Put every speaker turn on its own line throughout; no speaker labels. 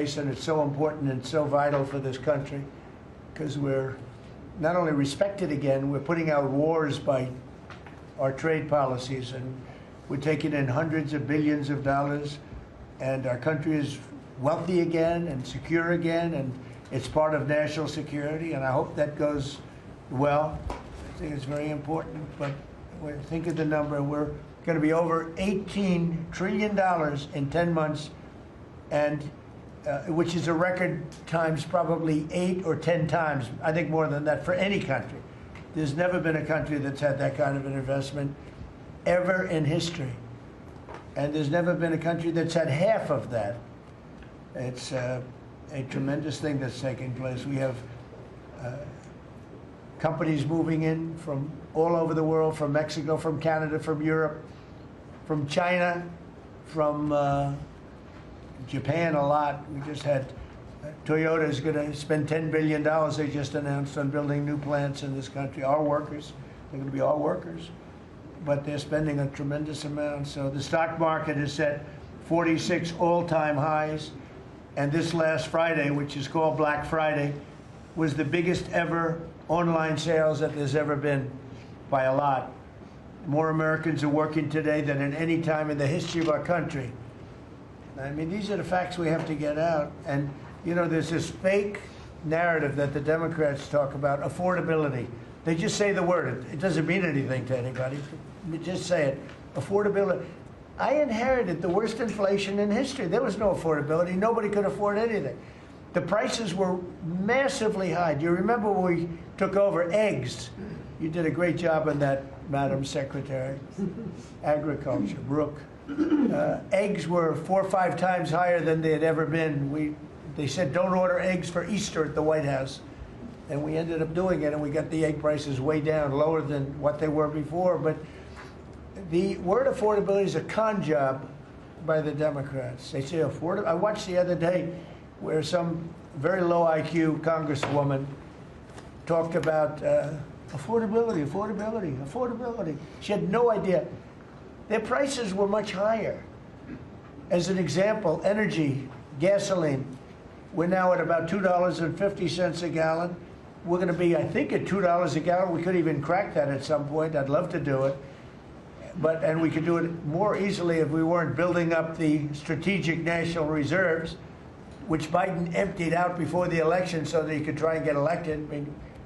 place, and it's so important and so vital for this country because we're not only respected again, we're putting out wars by our trade policies, and we're taking in hundreds of billions of dollars, and our country is wealthy again and secure again, and it's part of national security, and I hope that goes well. I think it's very important, but think of the number. We're going to be over $18 trillion in 10 months, and which is a record times probably 8 or 10 times, I think more than that, for any country. There's never been a country that's had that kind of an investment ever in history. And there's never been a country that's had half of that. It's a tremendous thing that's taking place. We have companies moving in from all over the world, from Mexico, from Canada, from Europe, from China, from Japan a lot. We just had Toyota is going to spend $10 billion, they just announced, on building new plants in this country. Our workers, they're going to be our workers, but they're spending a tremendous amount. So the stock market is at 46 all-time highs, and this last Friday, which is called Black Friday, was the biggest ever online sales that there's ever been by a lot. More Americans are working today than at any time in the history of our country. I mean, these are the facts we have to get out. And, you know, there's this fake narrative that the Democrats talk about, affordability. They just say the word. It doesn't mean anything to anybody. Just say it. Affordability. I inherited the worst inflation in history. There was no affordability. Nobody could afford anything. The prices were massively high. Do you remember when we took over eggs? You did a great job on that, Madam Secretary. Agriculture, Brooke. Eggs were 4 or 5 times higher than they had ever been. They said don't order eggs for Easter at the White House. And we ended up doing it, and we got the egg prices way down, lower than what they were before. But the word affordability is a con job by the Democrats. They say affordable. I watched the other day where some very low IQ congresswoman talked about affordability, affordability, affordability. She had no idea. Their prices were much higher. As an example, energy, gasoline, we're now at about $2.50 a gallon. We're going to be, I think, at $2 a gallon. We could even crack that at some point. I'd love to do it. And we could do it more easily if we weren't building up the strategic national reserves, which Biden emptied out before the election so that he could try and get elected,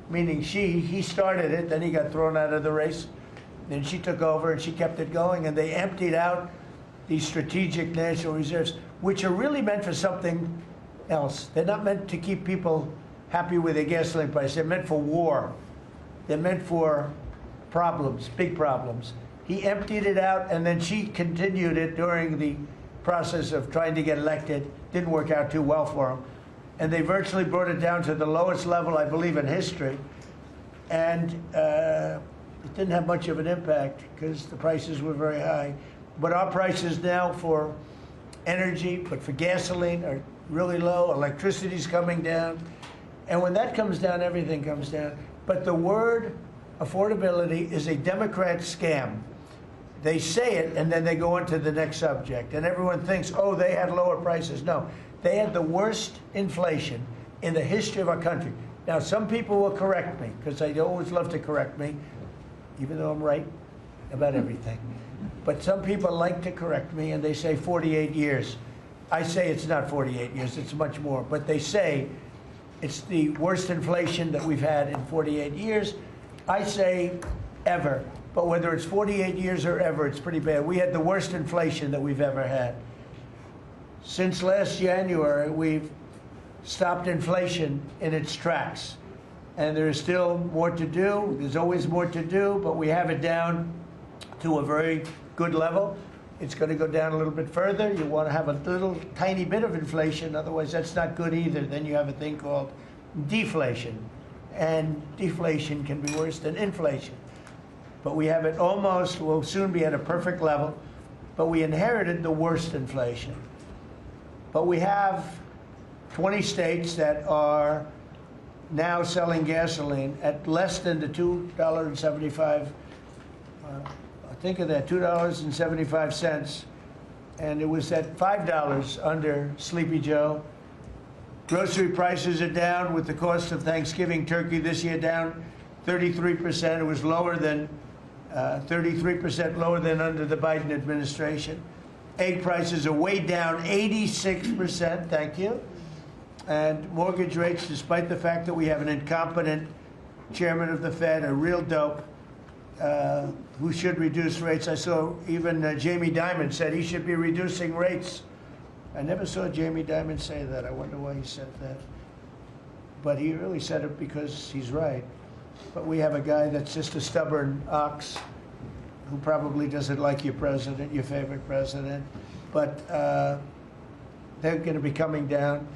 meaning he started it, then he got thrown out of the race. Then she took over and she kept it going, and they emptied out these strategic national reserves, which are really meant for something else. They're not meant to keep people happy with their gasoline price. They're meant for war. They're meant for problems, big problems. He emptied it out, and then she continued it during the process of trying to get elected. Didn't work out too well for him. And they virtually brought it down to the lowest level, I believe, in history. And it didn't have much of an impact because the prices were very high. But our prices now for energy, but for gasoline, are really low. Electricity's coming down. And when that comes down, everything comes down. But the word affordability is a Democrat scam. They say it, and then they go on to the next subject. And everyone thinks, oh, they had lower prices. No, they had the worst inflation in the history of our country. Now, some people will correct me, because they always love to correct me, even though I'm right about everything. But some people like to correct me, and they say 48 years. I say it's not 48 years, it's much more. But they say it's the worst inflation that we've had in 48 years. I say ever. But whether it's 48 years or ever, it's pretty bad. We had the worst inflation that we've ever had. Since last January, we've stopped inflation in its tracks. And there's still more to do. There's always more to do, but we have it down to a very good level. It's going to go down a little bit further. You want to have a little tiny bit of inflation. Otherwise, that's not good either. Then you have a thing called deflation. And deflation can be worse than inflation. But we have it almost, we'll soon be at a perfect level. But we inherited the worst inflation. But we have 20 states that are now selling gasoline at less than the $2.75. Think of that, $2.75. And it was at $5 under Sleepy Joe. Grocery prices are down with the cost of Thanksgiving turkey this year down 33%. It was lower than 33% lower than under the Biden administration. Egg prices are way down 86%. Thank you. And mortgage rates, despite the fact that we have an incompetent chairman of the Fed, a real dope, who should reduce rates. I saw even Jamie Dimon said he should be reducing rates. I never saw Jamie Dimon say that. I wonder why he said that. But he really said it because he's right. But we have a guy that's just a stubborn ox who probably doesn't like your president, your favorite president. But they're going to be coming down.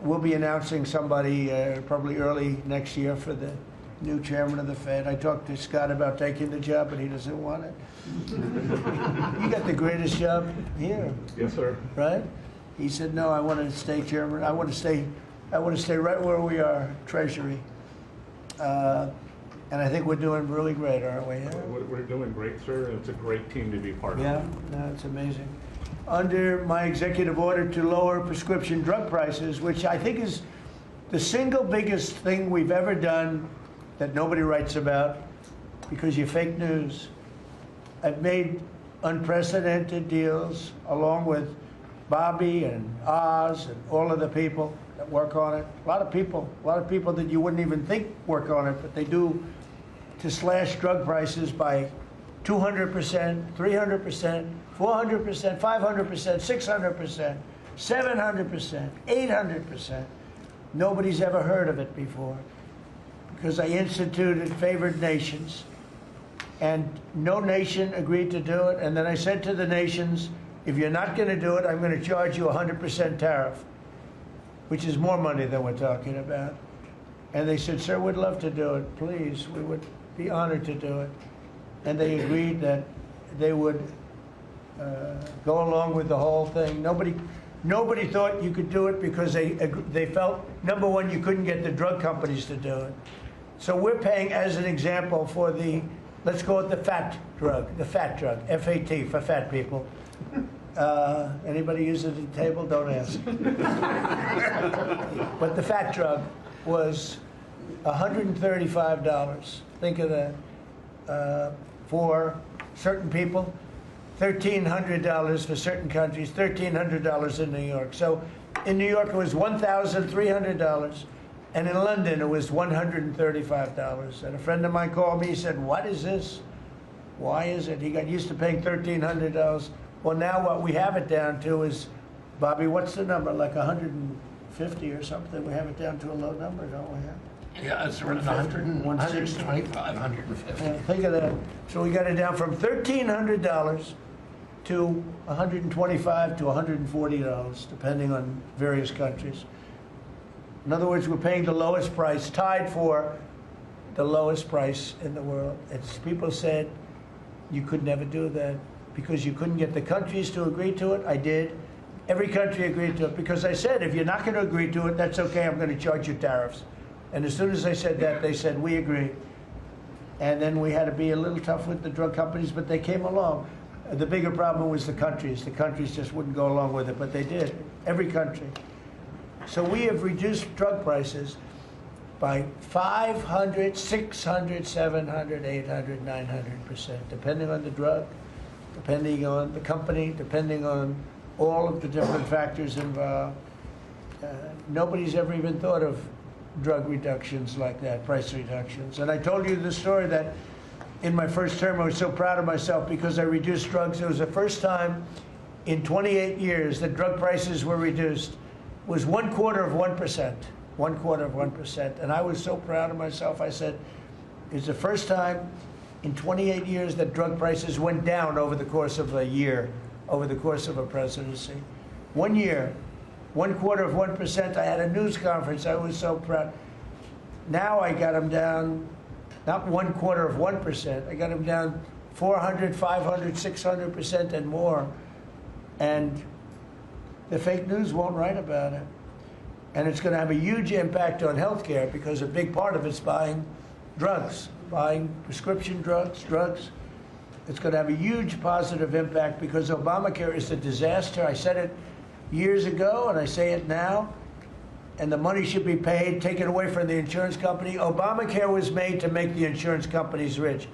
We'll be announcing somebody probably early next year for the new chairman of the Fed. I talked to Scott about taking the job, but he doesn't want it. You got the greatest job here.
Yes, sir.
Right? He said, no, I want to stay chairman. I want to stay right where we are, Treasury. And I think we're doing really great, aren't we? Yeah?
We're doing great, sir. It's a great team to be part of.
Yeah, no, it's amazing. Under my executive order to lower prescription drug prices, which I think is the single biggest thing we've ever done that nobody writes about because you're fake news. I've made unprecedented deals along with Bobby and Oz and all of the people that work on it. A lot of people that you wouldn't even think work on it, but they do, to slash drug prices by 200%, 300%, 400%, 500%, 600%, 700%, 800%. Nobody's ever heard of it before because I instituted favored nations and no nation agreed to do it. And then I said to the nations, if you're not going to do it, I'm going to charge you 100% tariff, which is more money than we're talking about. And they said, sir, we'd love to do it. Please, we would be honored to do it. And they agreed that they would go along with the whole thing. Nobody thought you could do it because they felt, number one, you couldn't get the drug companies to do it. So we're paying, as an example, for the, let's call it the fat drug, F-A-T, for fat people. Anybody use it at the table? Don't ask. But the fat drug was $135. Think of that. For certain people, $1,300 for certain countries, $1,300 in New York. So in New York it was $1,300, and in London it was $135. And a friend of mine called me, he said, what is this? Why is it? He got used to paying $1,300. Well, now what we have it down to is, Bobby, what's the number? Like 150 or something? We have it down to a low number, don't we?
Yeah, it's around 100, 125, 150.
Yeah, think of that. So we got it down from $1,300 to $125 to $140, depending on various countries. In other words, we're paying the lowest price, tied for the lowest price in the world. People said you could never do that because you couldn't get the countries to agree to it. I did. Every country agreed to it because I said, if you're not going to agree to it, that's okay, I'm going to charge you tariffs. And as soon as I said that, they said, we agree. And then we had to be a little tough with the drug companies, but they came along. The bigger problem was the countries. The countries just wouldn't go along with it, but they did, every country. So we have reduced drug prices by 500, 600, 700, 800, 900%, depending on the drug, depending on the company, depending on all of the different factors involved. Nobody's ever even thought of drug reductions like that, price reductions. And I told you the story that in my first term I was so proud of myself because I reduced drugs. It was the first time in 28 years that drug prices were reduced. It was 1/4%, 1/4%. And I was so proud of myself. I said, it's the first time in 28 years that drug prices went down over the course of a year, over the course of a presidency. 1 year. 1/4%. I had a news conference. I was so proud. Now I got them down, not 1/4%. I got them down 400, 500, 600% and more. And the fake news won't write about it. And it's going to have a huge impact on healthcare because a big part of it's buying drugs, buying prescription drugs. It's going to have a huge positive impact because Obamacare is a disaster. I said it years ago, and I say it now, and the money should be paid, taken away from the insurance company. Obamacare was made to make the insurance companies rich.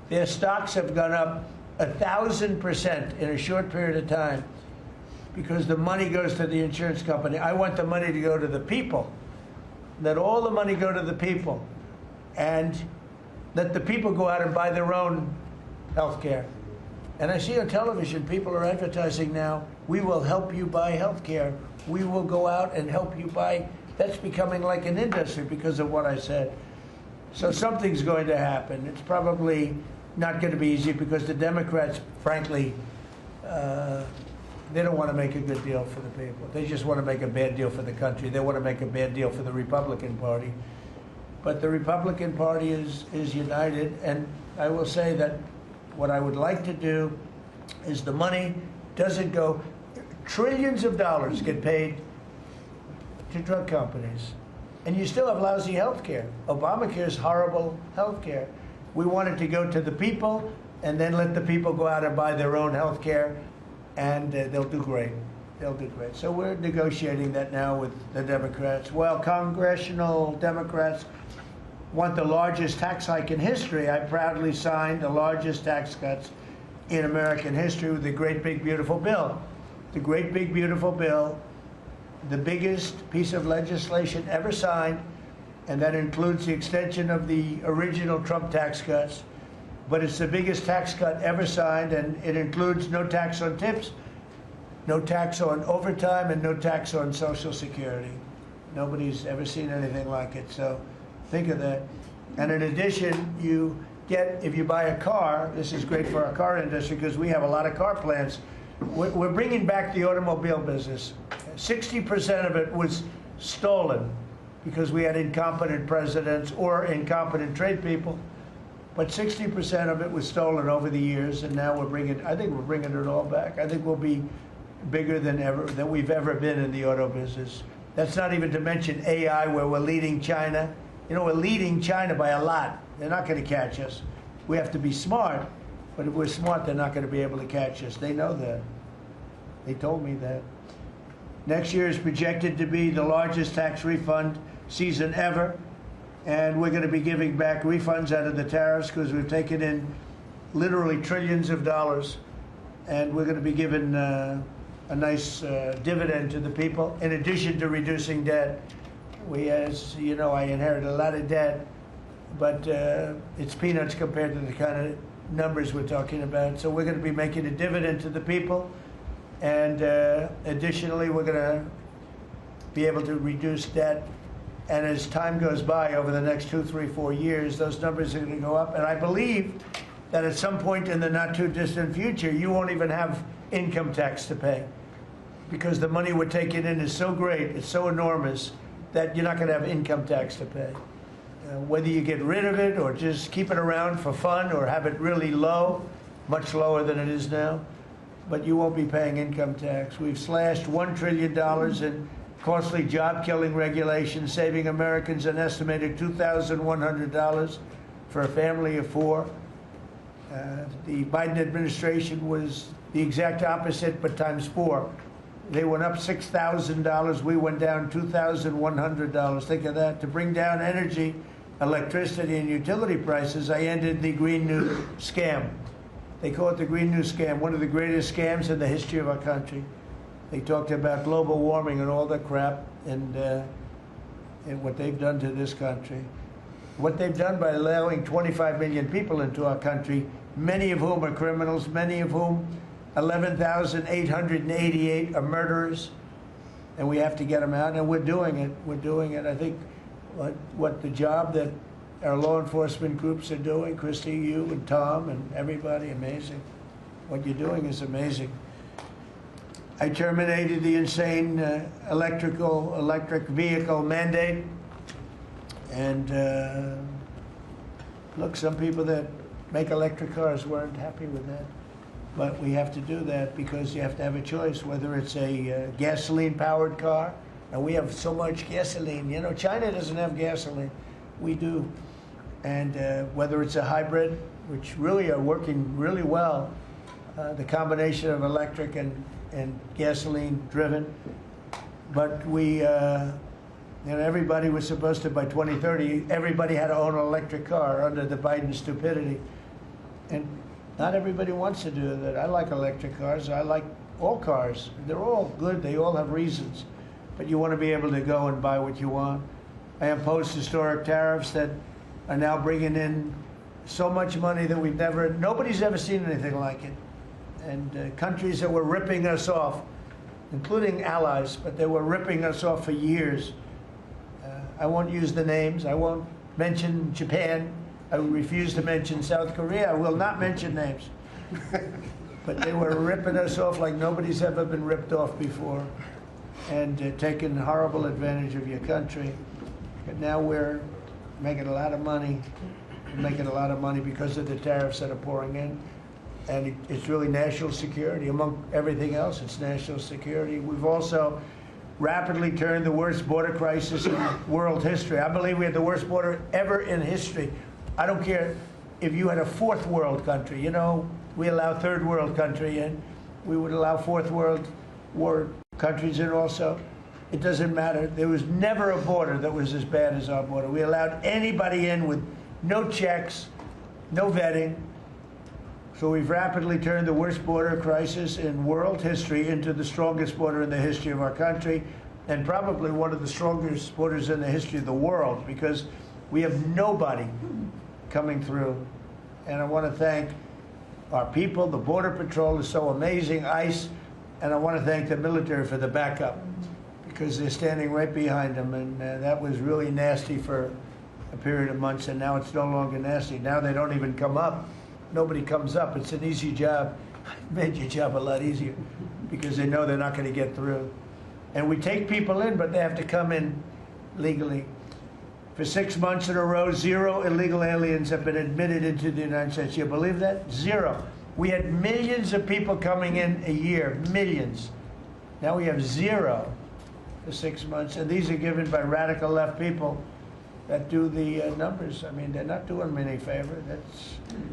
Their stocks have gone up 1,000% in a short period of time because the money goes to the insurance company. I want the money to go to the people. Let all the money go to the people, and let the people go out and buy their own health care. And I see on television, people are advertising now, we will help you buy health care. We will go out and help you buy. That's becoming like an industry because of what I said. So something's going to happen. It's probably not going to be easy because the Democrats, frankly, they don't want to make a good deal for the people. They just want to make a bad deal for the country. They want to make a bad deal for the Republican Party. But the Republican Party is united, and I will say that what I would like to do is the money doesn't go, trillions of dollars get paid to drug companies, and you still have lousy health care. Obamacare is horrible health care. We want it to go to the people, and then let the people go out and buy their own health care, and they'll do great. They'll do great. So we're negotiating that now with the Democrats. Well, congressional Democrats want the largest tax hike in history. I proudly signed the largest tax cuts in American history with the Great Big Beautiful Bill. The Great Big Beautiful Bill, the biggest piece of legislation ever signed, and that includes the extension of the original Trump tax cuts. But it's the biggest tax cut ever signed, and it includes no tax on tips, no tax on overtime, and no tax on Social Security. Nobody's ever seen anything like it, so think of that. And in addition, you get, if you buy a car, this is great for our car industry because we have a lot of car plants. We're bringing back the automobile business. 60% of it was stolen because we had incompetent presidents or incompetent trade people. But 60% of it was stolen over the years, and now I think we're bringing it all back. I think we'll be bigger than we've ever been in the auto business. That's not even to mention AI, where we're leading China. You know, we're leading China by a lot. They're not going to catch us. We have to be smart, but if we're smart, they're not going to be able to catch us. They know that. They told me that. Next year is projected to be the largest tax refund season ever, and we're going to be giving back refunds out of the tariffs because we've taken in literally trillions of dollars, and we're going to be giving a nice dividend to the people, in addition to reducing debt. As you know, I inherited a lot of debt, but it's peanuts compared to the kind of numbers we're talking about. So we're going to be making a dividend to the people, and additionally, we're going to be able to reduce debt. And as time goes by, over the next 2, 3, 4 years, those numbers are going to go up. And I believe that at some point in the not too distant future, you won't even have income tax to pay, because the money we're taking in is so great, it's so enormous, that you're not going to have income tax to pay. Whether you get rid of it or just keep it around for fun or have it really low, much lower than it is now, but you won't be paying income tax. We've slashed $1 trillion in costly job-killing regulations, saving Americans an estimated $2,100 for a family of 4. The Biden administration was the exact opposite, but times 4. They went up $6,000. We went down $2,100. Think of that. To bring down energy, electricity, and utility prices, I ended the Green New Scam. They call it the Green New Scam, one of the greatest scams in the history of our country. They talked about global warming and all that crap, and what they've done to this country. What they've done by allowing 25 million people into our country, many of whom are criminals, many of whom, 11,888 are murderers, and we have to get them out, and we're doing it. We're doing it. I think what the job that our law enforcement groups are doing, Christy, you and Tom and everybody, amazing. What you're doing is amazing. I terminated the insane electric vehicle mandate, and look, some people that make electric cars weren't happy with that. But we have to do that because you have to have a choice, whether it's a gasoline-powered car, and we have so much gasoline. You know, China doesn't have gasoline. We do. And whether it's a hybrid, which really are working really well, the combination of electric and gasoline-driven. But we everybody was supposed to, by 2030, everybody had to own an electric car under the Biden stupidity. And not everybody wants to do that. I like electric cars. I like all cars. They're all good. They all have reasons. But you want to be able to go and buy what you want. I imposed historic tariffs that are now bringing in so much money that nobody's ever seen anything like it. And countries that were ripping us off, including allies, but they were ripping us off for years. I won't use the names. I won't mention Japan. I refuse to mention South Korea. I will not mention names. But they were ripping us off like nobody's ever been ripped off before, and taking horrible advantage of your country. But now we're making a lot of money. We're making a lot of money because of the tariffs that are pouring in. And it's really national security. Among everything else, it's national security. We've also rapidly turned the worst border crisis in world history. I believe we had the worst border ever in history. I don't care if you had a fourth world country. You know, we allow third world country in. We would allow fourth world war countries in also. It doesn't matter. There was never a border that was as bad as our border. We allowed anybody in with no checks, no vetting. So we've rapidly turned the worst border crisis in world history into the strongest border in the history of our country, and probably one of the strongest borders in the history of the world, because we have nobody coming through. And I want to thank our people. The Border Patrol is so amazing, ICE, and I want to thank the military for the backup, because they're standing right behind them. And that was really nasty for a period of months, and now it's no longer nasty. Now they don't even come up. Nobody comes up. It's an easy job. It made your job a lot easier because they know they're not going to get through. And we take people in, but they have to come in legally. For 6 months in a row, 0 illegal aliens have been admitted into the United States. You believe that? 0. We had millions of people coming in a year, millions. Now we have 0 for 6 months, and these are given by radical left people that do the numbers. I mean, they're not doing me any favor.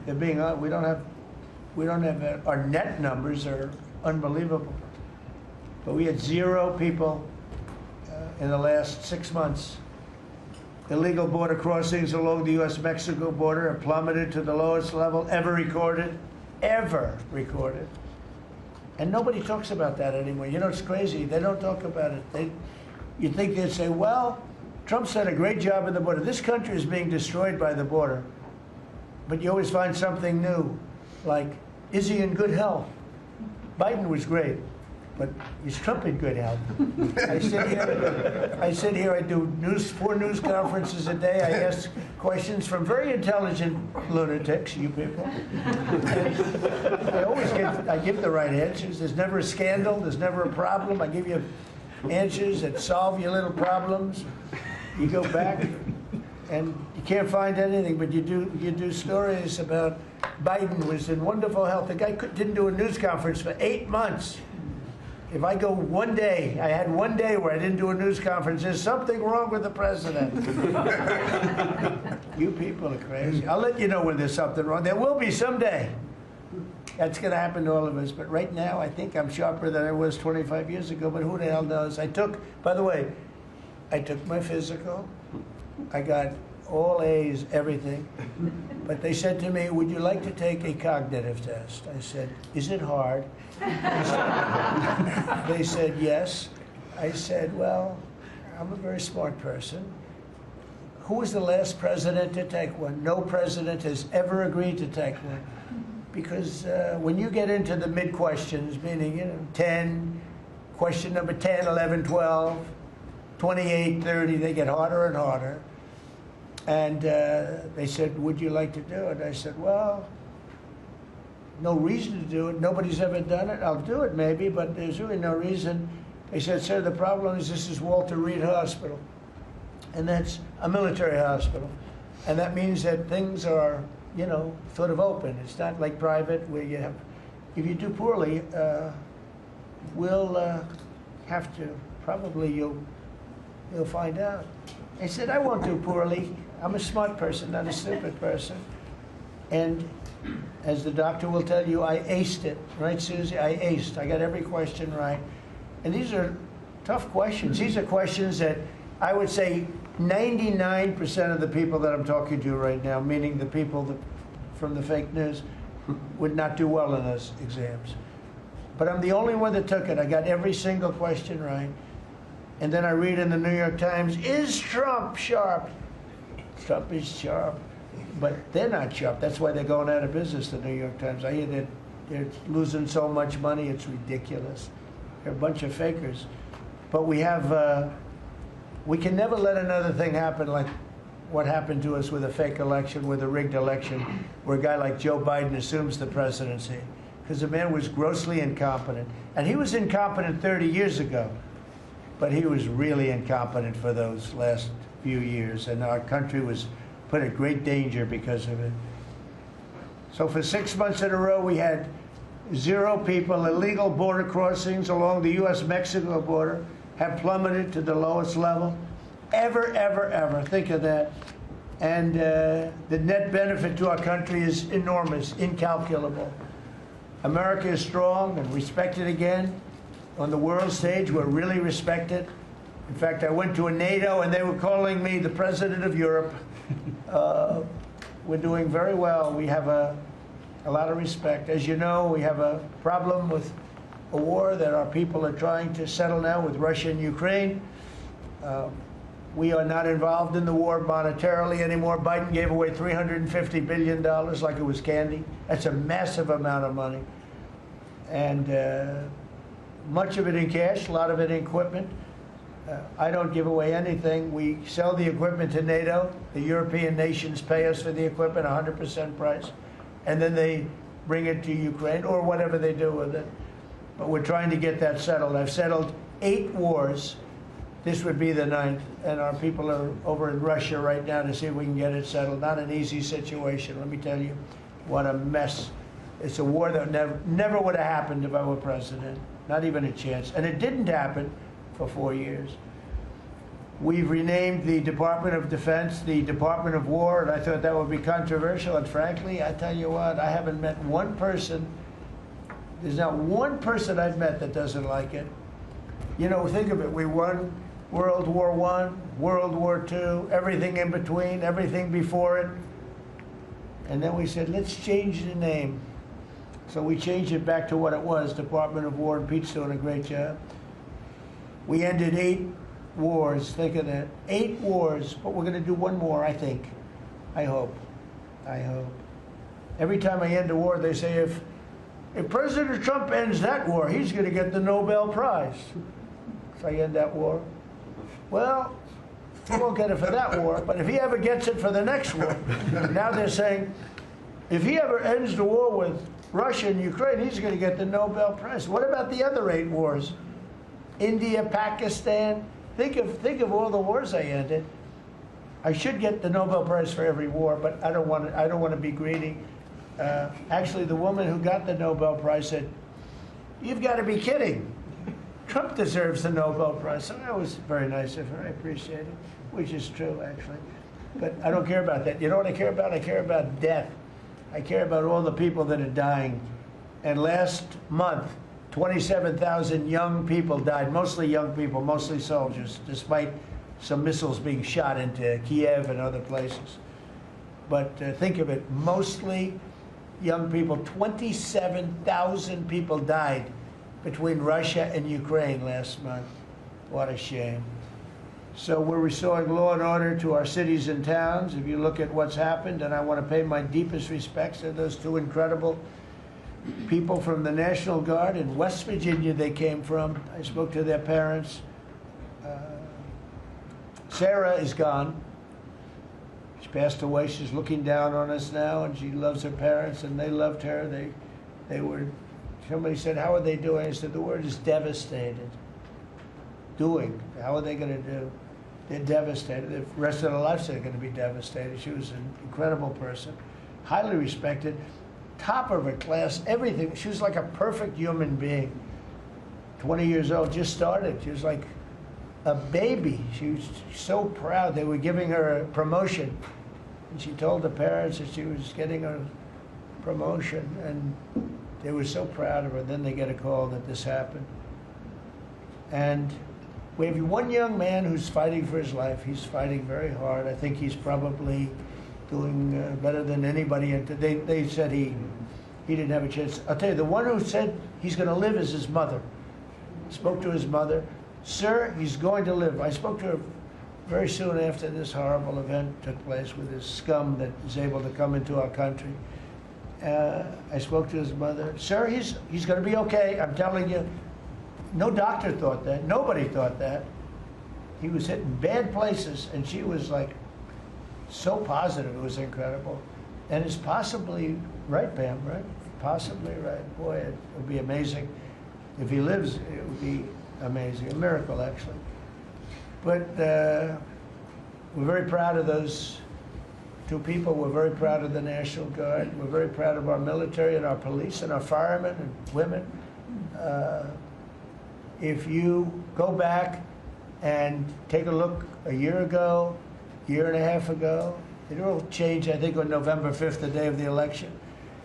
They're being we don't have our net numbers are unbelievable. But we had 0 people in the last 6 months. Illegal border crossings along the U.S.-Mexico border have plummeted to the lowest level ever recorded. Ever recorded. And nobody talks about that anymore. You know, it's crazy. They don't talk about it. You'd think they'd say, well, Trump's done a great job at the border. This country is being destroyed by the border. But you always find something new, like, is he in good health? Biden was great, but is Trump in good health? I sit here, I do 4 news conferences a day. I ask questions from very intelligent lunatics, you people. And I give the right answers. There's never a scandal, there's never a problem. I give you answers that solve your little problems. You go back and you can't find anything, but you do stories about Biden was in wonderful health. The guy didn't do a news conference for 8 months. If I go one day, I had one day where I didn't do a news conference, there's something wrong with the president. You people are crazy. I'll let you know when there's something wrong. There will be someday. That's going to happen to all of us. But right now, I think I'm sharper than I was 25 years ago, but who the hell knows? By the way, I took my physical. I got all A's, everything. But they said to me, would you like to take a cognitive test? I said, is it hard? They said, yes. I said, well, I'm a very smart person. Who was the last president to take one? No president has ever agreed to take one. Because when you get into the mid-questions, meaning, 10, question number 10, 11, 12, 28, 30, they get harder and harder. And they said, would you like to do it? I said, well, no reason to do it. Nobody's ever done it. I'll do it maybe, but there's really no reason. They said, sir, the problem is this is Walter Reed Hospital. And that's a military hospital. And that means that things are, sort of open. It's not like private where you have, if you do poorly, we'll have to, probably you'll find out. I said, I won't do poorly. I'm a smart person, not a stupid person. And as the doctor will tell you, I aced it. Right, Susie? I aced. I got every question right. And these are tough questions. These are questions that I would say 99% of the people that I'm talking to right now, meaning the people that, from the fake news, would not do well in those exams. But I'm the only one that took it. I got every single question right. And then I read in the New York Times, is Trump sharp? Trump is sharp. But they're not sharp. That's why they're going out of business, the New York Times. I hear that they're losing so much money, it's ridiculous. They're a bunch of fakers. But we have, we can never let another thing happen like what happened to us with a fake election, with a rigged election, where a guy like Joe Biden assumes the presidency. Because the man was grossly incompetent. And he was incompetent 30 years ago. But he was really incompetent for those last few years. And our country was put at great danger because of it. So for 6 months in a row, we had 0 people. Illegal border crossings along the U.S.-Mexico border have plummeted to the lowest level ever, ever, ever. Think of that. And the net benefit to our country is enormous, incalculable. America is strong and respected again. On the world stage, we're really respected. In fact, I went to a NATO and they were calling me the president of Europe. We're doing very well. We have a lot of respect. As you know, we have a problem with a war that our people are trying to settle now with Russia and Ukraine. We are not involved in the war monetarily anymore. Biden gave away $350 billion like it was candy. That's a massive amount of money. And much of it in cash, a lot of it in equipment. I don't give away anything. We sell the equipment to NATO. The European nations pay us for the equipment, 100% price. And then they bring it to Ukraine or whatever they do with it. But we're trying to get that settled. I've settled 8 wars. This would be the 9th. And our people are over in Russia right now to see if we can get it settled. Not an easy situation, let me tell you. What a mess. It's a war that never would have happened if I were president. Not even a chance. And it didn't happen for 4 years. We've renamed the Department of Defense the Department of War, and I thought that would be controversial. And frankly, I tell you what, I haven't met one person, there's not one person I've met that doesn't like it. You know, think of it. We won World War I, World War II, everything in between, everything before it. And then we said, let's change the name. So we changed it back to what it was, Department of War, and Pete's doing a great job. We ended 8 wars, think of that. 8 wars, but we're going to do one more, I think. I hope. I hope. Every time I end a war, they say, if President Trump ends that war, he's going to get the Nobel Prize. So I end that war. Well, he won't get it for that war, but if he ever gets it for the next war, now they're saying, if he ever ends the war with Russia and Ukraine, he's going to get the Nobel Prize. What about the other 8 wars? India, Pakistan. Think of all the wars I ended. I should get the Nobel Prize for every war, but I don't want to be greedy. Actually, the woman who got the Nobel Prize said, "You've got to be kidding. Trump deserves the Nobel Prize." So that was very nice of her. I appreciate it, which is true, actually. But I don't care about that. You know what I care about? I care about death. I care about all the people that are dying. And last month, 27,000 young people died, mostly young people, mostly soldiers, despite some missiles being shot into Kiev and other places. But think of it, mostly young people. 27,000 people died between Russia and Ukraine last month. What a shame. So we're restoring law and order to our cities and towns. If you look at what's happened, and I want to pay my deepest respects to those 2 incredible people from the National Guard in West Virginia they came from. I spoke to their parents. Sarah is gone. She passed away. She's looking down on us now, and she loves her parents, and they loved her. They were, somebody said, how are they doing? I said, the word is devastated. Doing. How are they going to do? They're devastated. The rest of their lives they're going to be devastated. She was an incredible person, highly respected, top of her class, everything. She was like a perfect human being. 20 years old, just started. She was like a baby. She was so proud. They were giving her a promotion. And she told the parents that she was getting a promotion. And they were so proud of her. Then they get a call that this happened. And We have one young man who's fighting for his life. He's fighting very hard. I think he's probably doing better than anybody. And they said he didn't have a chance. I'll tell you, the one who said he's going to live is his mother. Spoke to his mother. Sir, he's going to live. I spoke to her very soon after this horrible event took place with this scum that is able to come into our country. I spoke to his mother. Sir, he's going to be okay. I'm telling you. No doctor thought that. Nobody thought that. He was hitting bad places, and she was like so positive. It was incredible. And it's possibly right, Pam, right? Possibly right. Boy, it would be amazing. If he lives, it would be amazing. A miracle, actually. But we're very proud of those two people. We're very proud of the National Guard. We're very proud of our military and our police and our firemen and women. If you go back and take a look a year ago, year and a half ago, it all changed, I think, on November 5th, the day of the election.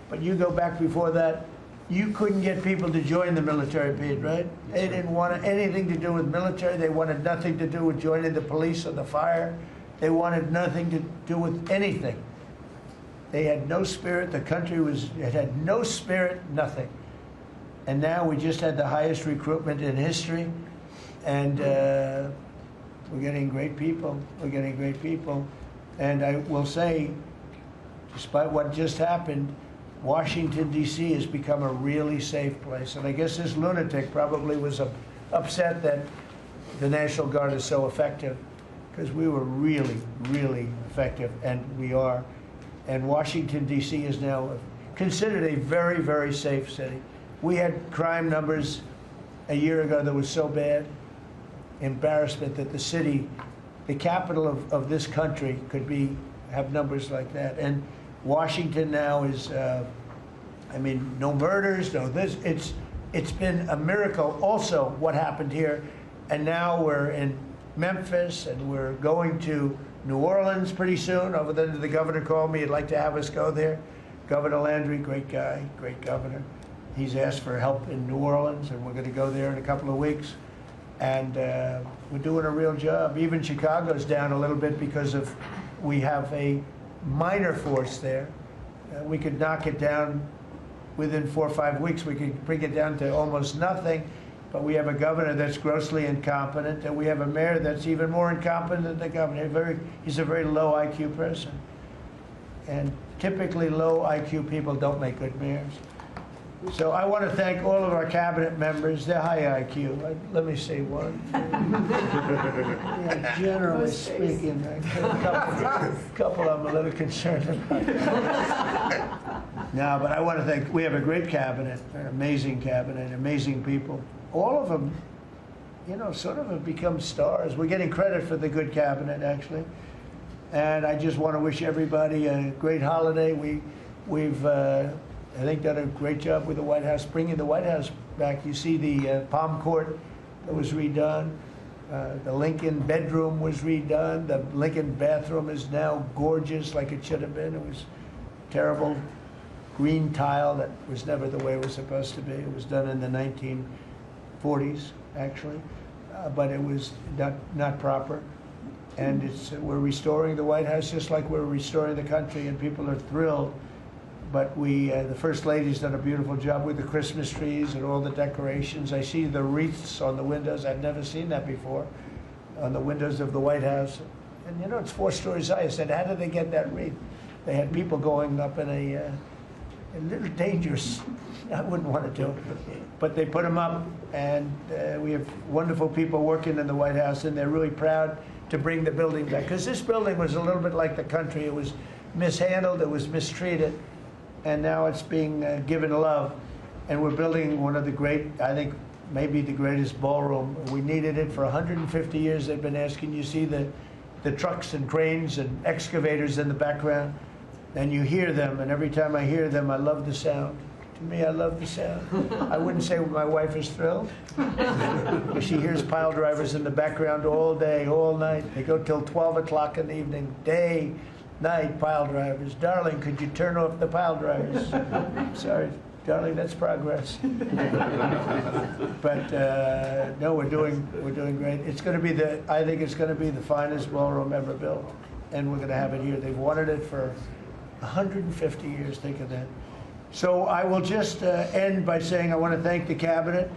But you go back before that, you couldn't get people to join the military, Pete, right? They didn't want anything to do with military. They wanted nothing to do with joining the police or the fire. They wanted nothing to do with anything. They had no spirit. The country it had no spirit, nothing. And now we just had the highest recruitment in history, and we're getting great people. We're getting great people. And I will say, despite what just happened, Washington, D.C. has become a really safe place. And I guess this lunatic probably was upset that the National Guard is so effective, because we were really, really effective, and we are. And Washington, D.C. is now considered a very, very safe city. We had crime numbers a year ago that was so bad, embarrassment that the city, the capital of this country, could have numbers like that. And Washington now is, I mean, no murders, no this. It's been a miracle also what happened here. And now we're in Memphis, and we're going to New Orleans pretty soon. Over there, the governor called me. He'd like to have us go there. Governor Landry, great guy, great governor. He's asked for help in New Orleans, and we're going to go there in a couple of weeks. And we're doing a real job. Even Chicago's down a little bit because we have a minor force there. We could knock it down within 4 or 5 weeks. We could bring it down to almost nothing. But we have a governor that's grossly incompetent, and we have a mayor that's even more incompetent than the governor. He's a very low IQ person. And typically low IQ people don't make good mayors. So I want to thank all of our cabinet members. They're high IQ. Let me say one. Yeah, generally speaking, a couple I'm a little concerned about. No, but I want to thank, we have a great cabinet, an amazing cabinet, amazing people. All of them, you know, sort of have become stars. We're getting credit for the good cabinet, actually. And I just want to wish everybody a great holiday. We've I think done a great job with the White House, bringing the White House back. You see the Palm Court that was redone. The Lincoln bedroom was redone. The Lincoln bathroom is now gorgeous, like it should have been. It was terrible green tile that was never the way it was supposed to be. It was done in the 1940s, actually, but it was not proper. And we're restoring the White House just like we're restoring the country, and people are thrilled. But the First Lady's done a beautiful job with the Christmas trees and all the decorations. I see the wreaths on the windows. I've never seen that before, on the windows of the White House. And you know, it's 4 stories high. I said, how did they get that wreath? They had people going up in a little dangerous, I wouldn't want to do it. But they put them up, and we have wonderful people working in the White House, and they're really proud to bring the building back. Because this building was a little bit like the country. It was mishandled, it was mistreated. And now it's being given love. And we're building one of the great, I think, maybe the greatest ballroom. We needed it for 150 years. They've been asking. You see the trucks and cranes and excavators in the background, and you hear them. And every time I hear them, I love the sound. To me, I love the sound. I wouldn't say my wife is thrilled. She hears pile drivers in the background all day, all night. They go till 12 o'clock in the evening, day, night, pile drivers. Darling, could you turn off the pile drivers? Sorry. Darling, that's progress. But no, we're doing great. It's going to be I think it's going to be the finest ballroom ever built, and we're going to have it here. They've wanted it for 150 years. Think of that. So I will just end by saying I want to thank the cabinet.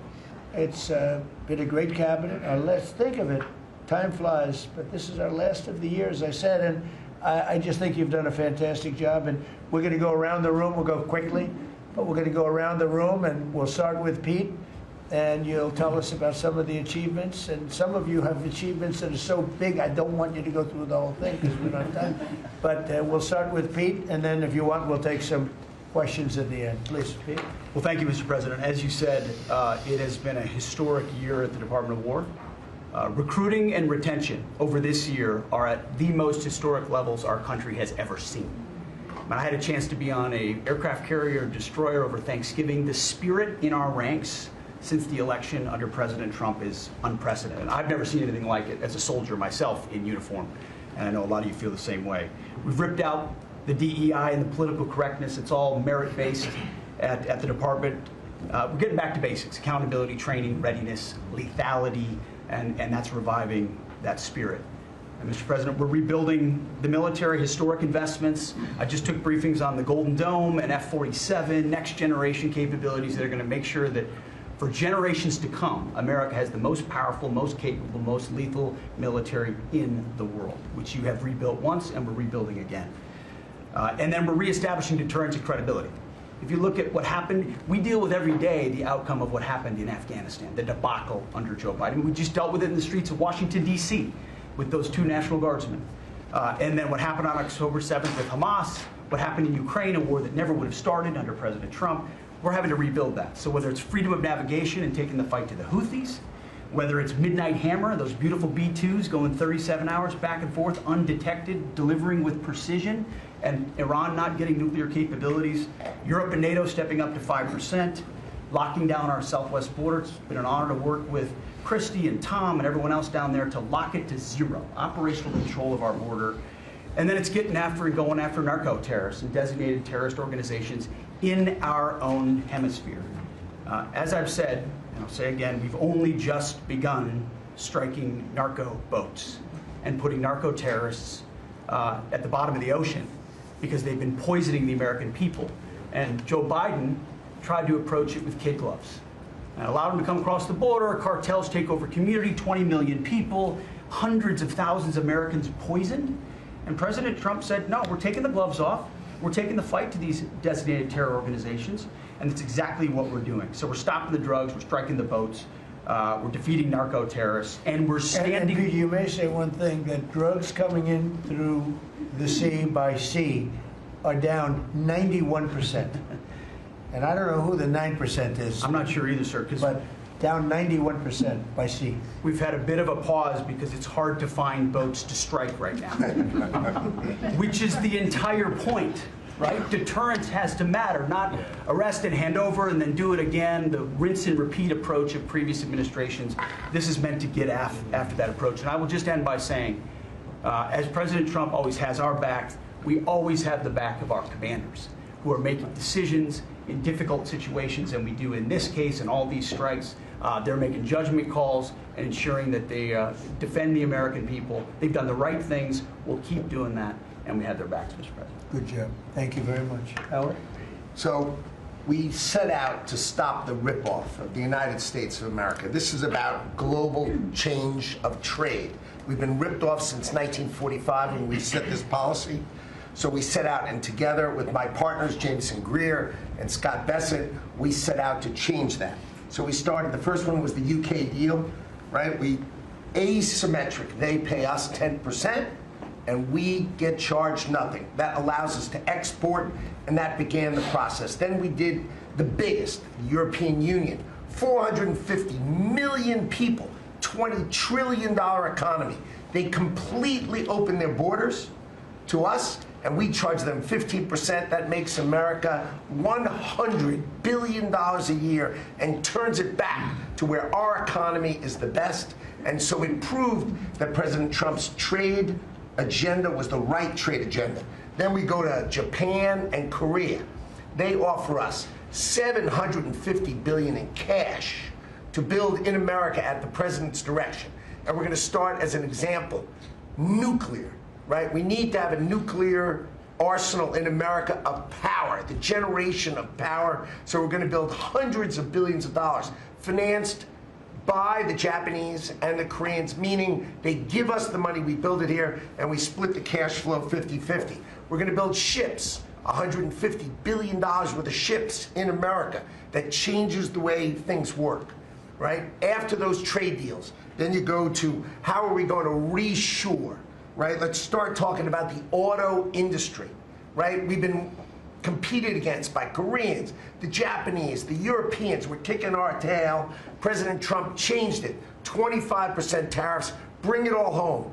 It's been a great cabinet. Let's think of it. Time flies, but this is our last of the year, as I said, and I just think you've done a fantastic job. And we're going to go around the room. We'll go quickly. But we're going to go around the room, and we'll start with Pete, and you'll tell us about some of the achievements. And some of you have achievements that are so big, I don't want you to go through the whole thing because we don't have time. But we'll start with Pete, and then if you want, we'll take some questions at the end. Please, Pete.
Well, thank you, Mr. President. As you said, it has been a historic year at the Department of War. Recruiting and retention over this year are at the most historic levels our country has ever seen. I had a chance to be on an aircraft carrier destroyer over Thanksgiving. The spirit in our ranks since the election under President Trump is unprecedented. I've never seen anything like it as a soldier myself in uniform, and I know a lot of you feel the same way. We've ripped out the DEI and the political correctness. It's all merit-based at the department. We're getting back to basics: accountability, training, readiness, lethality, and that's reviving that spirit. And Mr. President, we're rebuilding the military, historic investments. I just took briefings on the Golden Dome and F-47, next generation capabilities that are going to make sure that for generations to come, America has the most powerful, most capable, most lethal military in the world, which you have rebuilt once and we're rebuilding again. And then we're reestablishing deterrence and credibility. If you look at what happened, we deal with every day the outcome of what happened in Afghanistan, the debacle under Joe Biden. We just dealt with it in the streets of Washington, D.C. with those 2 National Guardsmen. And then what happened on October 7th with Hamas, what happened in Ukraine, a war that never would have started under President Trump, we're having to rebuild that. So whether it's freedom of navigation and taking the fight to the Houthis, whether it's Midnight Hammer, those beautiful B-2s going 37 hours back and forth, undetected, delivering with precision, and Iran not getting nuclear capabilities, Europe and NATO stepping up to 5%, locking down our southwest border. It's been an honor to work with Christy and Tom and everyone else down there to lock it to 0, operational control of our border. And then it's getting after and going after narco-terrorists and designated terrorist organizations in our own hemisphere. As I've said, and I'll say again, we've only just begun striking narco boats and putting narco-terrorists at the bottom of the ocean because they've been poisoning the American people. And Joe Biden tried to approach it with kid gloves and allowed them to come across the border. Cartels take over community, 20 million people, hundreds of thousands of Americans poisoned. And President Trump said, no, we're taking the gloves off. We're taking the fight to these designated terror organizations. And that's exactly what we're doing. So we're stopping the drugs, we're striking the boats, we're defeating narco terrorists, and we're standing.
And you may say one thing, that drugs coming in through the sea by sea are down 91%. And I don't know who the 9% is.
I'm not sure either, sir.
But down 91% by sea.
We've had a bit of a pause because it's hard to find boats to strike right now, which is the entire point, right? Deterrence has to matter, not arrest and hand over and then do it again, the rinse and repeat approach of previous administrations. This is meant to get after that approach. And I will just end by saying, as President Trump always has our back, we always have the back of our commanders who are making decisions in difficult situations, and we do in this case and all these strikes. They're making judgment calls and ensuring that they defend the American people. They've done the right things. We'll keep doing that, and we have their backs, Mr. President.
Good job. Thank you very much. Howard?
So we set out to stop the ripoff of the United States of America. This is about global change of trade. We've been ripped off since 1945 when we set this policy. So we set out, and together with my partners, Jameson Greer and Scott Bessett, we set out to change that. So we started, the first one was the UK deal, right? We asymmetric. They pay us 10%, and we get charged nothing. That allows us to export, and that began the process. Then we did the biggest, the European Union, 450 million people, $20 trillion economy. They completely opened their borders to us, and we charge them 15%. That makes America $100 billion a year and turns it back to where our economy is the best. And so it proved that President Trump's trade agenda was the right trade agenda. Then we go to Japan and Korea. They offer us $750 billion in cash to build in America at the president's direction. And we're going to start, as an example, nuclear, right? We need to have a nuclear arsenal in America of power, the generation of power. So we're going to build hundreds of billions of dollars, financed by the Japanese and the Koreans, meaning they give us the money, we build it here, and we split the cash flow 50-50. We're going to build ships, $150 billion worth of ships in America. That changes the way things work, right? After those trade deals, then you go to how are we going to reshore, right? Let's start talking about the auto industry, right? We've been competed against by Koreans, the Japanese, the Europeans. We're kicking our tail. President Trump changed it. 25% tariffs, bring it all home.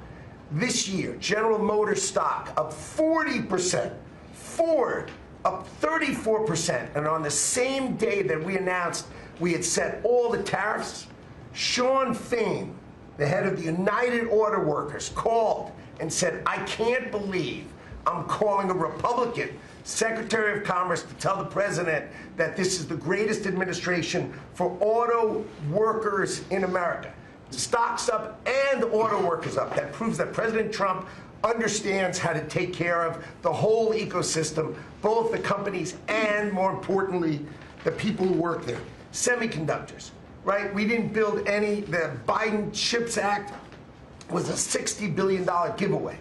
This year, General Motors stock up 40%, Ford up 34%, and on the same day that we announced we had set all the tariffs, Sean Fain, the head of the United Auto Workers, called and said, I can't believe I'm calling a Republican Secretary of Commerce to tell the president that this is the greatest administration for auto workers in America. Stocks up and auto workers up. That proves that President Trump understands how to take care of the whole ecosystem, both the companies and, more importantly, the people who work there. Semiconductors, right? We didn't build any. The Biden CHIPS Act was a $60 billion giveaway,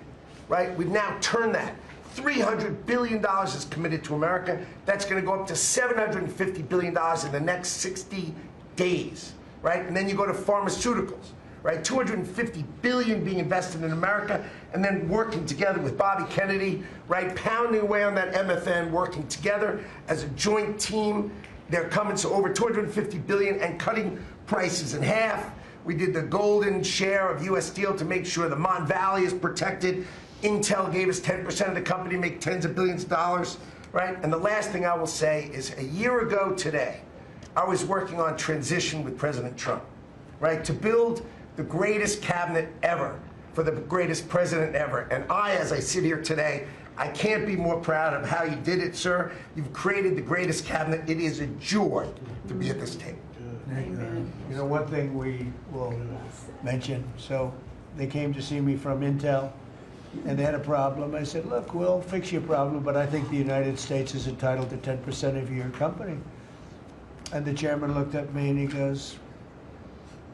right? We've now turned that. $300 billion is committed to America. That's going to go up to $750 billion in the next 60 days, right? And then you go to pharmaceuticals, right? $250 billion being invested in America, and then working together with Bobby Kennedy, right? Pounding away on that MFN, working together as a joint team. They're coming to over $250 billion and cutting prices in half. We did the golden share of U.S. Steel to make sure the Mon Valley is protected. Intel gave us 10% of the company, make tens of billions of dollars, right? And the last thing I will say is a year ago today, I was working on transition with President Trump, right? To build the greatest cabinet ever for the greatest president ever. And I, as I sit here today, I can't be more proud of how you did it, sir. You've created the greatest cabinet. It is a joy to be at this table.
You know, one thing we will mention, so they came to see me from Intel, and they had a problem. I said, look, we'll fix your problem, but I think the United States is entitled to 10% of your company. And the chairman looked at me and he goes,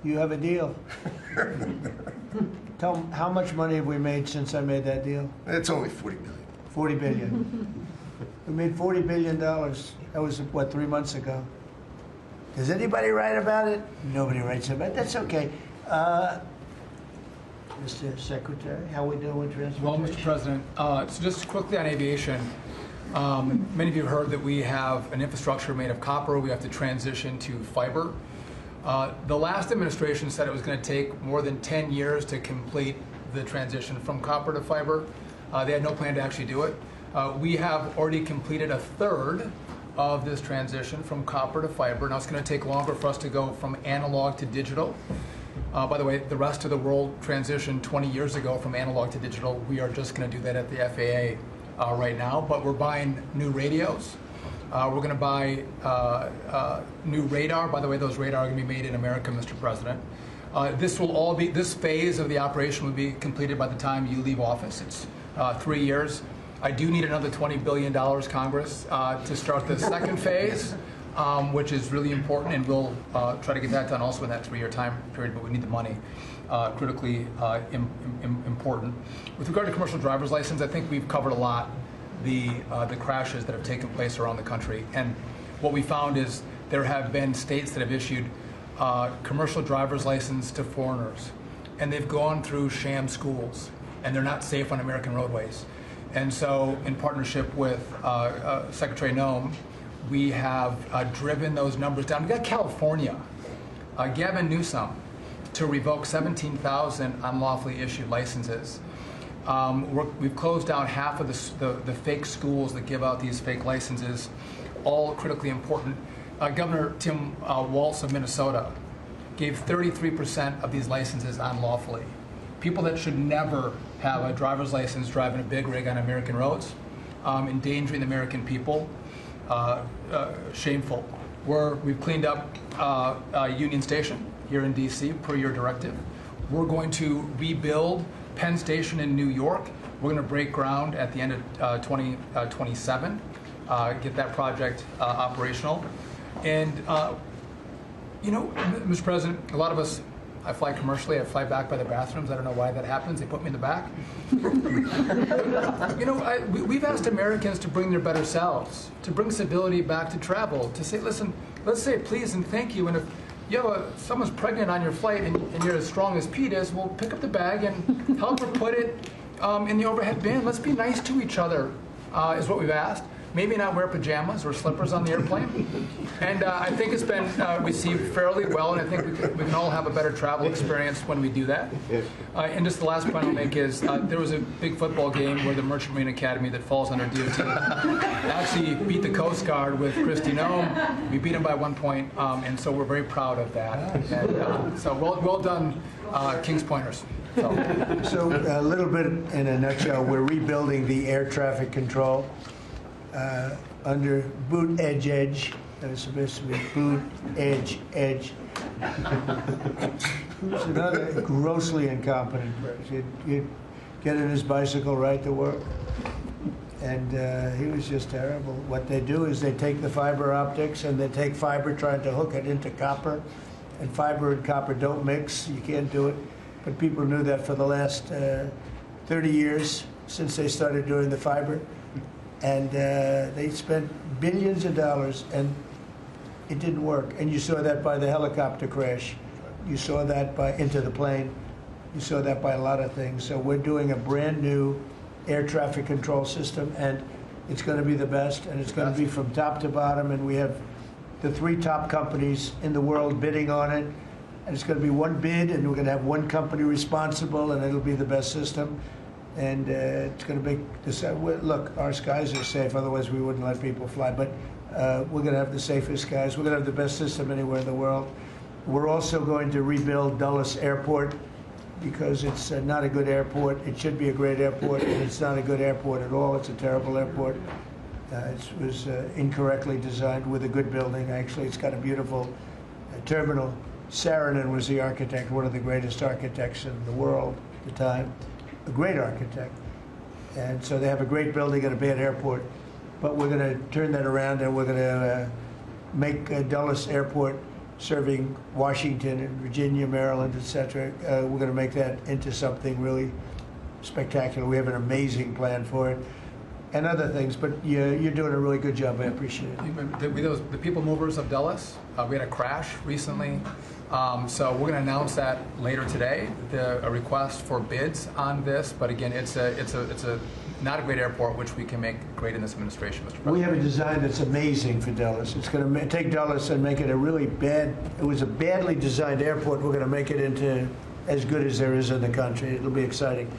you have a deal. Tell him, how much money have we made since I made that deal?
It's only $40 billion.
40 billion. We made $40 billion. That was, what, 3 months ago. Does anybody write about it? Nobody writes about it. That's okay. Mr. Secretary, how we doing with transportation?
Well, Mr. President, so just quickly on aviation, many of you have heard that we have an infrastructure made of copper. We have to transition to fiber. The last administration said it was going to take more than 10 years to complete the transition from copper to fiber. They had no plan to actually do it. We have already completed a third of this transition from copper to fiber. Now it's going to take longer for us to go from analog to digital. By the way, the rest of the world transitioned 20 years ago from analog to digital. We are just going to do that at the FAA right now, but we're buying new radios. We're going to buy new radar. By the way, those radar are going to be made in America, Mr. President. This phase of the operation will be completed by the time you leave office. It's 3 years. I do need another $20 billion, Congress, to start the second phase, which is really important, and we'll try to get that done also in that 3-year time period, but we need the money, critically important. With regard to commercial driver's license, I think we've covered a lot the crashes that have taken place around the country. And what we found is there have been states that have issued commercial driver's license to foreigners, and they've gone through sham schools, and they're not safe on American roadways. And so, in partnership with Secretary Noem, we have driven those numbers down. We got California, Gavin Newsom, to revoke 17,000 unlawfully issued licenses. We've closed down half of the fake schools that give out these fake licenses, all critically important. Governor Tim Walz of Minnesota gave 33% of these licenses unlawfully. People that should never have a driver's license driving a big rig on American roads, endangering the American people. shameful, where we've cleaned up Union Station here in D.C. per your directive. We're going to rebuild Penn Station in New York. We're going to break ground at the end of 2027, get that project operational. And, you know, Mr. President, a lot of us, I fly commercially, I fly back by the bathrooms. I don't know why that happens. They put me in the back. You know, we've asked Americans to bring their better selves, to bring civility back to travel, to say, listen, let's say please and thank you. And if you have someone's pregnant on your flight and you're as strong as Pete is, well, pick up the bag and help her put it in the overhead bin. Let's be nice to each other, is what we've asked. Maybe not wear pajamas or slippers on the airplane. And I think it's been received fairly well, and I think we can all have a better travel experience when we do that. And just the last point I'll make is there was a big football game where the Merchant Marine Academy that falls under DOT actually beat the Coast Guard with Christy Nome. We beat them by 1 point, and so we're very proud of that. And, so well done, Kings Pointers.
So a little bit in a nutshell, we're rebuilding the air traffic control under boot edge. It's supposed to be boot edge. Who's another grossly incompetent person. He'd get in his bicycle right to work. And he was just terrible. What they do is they take the fiber optics and they take fiber trying to hook it into copper. And fiber and copper don't mix. You can't do it. But people knew that for the last 30 years since they started doing the fiber. And they spent billions of dollars, and it didn't work. And you saw that by the helicopter crash. You saw that by Into the Plane. You saw that by a lot of things. So we're doing a brand new air traffic control system, and it's going to be the best, and it's going to be from top to bottom. And we have the 3 top companies in the world bidding on it. And it's going to be one bid, and we're going to have one company responsible, and it'll be the best system. And it's going to make this. Look, our skies are safe. Otherwise, we wouldn't let people fly. But we're going to have the safest skies. We're going to have the best system anywhere in the world. We're also going to rebuild Dulles Airport because it's not a good airport. It should be a great airport, and it's not a good airport at all. It's a terrible airport. It was incorrectly designed with a good building. Actually, it's got a beautiful terminal. Saarinen was the architect, one of the greatest architects in the world at the time. A great architect. And so they have a great building and a bad airport. But we're going to turn that around, and we're going to make Dulles Airport serving Washington and Virginia, Maryland, etc. We're going to make that into something really spectacular. We have an amazing plan for it. And other things, but you're doing a really good job. I appreciate it.
The people movers of Dulles, we had a crash recently. So we're going to announce that later today, a request for bids on this. But again, it's a not a great airport, which we can make great in this administration, Mr. President.
We have a design that's amazing for Dulles. It's going to take Dulles and make it a really bad. It was a badly designed airport. We're going to make it into as good as there is in the country. It'll be exciting.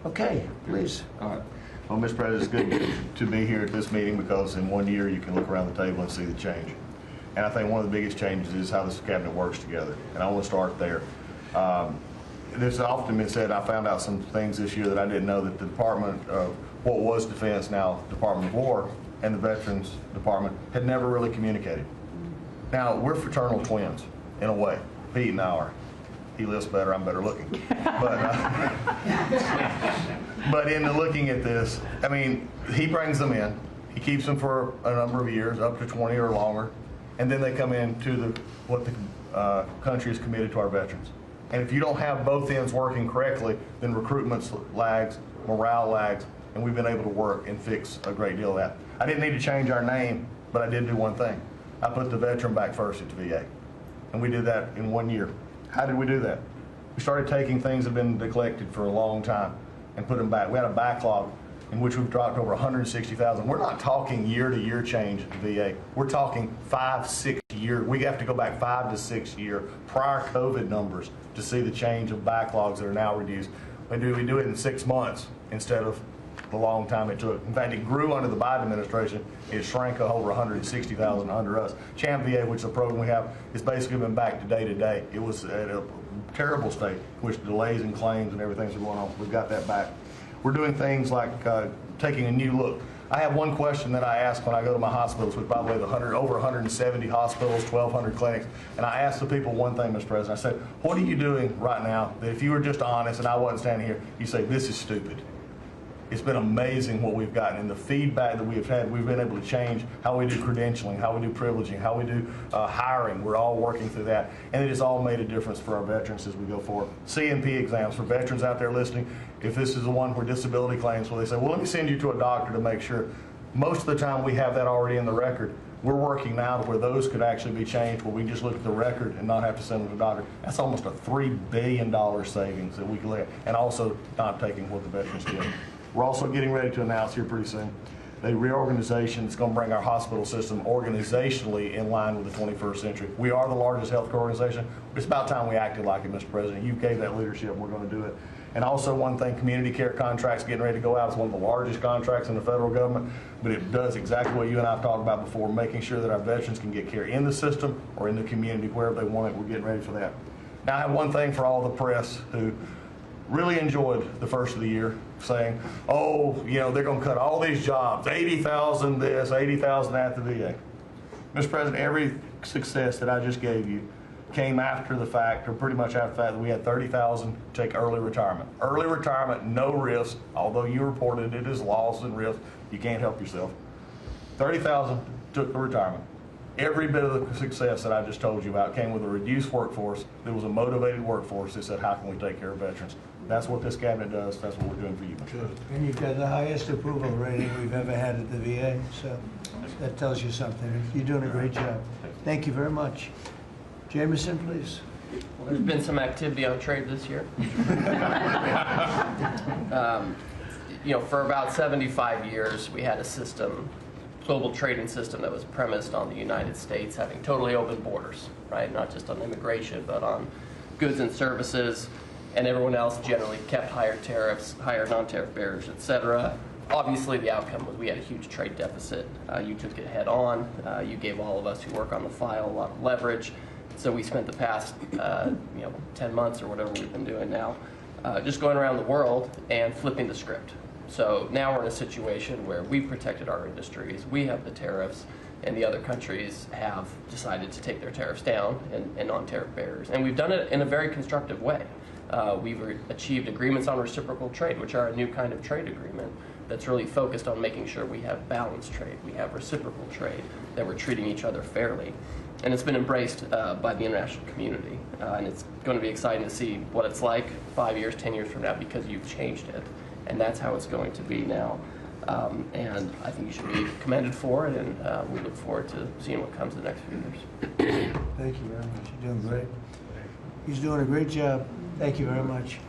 Okay, please.
All right. Well, Mr. President, it's good to be here at this meeting because in 1 year you can look around the table and see the change. And I think one of the biggest changes is how this cabinet works together. And I want to start there. There's often been said, I found out some things this year that I didn't know, that the Department of what was Defense, now Department of War, and the Veterans Department had never really communicated. Now, we're fraternal twins, in a way. Pete and I are. He lifts better, I'm better looking. But in the looking at this, I mean, he brings them in. He keeps them for a number of years, up to 20 or longer. And then they come into what the country is committed to our veterans. And if you don't have both ends working correctly, then recruitment lags, morale lags, and we've been able to work and fix a great deal of that. I didn't need to change our name, but I did do one thing. I put the veteran back first at the VA. And we did that in 1 year. How did we do that? We started taking things that have been neglected for a long time and put them back. We had a backlog in which we've dropped over 160,000. We're not talking year-to-year change at the VA. We're talking 5-6 year. We have to go back 5 to 6 year prior COVID numbers to see the change of backlogs that are now reduced. We do it in 6 months instead of the long time it took. In fact, it grew under the Biden administration. It shrank over 160,000 under us. CHAMP VA, which is a program we have, has basically been back to day. It was at a terrible state, which delays and claims and everything's going on. We've got that back. We're doing things like taking a new look. I have one question that I ask when I go to my hospitals, which by the way, over 170 hospitals, 1,200 clinics, and I ask the people one thing, Mr. President. I said, what are you doing right now that if you were just honest and I wasn't standing here, you say, this is stupid? It's been amazing what we've gotten, and the feedback that we've had. We've been able to change how we do credentialing, how we do privileging, how we do hiring. We're all working through that, and it has all made a difference for our veterans as we go forward. CNP exams for veterans out there listening. If this is the one where disability claims, where they say, well, let me send you to a doctor to make sure. Most of the time we have that already in the record. We're working now to where those could actually be changed, where we just look at the record and not have to send them to the doctor. That's almost a $3 billion savings that we could let, and also not taking what the veterans get. We're also getting ready to announce here pretty soon a reorganization that's going to bring our hospital system organizationally in line with the 21st century. We are the largest healthcare organization. It's about time we acted like it, Mr. President. You gave that leadership, and we're going to do it. And also one thing, community care contracts getting ready to go out. It's one of the largest contracts in the federal government, but it does exactly what you and I have talked about before, making sure that our veterans can get care in the system or in the community, wherever they want it. We're getting ready for that. Now I have one thing for all the press who really enjoyed the first of the year, saying, oh, you know, they're going to cut all these jobs, 80,000 this, 80,000 at the VA. Mr. President, every success that I just gave you came after the fact, or pretty much after the fact, that we had 30,000 take early retirement. Early retirement, no risk, although you reported it as loss and risk, you can't help yourself. 30,000 took the retirement. Every bit of the success that I just told you about came with a reduced workforce. There was a motivated workforce that said, how can we take care of veterans? That's what this cabinet does. That's what we're doing for you.
Good. And you've got the highest approval rating we've ever had at the VA, so that tells you something. You're doing a great job. Thank you very much. Jameson, please.
Well, there's been some activity on trade this year. You know, for about 75 years, we had a system, global trading system, that was premised on the United States having totally open borders, right? Not just on immigration, but on goods and services, and everyone else generally kept higher tariffs, higher non-tariff barriers, et cetera. Obviously, the outcome was we had a huge trade deficit. You took it head on. You gave all of us who work on the file a lot of leverage. So we spent the past 10 months or whatever we've been doing now just going around the world and flipping the script. So now we're in a situation where we've protected our industries, we have the tariffs, and the other countries have decided to take their tariffs down and non-tariff barriers. And we've done it in a very constructive way. We've achieved agreements on reciprocal trade, which are a new kind of trade agreement that's really focused on making sure we have balanced trade, we have reciprocal trade, that we're treating each other fairly. And it's been embraced by the international community. And it's going to be exciting to see what it's like 5 years, 10 years from now, because you've changed it. And that's how it's going to be now. And I think you should be commended for it, and we look forward to seeing what comes in the next few years.
Thank you very much. You're doing great. He's doing a great job. Thank you very much.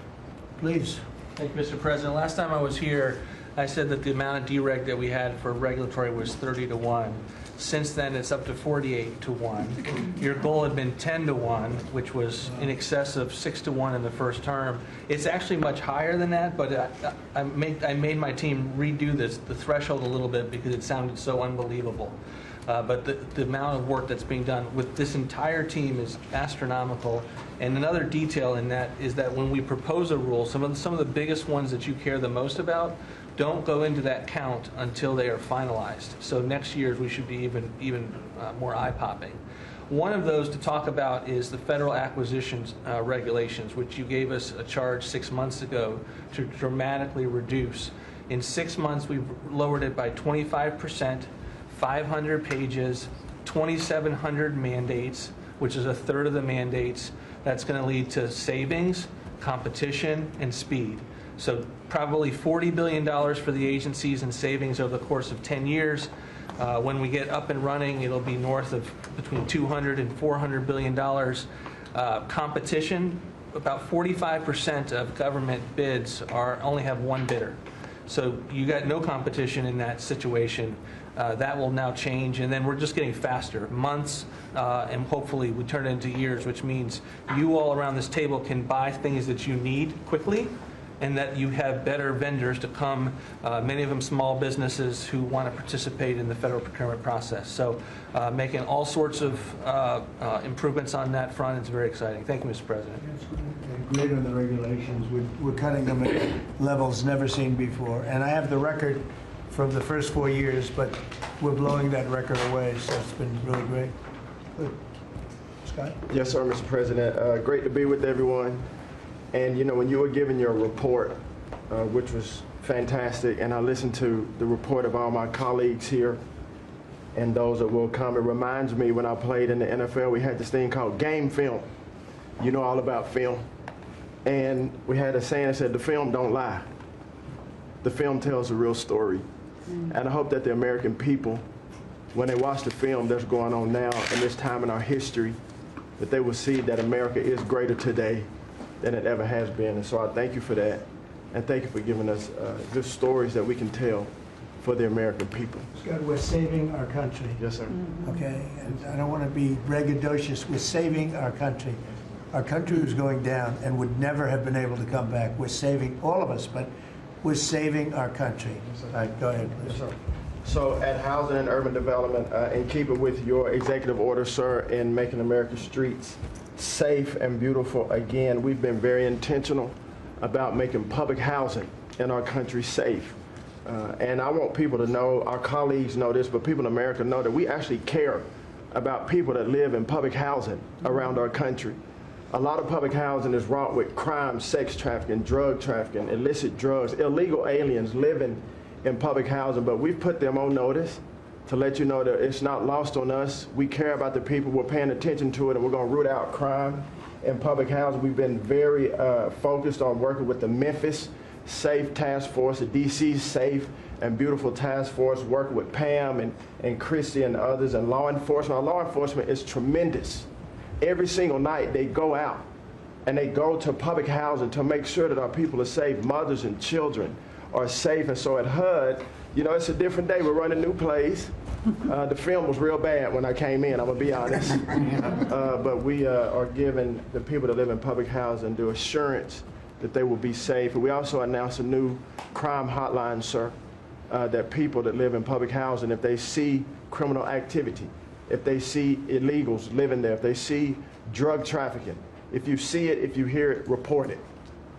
Please.
Thank you, Mr. President. Last time I was here, I said that the amount of dereg that we had for regulatory was 30-1. Since then, it's up to 48-1. Your goal had been 10-1, which was in excess of 6-1 in the first term. It's actually much higher than that, but I made my team redo the threshold a little bit because it sounded so unbelievable. But the amount of work that's being done with this entire team is astronomical. And another detail in that is that when we propose a rule, some of the biggest ones that you care the most about don't go into that count until they are finalized. So next year we should be even more eye-popping. One of those to talk about is the federal acquisitions regulations, which you gave us a charge 6 months ago to dramatically reduce. In 6 months, we've lowered it by 25%, 500 pages, 2,700 mandates, which is a third of the mandates. That's going to lead to savings, competition, and speed. So probably $40 billion for the agencies in savings over the course of 10 years. When we get up and running, it'll be north of between $200 and $400 billion. Competition, about 45% of government bids only have one bidder. So you got no competition in that situation. That will now change, and then we're just getting faster, months, and hopefully we turn it into years, which means you all around this table can buy things that you need quickly, and that you have better vendors to come, many of them small businesses who want to participate in the federal procurement process. So making all sorts of improvements on that front. It's very exciting. Thank you, Mr. President.
Greater than the regulations. We're cutting them at levels never seen before. And I have the record from the first 4 years, but we're blowing that record away, so it's been really great. Good. Scott?
Yes, sir, Mr. President. Great to be with everyone. And, you know, when you were giving your report, which was fantastic, and I listened to the report of all my colleagues here and those that will come, it reminds me when I played in the NFL, we had this thing called game film. You know all about film. And we had a saying that said, the film don't lie. The film tells a real story. And I hope that the American people, when they watch the film that's going on now in this time in our history, that they will see that America is greater today than it ever has been. And so I thank you for that. And thank you for giving us good stories that we can tell for the American people.
Scott, we're saving our country.
Yes, sir.
Okay, and I don't want to be braggadocious. We're saving our country. Our country was going down and would never have been able to come back. We're saving all of us, but we're saving our country. All right, go ahead, please.
Yes, sir. So at Housing and Urban Development, in keeping with your executive order, sir, in making America's streets safe and beautiful again, we've been very intentional about making public housing in our country safe. And I want people to know, our colleagues know this, but people in America know that we actually care about people that live in public housing around our country. A lot of public housing is wrought with crime, sex trafficking, drug trafficking, illicit drugs, illegal aliens living in public housing, but we've put them on notice to let you know that it's not lost on us. We care about the people, we're paying attention to it, and we're going to root out crime in public housing. We've been very focused on working with the Memphis Safe Task Force, the DC Safe and Beautiful Task Force, working with Pam and Christy and others, and law enforcement. Our law enforcement is tremendous. Every single night they go out and they go to public housing to make sure that our people are safe, mothers and children are safe. And so at HUD, you know, it's a different day. We're running new plays. The film was real bad when I came in, I'm gonna be honest. But we are giving the people that live in public housing the assurance that they will be safe. And we also announced a new crime hotline, sir, that people that live in public housing, if they see criminal activity, if they see illegals living there, if they see drug trafficking, if you see it, if you hear it, report it.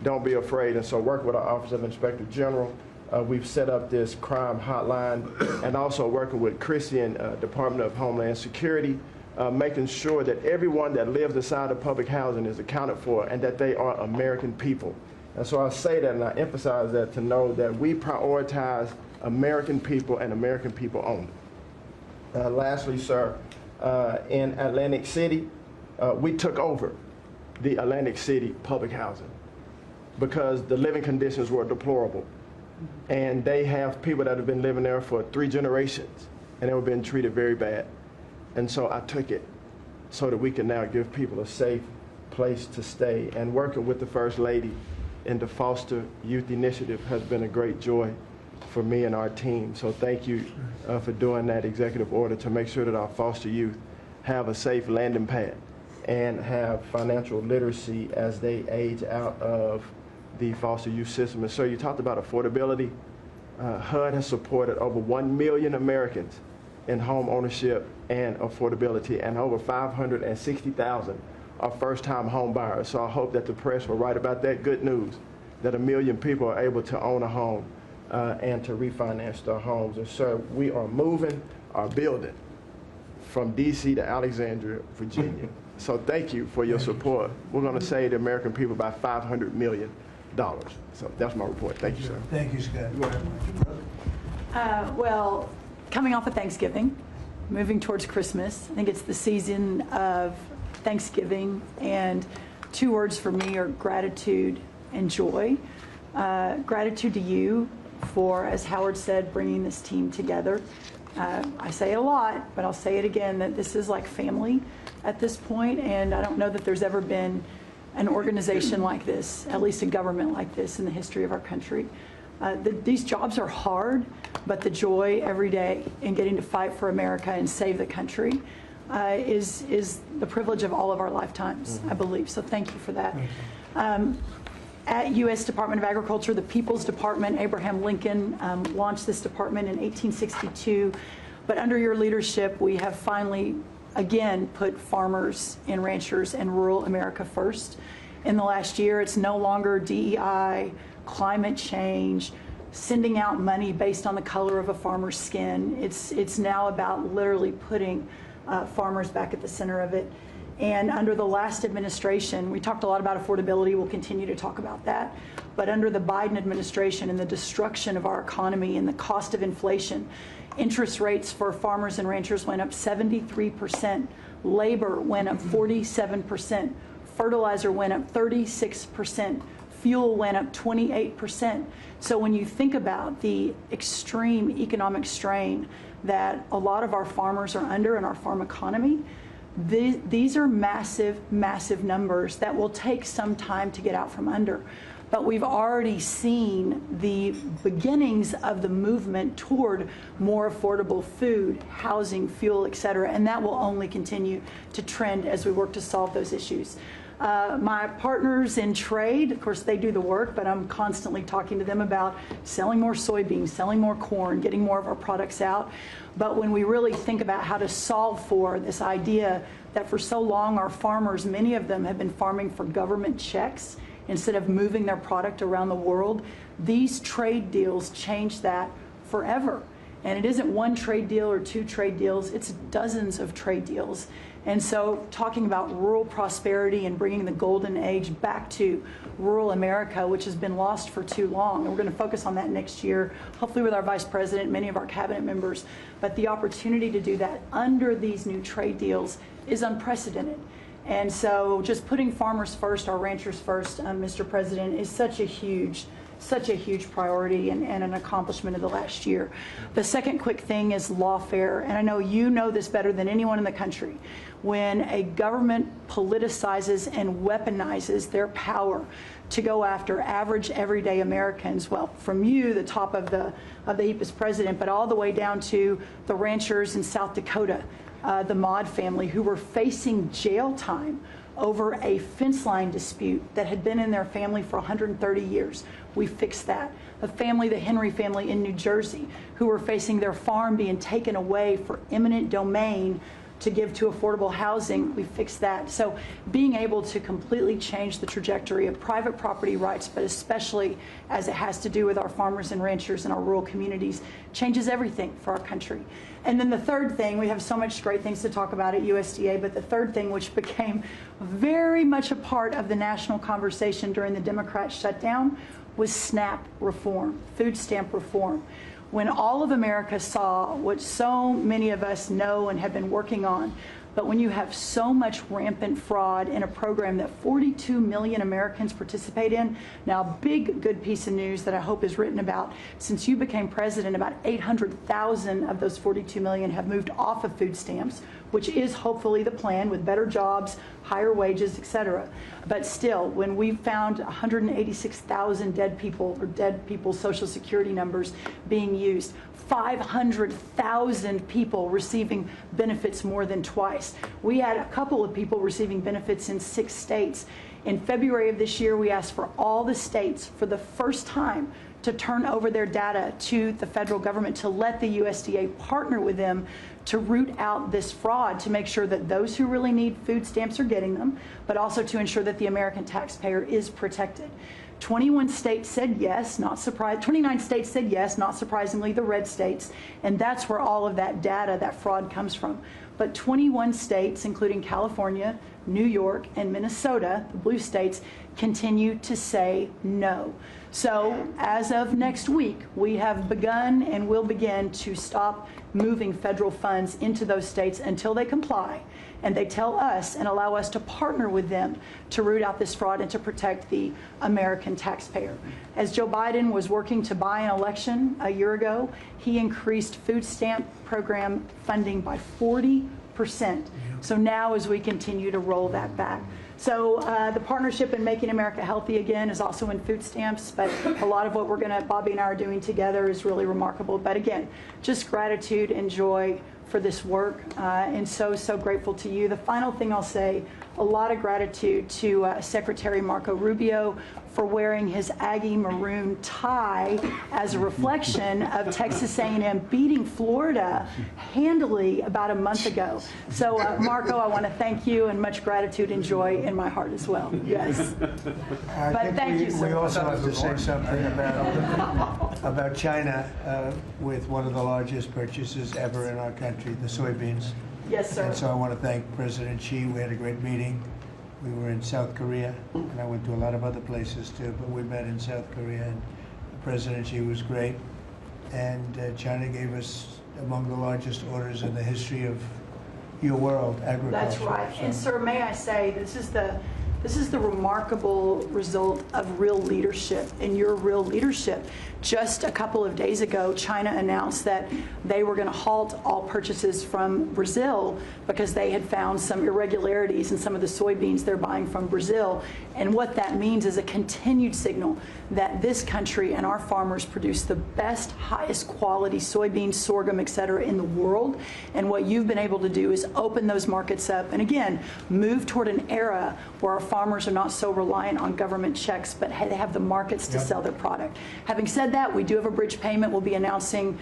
Don't be afraid. And so work with our Office of Inspector General. We've set up this crime hotline, and also working with Christian Department of Homeland Security, making sure that everyone that lives inside of public housing is accounted for and that they are American people. And so I say that and I emphasize that to know that we prioritize American people and American people only. Lastly, sir, in Atlantic City, we took over the Atlantic City public housing because the living conditions were deplorable. And they have people that have been living there for 3 generations, and they were being treated very bad. And so I took it so that we can now give people a safe place to stay. And working with the First Lady in the Foster Youth Initiative has been a great joy for me and our team. So thank you for doing that executive order to make sure that our foster youth have a safe landing pad and have financial literacy as they age out of the foster youth system. And so you talked about affordability. HUD has supported over 1 million Americans in home ownership and affordability, and over 560,000 are first-time home buyers. So I hope that the press will write about that good news, that 1 million people are able to own a home and to refinance their homes. And sir, we are moving our building from DC to Alexandria, Virginia. So thank you for your support. We're going to save the American people by $500 million. So that's my report. Thank you, sir.
Thank you, Scott.
Well, coming off of Thanksgiving, moving towards Christmas, I think it's the season of Thanksgiving, and 2 words for me are gratitude and joy. Gratitude to you for, as Howard said, bringing this team together. I say it a lot, but I'll say it again, that this is like family at this point, and I don't know that there's ever been an organization like this, at least in government like this, in the history of our country. These jobs are hard, but the joy every day in getting to fight for America and save the country is the privilege of all of our lifetimes, I believe. So thank you for that. At U.S. Department of Agriculture, the People's Department, Abraham Lincoln launched this department in 1862. But under your leadership, we have finally, again, put farmers and ranchers and rural America first. In the last year, it's no longer DEI, climate change, sending out money based on the color of a farmer's skin. It's now about literally putting farmers back at the center of it. And under the last administration, we talked a lot about affordability. We'll continue to talk about that. But under the Biden administration and the destruction of our economy and the cost of inflation, interest rates for farmers and ranchers went up 73%. Labor went up 47%. Fertilizer went up 36%. Fuel went up 28%. So when you think about the extreme economic strain that a lot of our farmers are under in our farm economy, these are massive, massive numbers that will take some time to get out from under. But we've already seen the beginnings of the movement toward more affordable food, housing, fuel, et cetera, and that will only continue to trend as we work to solve those issues. My partners in trade, of course, they do the work, but I'm constantly talking to them about selling more soybeans, selling more corn, getting more of our products out. But when we really think about how to solve for this idea that for so long our farmers, many of them have been farming for government checks instead of moving their product around the world, these trade deals change that forever. And it isn't one trade deal or two trade deals, it's dozens of trade deals. And so talking about rural prosperity and bringing the golden age back to rural America, which has been lost for too long. And we're going to focus on that next year, hopefully with our vice president, many of our cabinet members. But the opportunity to do that under these new trade deals is unprecedented. And so just putting farmers first, our ranchers first, Mr. President, is such a huge priority and an accomplishment of the last year. The second quick thing is lawfare, and I know you know this better than anyone in the country. When a government politicizes and weaponizes their power to go after average, everyday Americans, well, from you, the top of the HEPA's president, but all the way down to the ranchers in South Dakota, the Maud family, who were facing jail time over a fence line dispute that had been in their family for 130 years. We fixed that. A family, the Henry family in New Jersey, who were facing their farm being taken away for eminent domain to give to affordable housing, we fixed that. So being able to completely change the trajectory of private property rights, but especially as it has to do with our farmers and ranchers and our rural communities, changes everything for our country. And then the third thing, we have so much great things to talk about at USDA, but the third thing, which became very much a part of the national conversation during the Democrat shutdown, was SNAP reform, food stamp reform. When all of America saw what so many of us know and have been working on, but when you have so much rampant fraud in a program that 42 million Americans participate in, now big good piece of news that I hope is written about, since you became president, about 800,000 of those 42 million have moved off of food stamps, which is hopefully the plan with better jobs, higher wages, et cetera. But still, when we found 186,000 dead people's Social Security numbers being used, 500,000 people receiving benefits more than twice. We had a couple of people receiving benefits in 6 states. In February of this year, we asked for all the states for the first time to turn over their data to the federal government, to let the USDA partner with them to root out this fraud, to make sure that those who really need food stamps are getting them, but also to ensure that the American taxpayer is protected. 21 states said yes, not surprised. 29 states said yes, not surprisingly, the red states, and that's where all of that data, that fraud comes from. But 21 states, including California, New York, and Minnesota, the blue states, continue to say no. So as of next week, we have begun and will begin to stop moving federal funds into those states until they comply and they tell us and allow us to partner with them to root out this fraud and to protect the American taxpayer. As Joe Biden was working to buy an election a year ago, he increased food stamp program funding by 40%. So now as we continue to roll that back. So the partnership in Making America Healthy Again is also in food stamps, but a lot of what Bobby and I are doing together is really remarkable. But again, just gratitude and joy for this work, and so grateful to you. The final thing I'll say, a lot of gratitude to Secretary Marco Rubio for wearing his Aggie maroon tie as a reflection of Texas A&M beating Florida handily about a month ago. So Marco, I want to thank you and much gratitude and joy in my heart as well. Yes.
I
But
think
thank you, sir.
We also have to say something about China with one of the largest purchases ever in our country, the soybeans.
Yes, sir.
And so I want to thank President Xi. We had a great meeting. We were in South Korea, and I went to a lot of other places too, but we met in South Korea, and President Xi was great. And China gave us among the largest orders in the history of your world, agriculture.
That's right.
So-
And sir, may I say, this is the remarkable result of real leadership and your real leadership. Just a couple of days ago, China announced that they were going to halt all purchases from Brazil because they had found some irregularities in some of the soybeans they're buying from Brazil. And what that means is a continued signal that this country and our farmers produce the best, highest quality soybeans, sorghum, et cetera, in the world. And what you've been able to do is open those markets up and, again, move toward an era where our farmers are not so reliant on government checks, but they have the markets to sell their product. Having said that, we do have a bridge payment we'll be announcing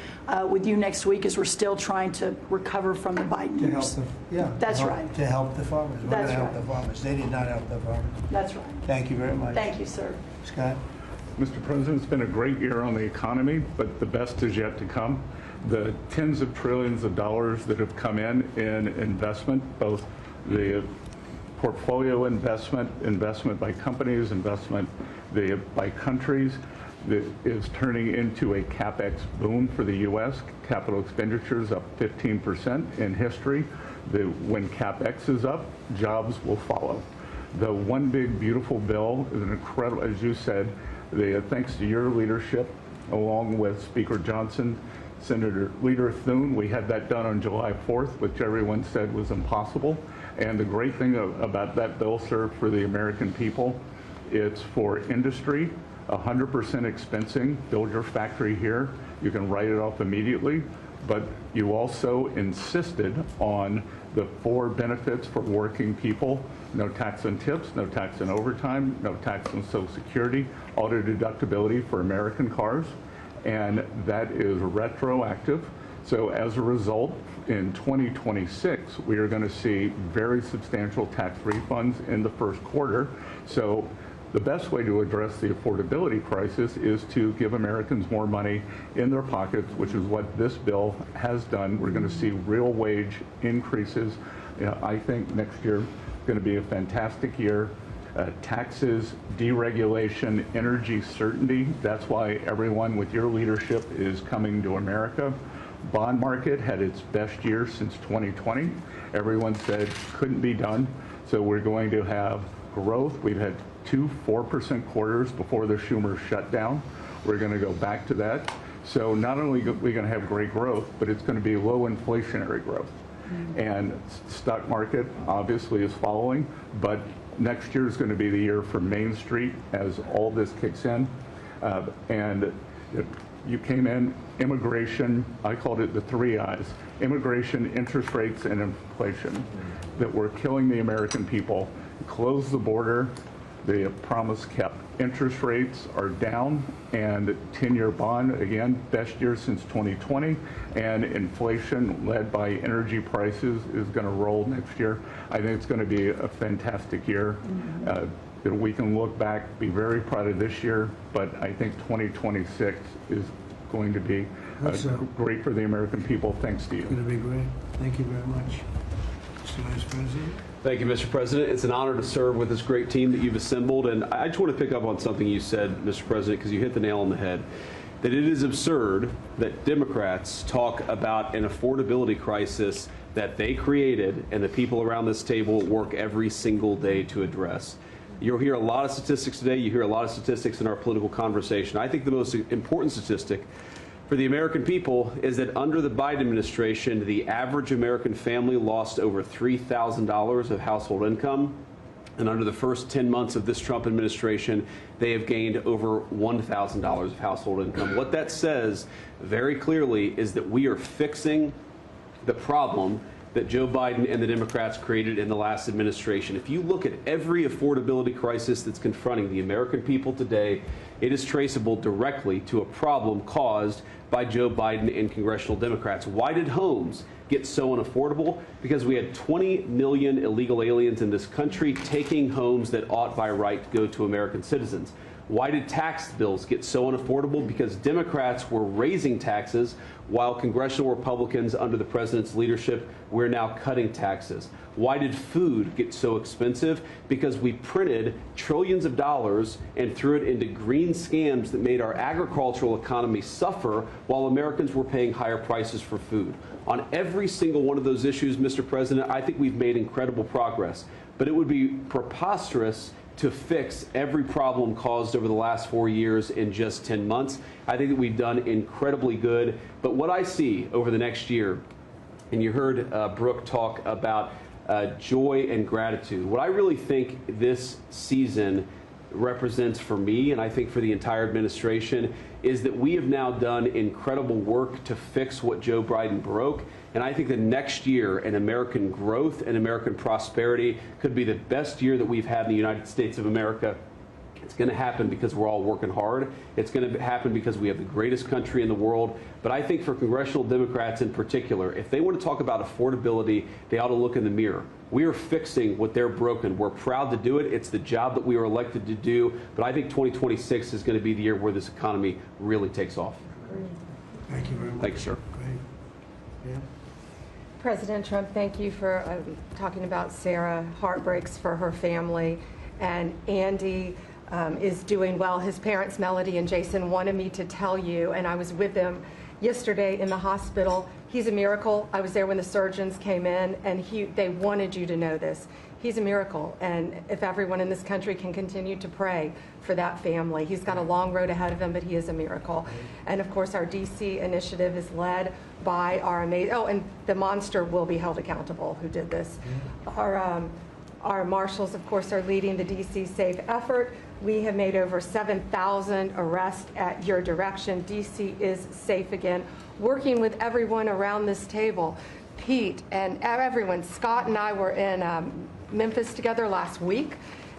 with you next week as we're still trying to recover from the Biden
To help
years.
That's
right.
right. To help the farmers. We're
That's
going to help
right.
the farmers. They did not help the farmers.
That's right.
Thank you very much.
Thank you, sir.
Scott?
Mr. President, it's been a great year on the economy, but the best is yet to come. The tens of trillions of dollars that have come in investment, both the portfolio investment by companies, investment by countries, that is turning into a CapEx boom for the U.S. Capital expenditures up 15% in history. When CapEx is up, jobs will follow. The One Big Beautiful Bill is an incredible, as you said, thanks to your leadership, along with Speaker Johnson, Senator Leader Thune, we had that done on July 4th, which everyone said was impossible. And the great thing about that bill, sir, for the American people, it's for industry, 100% expensing, build your factory here, you can write it off immediately, but you also insisted on the 4 benefits for working people: no tax on tips, no tax on overtime, no tax on Social Security, auto deductibility for American cars, and that is retroactive. So as a result, in 2026, we are going to see very substantial tax refunds in the first quarter. So the best way to address the affordability crisis is to give Americans more money in their pockets, which is what this bill has done. We're going to see real wage increases. I think next year is going to be a fantastic year. Taxes, deregulation, energy certainty. That's why everyone with your leadership is coming to America. Bond market had its best year since 2020. Everyone said couldn't be done. So we're going to have growth. We've had 2 4% quarters before the Schumer shutdown. We're going to go back to that. So not only are we going to have great growth, but it's going to be low inflationary growth. And stock market obviously is following, but next year is going to be the year for Main Street as all this kicks in. And you came in, immigration, I called it the 3 I's: immigration, interest rates, and inflation, that were killing the American people. Close the border, the promise kept. Interest rates are down, and 10-year bond, again, best year since 2020, and inflation led by energy prices is going to roll next year. I think it's going to be a fantastic year. That we can look back, be very proud of this year, but I think 2026 is going to be great for the American people, thanks to you.
It's going to be great. Thank you very much. Mr. Vice President.
Thank you, Mr. President. It's an honor to serve with this great team that you've assembled. And I just want to pick up on something you said, Mr. President, because you hit the nail on the head, that it is absurd that Democrats talk about an affordability crisis that they created and the people around this table work every single day to address. You'll hear a lot of statistics today. You hear a lot of statistics in our political conversation. I think the most important statistic for the American people is that under the Biden administration, the average American family lost over $3,000 of household income. And under the first 10 months of this Trump administration, they have gained over $1,000 of household income. What that says very clearly is that we are fixing the problem that Joe Biden and the Democrats created in the last administration. If you look at every affordability crisis that's confronting the American people today, it is traceable directly to a problem caused by Joe Biden and congressional Democrats. Why did homes get so unaffordable? Because we had 20 million illegal aliens in this country taking homes that ought by right to go to American citizens. Why did tax bills get so unaffordable? Because Democrats were raising taxes while congressional Republicans under the president's leadership were now cutting taxes. Why did food get so expensive? Because we printed trillions of dollars and threw it into green scams that made our agricultural economy suffer while Americans were paying higher prices for food. On every single one of those issues, Mr. President, I think we've made incredible progress. But it would be preposterous to fix every problem caused over the last 4 years in just 10 months. I think that we've done incredibly good. But what I see over the next year, and you heard Brooke talk about joy and gratitude, what I really think this season represents for me, and I think for the entire administration, is that we have now done incredible work to fix what Joe Biden broke. And I think that next year in American growth and American prosperity could be the best year that we've had in the United States of America. It's going to happen because we're all working hard. It's going to happen because we have the greatest country in the world. But I think for congressional Democrats in particular, if they want to talk about affordability, they ought to look in the mirror. We are fixing what they're broken. We're proud to do it. It's the job that we were elected to do. But I think 2026 is going to be the year where this economy really takes off.
Thank you very much.
Thank you, sir.
Great. Yeah.
President Trump, thank you for talking about Sarah. Heartbreaks for her family. And Andy is doing well. His parents, Melody and Jason, wanted me to tell you, and I was with them yesterday in the hospital. He's a miracle. I was there when the surgeons came in, and they wanted you to know this. He's a miracle, and if everyone in this country can continue to pray for that family. He's got a long road ahead of him, but he is a miracle. And of course, our DC initiative is led by our amazing, and the monster will be held accountable who did this. Our marshals, of course, are leading the DC Safe effort. We have made over 7,000 arrests at your direction. DC is safe again. Working with everyone around this table, Pete and everyone. Scott and I were in Memphis together last week,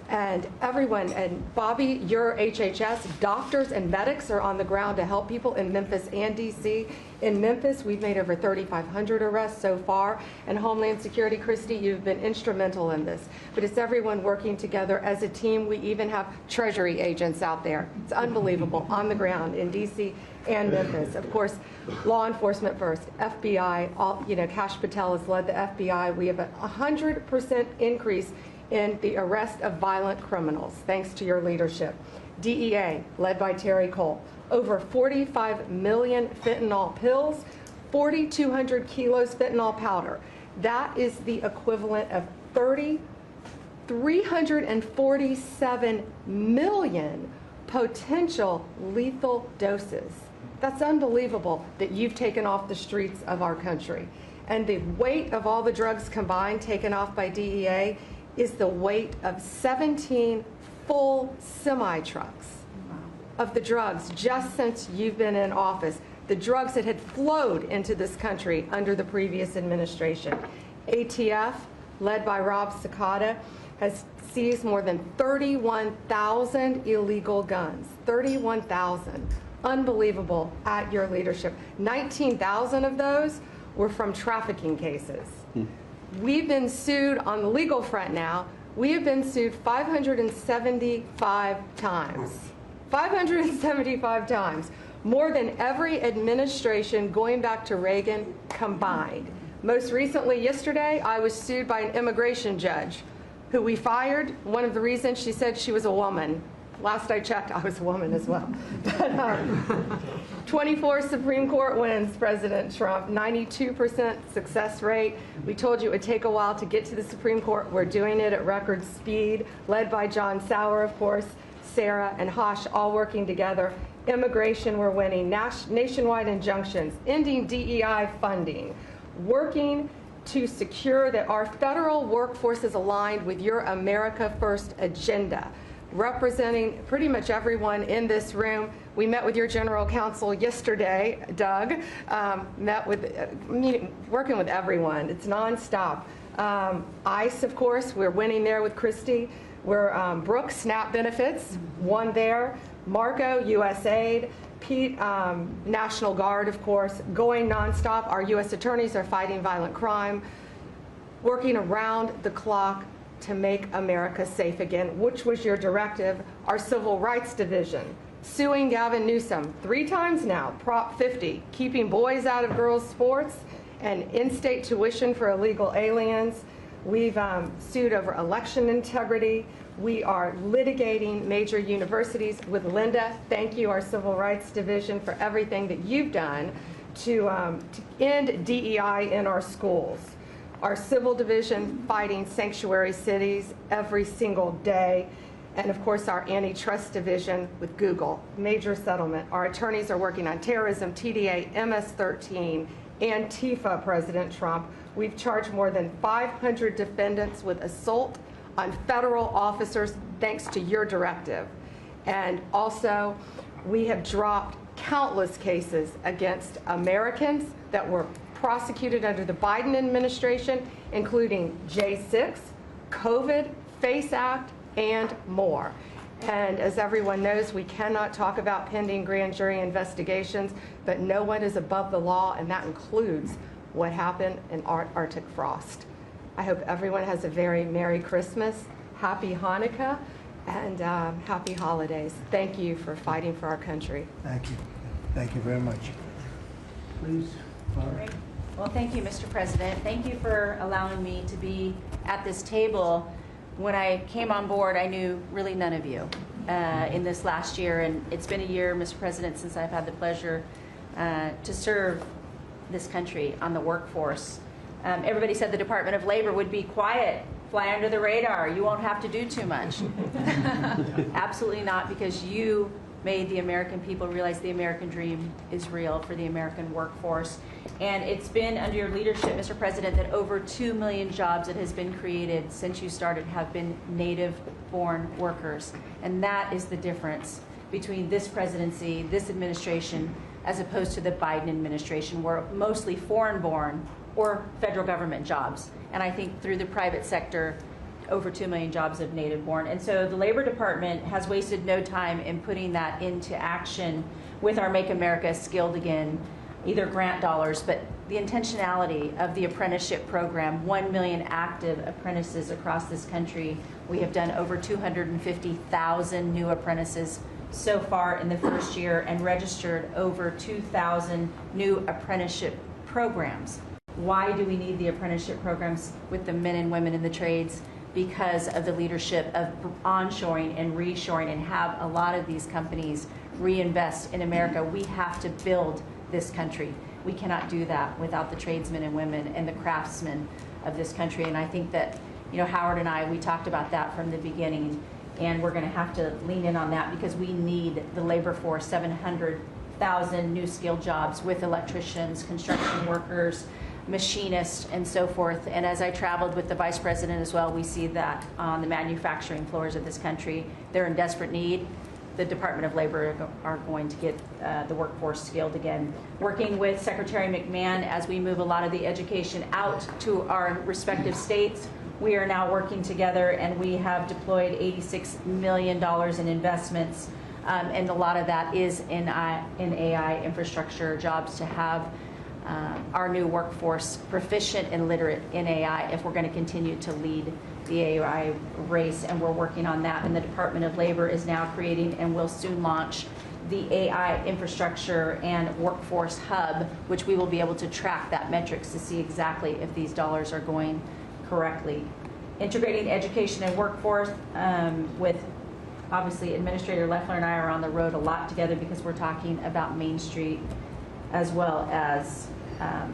and everyone, and Bobby, your HHS, doctors and medics are on the ground to help people in Memphis and DC. In Memphis, we've made over 3,500 arrests so far, and Homeland Security, Christy, you've been instrumental in this. But it's everyone working together as a team. We even have Treasury agents out there. It's unbelievable, on the ground in DC and Memphis. Of course, law enforcement first, FBI, Kash Patel has led the FBI. We have a 100% increase in the arrest of violent criminals, thanks to your leadership. DEA, led by Terry Cole, over 45 million fentanyl pills, 4,200 kilos fentanyl powder. That is the equivalent of 347 million potential lethal doses. That's unbelievable that you've taken off the streets of our country. And the weight of all the drugs combined taken off by DEA is the weight of 17 full semi-trucks of the drugs just since you've been in office. The drugs that had flowed into this country under the previous administration. ATF, led by Rob Sakata, has seized more than 31,000 illegal guns. 31,000. Unbelievable at your leadership. 19,000 of those were from trafficking cases. We've been sued on the legal front now. We have been sued 575 times. 575 times. More than every administration going back to Reagan combined. Most recently, yesterday, I was sued by an immigration judge who we fired. One of the reasons, she said she was a woman. Last I checked, I was a woman as well. But, 24 Supreme Court wins, President Trump, 92% success rate. We told you it would take a while to get to the Supreme Court. We're doing it at record speed, led by John Sauer, of course, Sarah and Hosh, all working together. Immigration, we're winning. Nationwide injunctions, ending DEI funding, working to secure that our federal workforce is aligned with your America First agenda. representing pretty much everyone in this room. We met with your general counsel yesterday, Doug, working with everyone. It's nonstop. ICE, of course, we're winning there with Christie. We're Brooks, SNAP benefits, won there. Marco, USAID. Pete, National Guard, of course, going nonstop. Our U.S. attorneys are fighting violent crime, working around the clock to make America safe again, which was your directive. Our Civil Rights Division, suing Gavin Newsom 3 times now, Prop 50, keeping boys out of girls' sports, and in-state tuition for illegal aliens. We've sued over election integrity. We are litigating major universities with Linda. Thank you, our Civil Rights Division, for everything that you've done to end DEI in our schools. Our Civil Division fighting sanctuary cities every single day. And of course, our Antitrust Division with Google, major settlement. Our attorneys are working on terrorism, TDA, MS-13, Antifa, President Trump. We've charged more than 500 defendants with assault on federal officers thanks to your directive. And also, we have dropped countless cases against Americans that were prosecuted under the Biden administration, including J6, COVID, FACE Act, and more. And as everyone knows, we cannot talk about pending grand jury investigations, but no one is above the law, and that includes what happened in Arctic frost. I hope everyone has a very Merry Christmas, Happy Hanukkah, and Happy Holidays. Thank you for fighting for our country.
Thank you. Thank you very much. Please.
Great. Well, thank you, Mr. President. Thank you for allowing me to be at this table. When I came on board, I knew really none of you in this last year, and it's been a year, Mr. President, since I've had the pleasure to serve this country on the workforce. Everybody said the Department of Labor would be quiet, fly under the radar. You won't have to do too much. Absolutely not, because you made the American people realize the American dream is real for the American workforce. And it's been under your leadership, Mr. President, that over 2 million jobs that has been created since you started have been native-born workers. And that is the difference between this presidency, this administration, as opposed to the Biden administration, where mostly foreign-born or federal government jobs. And I think through the private sector, over 2 million jobs of native-born. And so the Labor Department has wasted no time in putting that into action with our Make America Skilled Again, either grant dollars, but the intentionality of the apprenticeship program, 1 million active apprentices across this country. We have done over 250,000 new apprentices so far in the first year and registered over 2,000 new apprenticeship programs. Why do we need the apprenticeship programs with the men and women in the trades? Because of the leadership of onshoring and reshoring, and have a lot of these companies reinvest in America. We have to build this country. We cannot do that without the tradesmen and women and the craftsmen of this country. And I think that, you know, Howard and I, we talked about that from the beginning, and we're going to have to lean in on that because we need the labor force, 700,000 new skilled jobs with electricians, construction workers, machinists, and so forth. And as I traveled with the Vice President as well, we see that on the manufacturing floors of this country, they're in desperate need. The Department of Labor are going to get the workforce skilled again. Working with Secretary McMahon as we move a lot of the education out to our respective states, we are now working together, and we have deployed $86 million in investments, and a lot of that is in AI infrastructure jobs to have our new workforce proficient and literate in AI if we're going to continue to lead the AI race, and we're working on that. And the Department of Labor is now creating and will soon launch the AI infrastructure and workforce hub, which we will be able to track that metrics to see exactly if these dollars are going correctly. Integrating education and workforce with, obviously, Administrator Loeffler and I are on the road a lot together because we're talking about Main Street as well as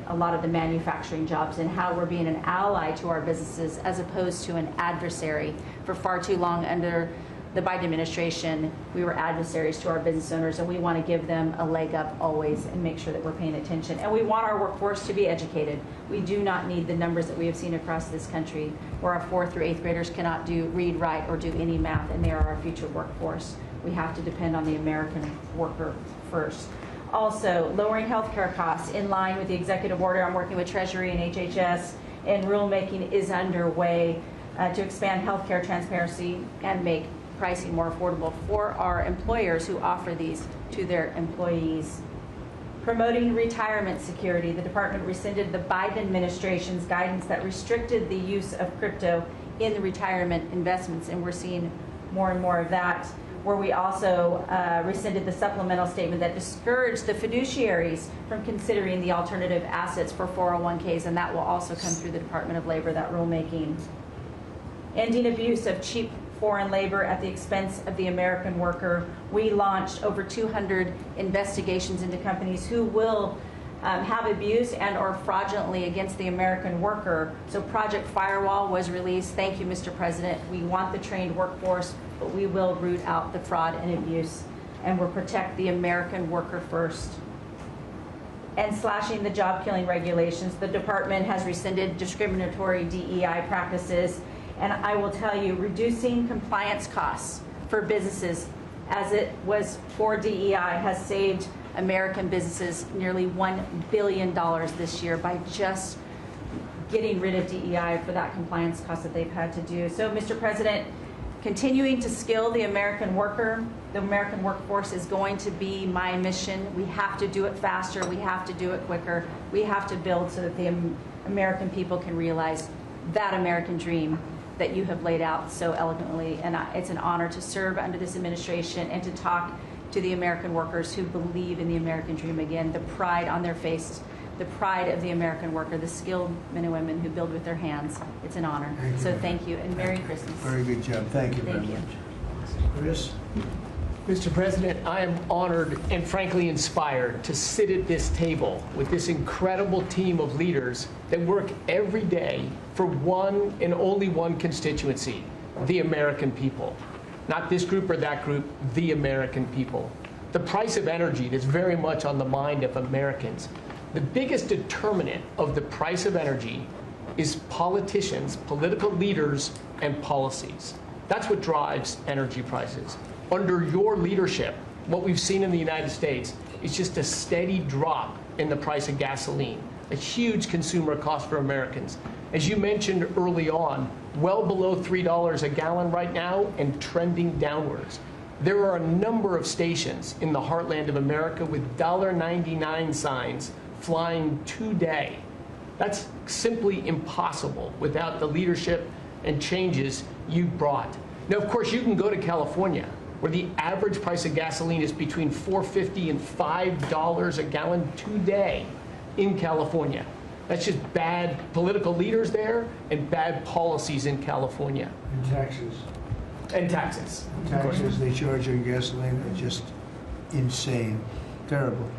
a lot of the manufacturing jobs, and how we're being an ally to our businesses as opposed to an adversary. For far too long under the Biden administration, we were adversaries to our business owners, and we want to give them a leg up always and make sure that we're paying attention. And we want our workforce to be educated. We do not need the numbers that we have seen across this country where our 4th through 8th graders cannot read, write, or do any math, and they are our future workforce. We have to depend on the American worker first. Also, lowering healthcare costs in line with the executive order. I'm working with Treasury and HHS, and rulemaking is underway to expand healthcare transparency and make pricing more affordable for our employers who offer these to their employees. Promoting retirement security. The department rescinded the Biden administration's guidance that restricted the use of crypto in the retirement investments, and we're seeing more and more of that, where we also rescinded the supplemental statement that discouraged the fiduciaries from considering the alternative assets for 401ks, and that will also come through the Department of Labor, that rulemaking. Ending abuse of cheap foreign labor at the expense of the American worker. We launched over 200 investigations into companies who will have abused and or fraudulently against the American worker. So Project Firewall was released. Thank you, Mr. President. We want the trained workforce, but we will root out the fraud and abuse, and we'll protect the American worker first. And slashing the job-killing regulations. The department has rescinded discriminatory DEI practices. And I will tell you, reducing compliance costs for businesses, as it was for DEI, has saved American businesses nearly $1 billion this year by just getting rid of DEI for that compliance cost that they've had to do. So, Mr. President, continuing to skill the American worker, the American workforce is going to be my mission. We have to do it faster. We have to do it quicker. We have to build so that the American people can realize that American dream that you have laid out so eloquently. And it's an honor to serve under this administration and to talk to the American workers who believe in the American dream again, the pride on their face, the pride of the American worker, the skilled men and women who build with their hands. It's an honor. Thank you, and Merry Christmas.
Very good job. Thank you very much. Chris?
Mr. President, I am honored and frankly inspired to sit at this table with this incredible team of leaders that work every day for one and only one constituency, the American people. Not this group or that group, the American people. The price of energy is very much on the mind of Americans. The biggest determinant of the price of energy is politicians, political leaders, and policies. That's what drives energy prices. Under your leadership, what we've seen in the United States is just a steady drop in the price of gasoline, a huge consumer cost for Americans. As you mentioned early on, well below $3 a gallon right now and trending downwards. There are a number of stations in the heartland of America with $1.99 signs flying today. That's simply impossible without the leadership and changes you brought. Now, of course, you can go to California, where the average price of gasoline is between $4.50 and $5 a gallon today in California. That's just bad political leaders there and bad policies in California.
And taxes.
And taxes.
Taxes they charge on gasoline are just insane. Terrible.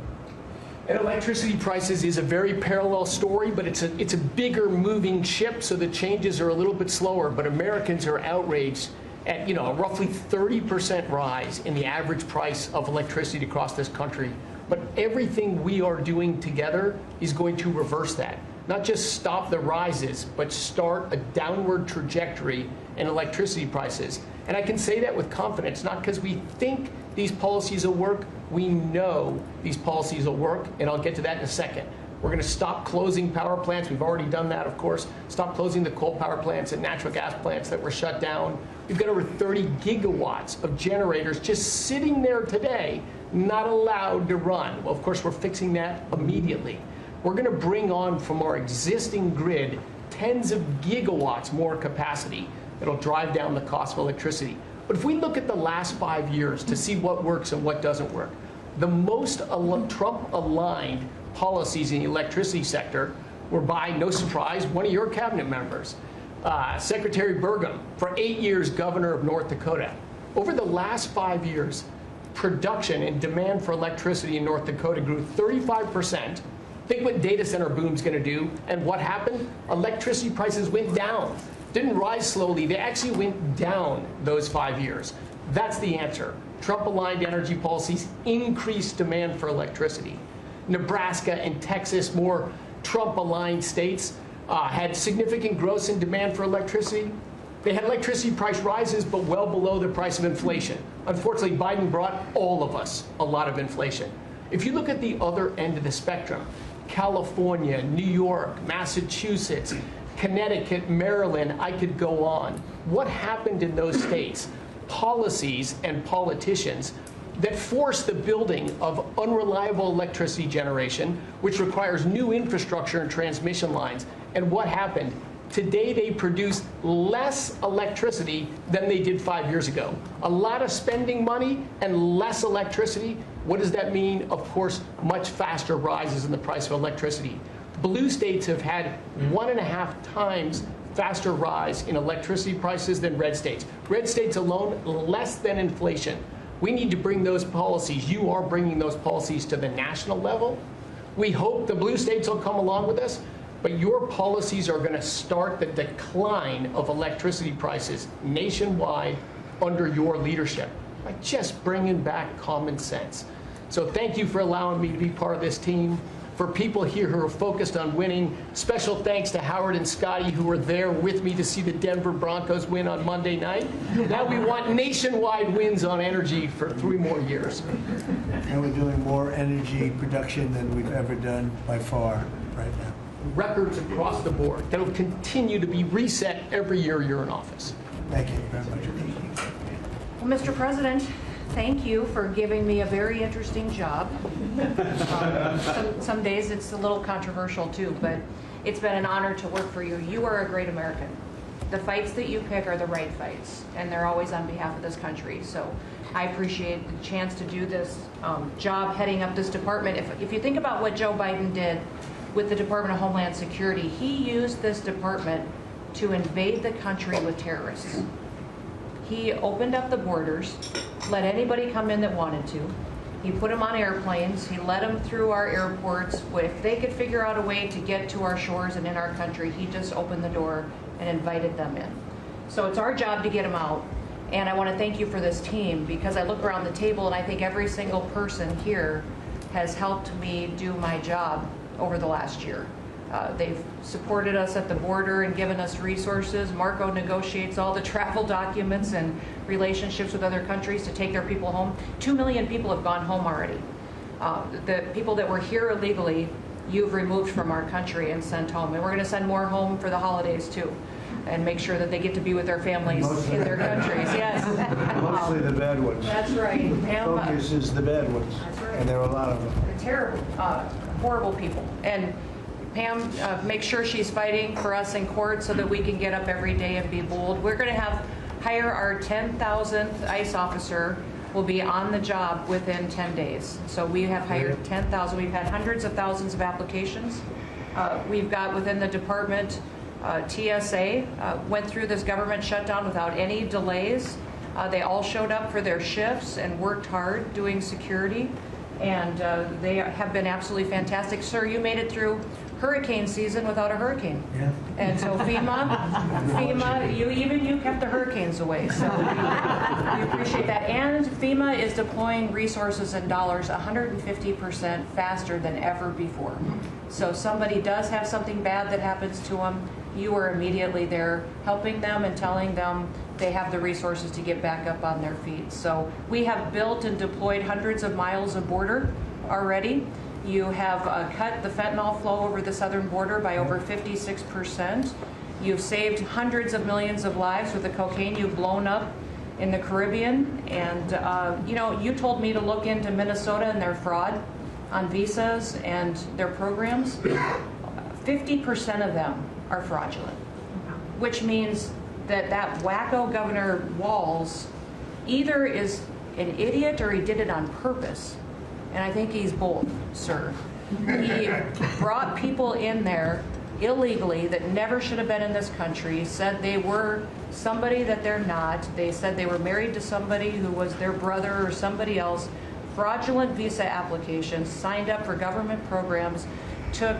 And electricity prices is a very parallel story, but it's a bigger moving ship, so the changes are a little bit slower. But Americans are outraged at a roughly 30% rise in the average price of electricity across this country. But everything we are doing together is going to reverse that. Not just stop the rises, but start a downward trajectory in electricity prices. And I can say that with confidence, not because we think these policies will work. We know these policies will work, and I'll get to that in a second. We're going to stop closing power plants. We've already done that, of course. Stop closing the coal power plants and natural gas plants that were shut down. We've got over 30 gigawatts of generators just sitting there today, not allowed to run. Well, of course, we're fixing that immediately. We're going to bring on from our existing grid tens of gigawatts more capacity that'll drive down the cost of electricity. But if we look at the last 5 years to see what works and what doesn't work, the most Trump-aligned policies in the electricity sector were by, no surprise, one of your cabinet members, Secretary Burgum, for 8 years governor of North Dakota. Over the last 5 years, production and demand for electricity in North Dakota grew 35%. Think what data center boom's going to do. And what happened? Electricity prices went down. Didn't rise slowly. They actually went down those 5 years. That's the answer. Trump-aligned energy policies increase demand for electricity. Nebraska and Texas, more Trump-aligned states, had significant growth in demand for electricity. They had electricity price rises, but well below the price of inflation. Unfortunately, Biden brought all of us a lot of inflation. If you look at the other end of the spectrum, California, New York, Massachusetts, Connecticut, Maryland, I could go on. What happened in those states? Policies and politicians that force the building of unreliable electricity generation, which requires new infrastructure and transmission lines. And what happened? Today, they produce less electricity than they did 5 years ago. A lot of spending money and less electricity. What does that mean? Of course, much faster rises in the price of electricity. Blue states have had 1.5 times faster rise in electricity prices than red states. Red states alone, less than inflation. We need to bring those policies. You are bringing those policies to the national level. We hope the blue states will come along with us. But your policies are going to start the decline of electricity prices nationwide under your leadership by just bringing back common sense. So thank you for allowing me to be part of this team. For people here who are focused on winning, special thanks to Howard and Scotty who were there with me to see the Denver Broncos win on Monday night. Now we want nationwide wins on energy for 3 more years.
And we're doing more energy production than we've ever done by far right now.
Records across the board that will continue to be reset every year you're in office.
Thank you very much.
Well, Mr. President, thank you for giving me a very interesting job. Some days it's a little controversial too, but it's been an honor to work for you. You are a great American. The fights that you pick are the right fights, and they're always on behalf of this country. So I appreciate the chance to do this job heading up this department. If you think about what Joe Biden did with the Department of Homeland Security, he used this department to invade the country with terrorists. He opened up the borders, let anybody come in that wanted to. He put them on airplanes. He let them through our airports. If they could figure out a way to get to our shores and in our country, he just opened the door and invited them in. So it's our job to get them out. And I want to thank you for this team, because I look around the table and I think every single person here has helped me do my job over the last year. They've supported us at the border and given us resources. Marco negotiates all the travel documents and relationships with other countries to take their people home. 2 million people have gone home already. The people that were here illegally, you've removed from our country and sent home. And we're going to send more home for the holidays too, and make sure that they get to be with their families in their countries. Yes.
Mostly the bad ones.
That's right.
Focus is the bad ones.
That's right.
And there are a lot of them.
They're terrible, horrible people. And Pam makes sure she's fighting for us in court so that we can get up every day and be bold. We're going to hire our 10,000th ICE officer. Will be on the job within 10 days. So we have hired 10,000. We've had hundreds of thousands of applications. We've got within the department, TSA went through this government shutdown without any delays. They all showed up for their shifts and worked hard doing security. And they have been absolutely fantastic. Sir, you made it through hurricane season without a hurricane.
Yeah.
And so FEMA, you kept the hurricanes away. So we appreciate that. And FEMA is deploying resources and dollars 150% faster than ever before. So somebody does have something bad that happens to them, you are immediately there helping them and telling them they have the resources to get back up on their feet. So we have built and deployed hundreds of miles of border already. You have cut the fentanyl flow over the southern border by over 56%. You've saved hundreds of millions of lives with the cocaine you've blown up in the Caribbean. And you told me to look into Minnesota and their fraud on visas and their programs. 50% of them are fraudulent, which means that wacko Governor Walz either is an idiot or he did it on purpose. And I think he's both, sir. He brought people in there illegally that never should have been in this country, said they were somebody that they're not. They said they were married to somebody who was their brother or somebody else. Fraudulent visa applications, signed up for government programs, took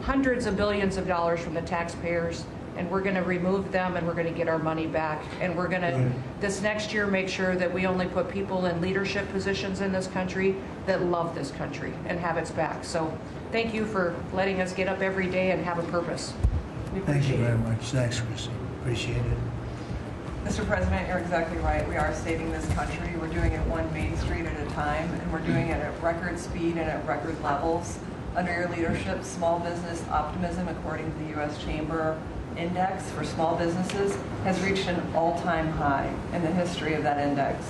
hundreds of billions of dollars from the taxpayers, and we're going to remove them, and we're going to get our money back. And we're going to, this next year, make sure that we only put people in leadership positions in this country that love this country and have its back. So thank you for letting us get up every day and have a purpose. We
Thank you
appreciate
very
it.
much. Thanks, Chrissy. Appreciate it.
Mr. President, you're exactly right. We are saving this country. We're doing it one Main Street at a time, and we're doing it at record speed and at record levels. Under your leadership, small business optimism, according to the U.S. Chamber Index for small businesses, has reached an all-time high in the history of that index.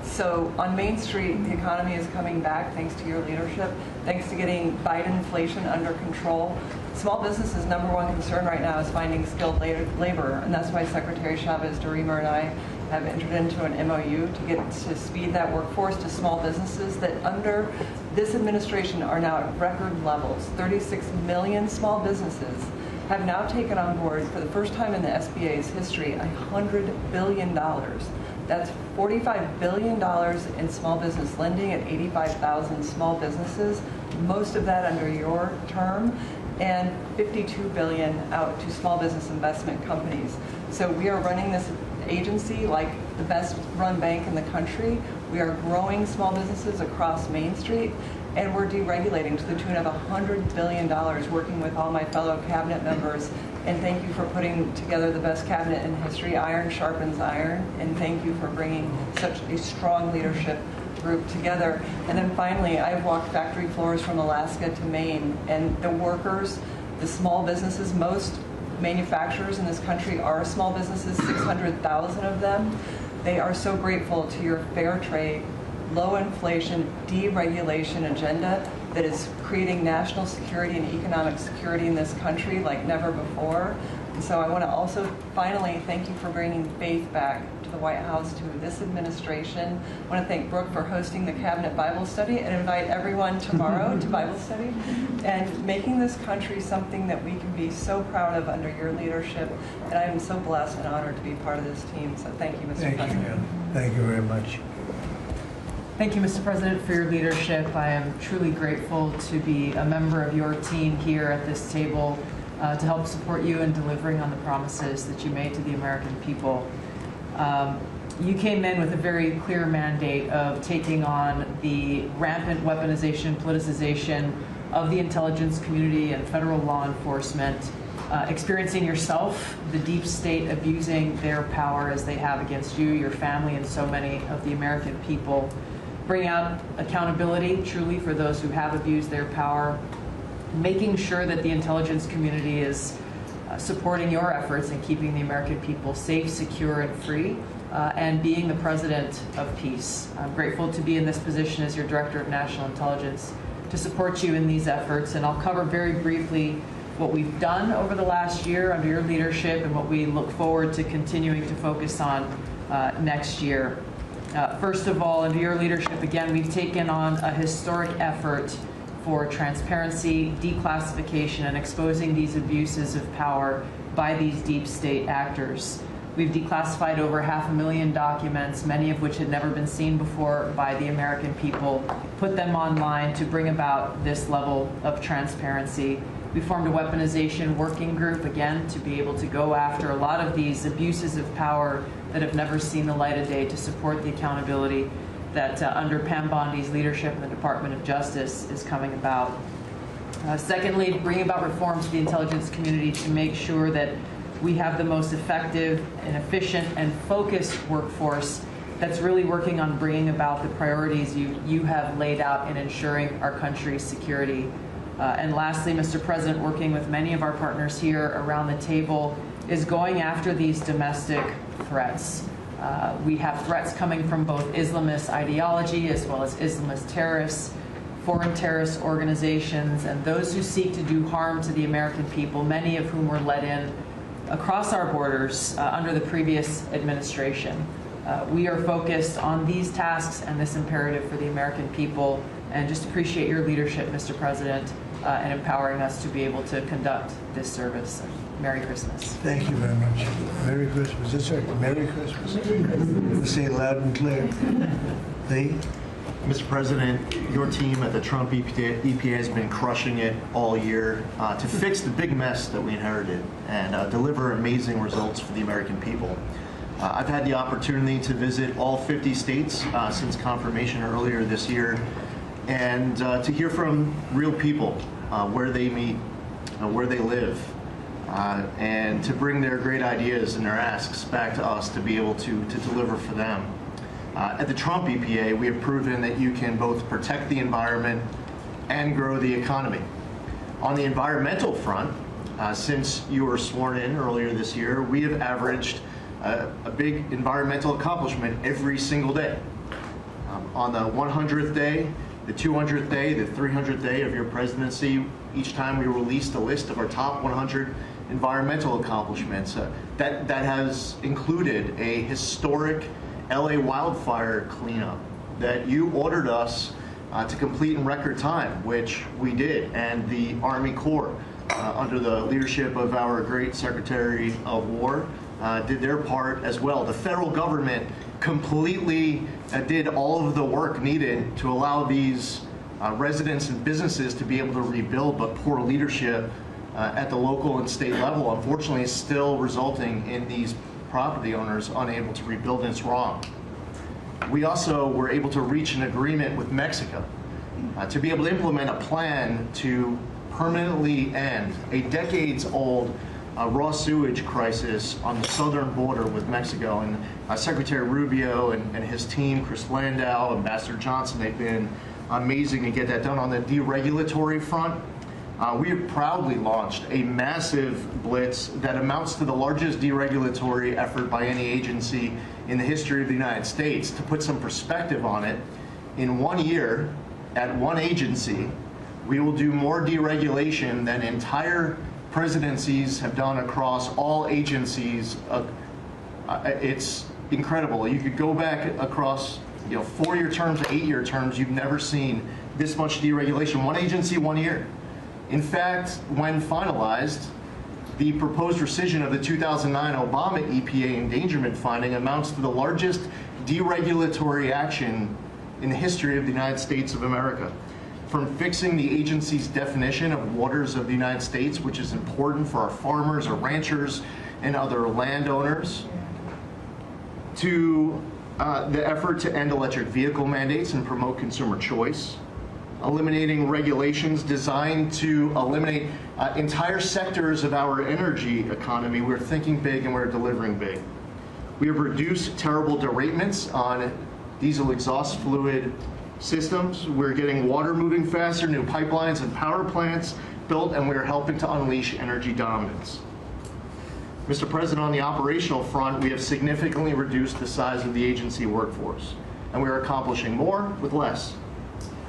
So on Main Street, the economy is coming back thanks to your leadership, thanks to getting Biden inflation under control. Small businesses' number one concern right now is finding skilled labor, and that's why Secretary Chavez DeRemer and I have entered into an MOU to speed that workforce to small businesses that under this administration are now at record levels. 36 million small businesses have now taken on board, for the first time in the SBA's history, $100 billion. That's $45 billion in small business lending at 85,000 small businesses, most of that under your term, and $52 billion out to small business investment companies. So we are running this agency like the best run bank in the country. We are growing small businesses across Main Street, and we're deregulating to the tune of $100 billion, working with all my fellow cabinet members. And thank you for putting together the best cabinet in history. Iron sharpens iron, and thank you for bringing such a strong leadership group together. And then finally, I've walked factory floors from Alaska to Maine, and the workers, the small businesses, most manufacturers in this country are small businesses, 600,000 of them. They are so grateful to your fair trade, low inflation, deregulation agenda that is creating national security and economic security in this country like never before. And so I want to also finally thank you for bringing faith back to the White House, to this administration. I want to thank Brooke for hosting the Cabinet Bible Study and invite everyone tomorrow to Bible study and making this country something that we can be so proud of under your leadership. And I am so blessed and honored to be part of this team. So thank you, Mr. President.
Thank you very much.
Thank you, Mr. President, for your leadership. I am truly grateful to be a member of your team here at this table to help support you in delivering on the promises that you made to the American people. You came in with a very clear mandate of taking on the rampant weaponization, politicization of the intelligence community and federal law enforcement, experiencing yourself, the deep state abusing their power as they have against you, your family, and so many of the American people. Bring out accountability truly for those who have abused their power, making sure that the intelligence community is supporting your efforts in keeping the American people safe, secure, and free, and being the president of peace. I'm grateful to be in this position as your Director of National Intelligence to support you in these efforts, and I'll cover very briefly what we've done over the last year under your leadership and what we look forward to continuing to focus on next year. First of all, under your leadership, again, we've taken on a historic effort for transparency, declassification, and exposing these abuses of power by these deep state actors. We've declassified over 500,000 documents, many of which had never been seen before by the American people, put them online to bring about this level of transparency. We formed a weaponization working group, again, to be able to go after a lot of these abuses of power that have never seen the light of day, to support the accountability that under Pam Bondi's leadership in the Department of Justice is coming about. Secondly, bring about reforms to the intelligence community to make sure that we have the most effective and efficient and focused workforce that's really working on bringing about the priorities you have laid out in ensuring our country's security. And lastly, Mr. President, working with many of our partners here around the table is going after these domestic threats. We have threats coming from both Islamist ideology as well as Islamist terrorists, foreign terrorist organizations, and those who seek to do harm to the American people, many of whom were let in across our borders under the previous administration. We are focused on these tasks and this imperative for the American people, and just appreciate your leadership, Mr. President, in empowering us to be able to conduct this service. Merry Christmas.
Thank you very much. Merry Christmas. That's right. Merry Christmas. Say it loud and clear. Lee?
Mr. President, your team at the Trump EPA has been crushing it all year to fix the big mess that we inherited and deliver amazing results for the American people. I've had the opportunity to visit all 50 states since confirmation earlier this year, and to hear from real people where they meet, where they live, and to bring their great ideas and their asks back to us to be able to deliver for them. At the Trump EPA, we have proven that you can both protect the environment and grow the economy. On the environmental front, since you were sworn in earlier this year, we have averaged a big environmental accomplishment every single day. On the 100th day, the 200th day, the 300th day of your presidency, each time we released a list of our top 100 environmental accomplishments. That has included a historic LA wildfire cleanup that you ordered us to complete in record time, which we did, and the Army Corps, under the leadership of our great Secretary of War, did their part as well. The federal government completely did all of the work needed to allow these residents and businesses to be able to rebuild, but poor leadership at the local and state level, unfortunately, is still resulting in these property owners unable to rebuild, and it's wrong. We also were able to reach an agreement with Mexico to be able to implement a plan to permanently end a decades-old raw sewage crisis on the southern border with Mexico. And Secretary Rubio and his team, Chris Landau, Ambassador Johnson, they've been amazing to get that done. On the deregulatory front, we have proudly launched a massive blitz that amounts to the largest deregulatory effort by any agency in the history of the United States. To put some perspective on it, in 1 year, at one agency, we will do more deregulation than entire presidencies have done across all agencies. It's incredible. You could go back across 4-year terms, 8-year terms, you've never seen this much deregulation. One agency, 1 year. In fact, when finalized, the proposed rescission of the 2009 Obama EPA endangerment finding amounts to the largest deregulatory action in the history of the United States of America. From fixing the agency's definition of waters of the United States, which is important for our farmers, our ranchers, and other landowners, to the effort to end electric vehicle mandates and promote consumer choice, eliminating regulations designed to eliminate entire sectors of our energy economy. We're thinking big and we're delivering big. We have reduced terrible derailments on diesel exhaust fluid systems. We're getting water moving faster, new pipelines and power plants built, and we're helping to unleash energy dominance. Mr. President, on the operational front, we have significantly reduced the size of the agency workforce, and we are accomplishing more with less.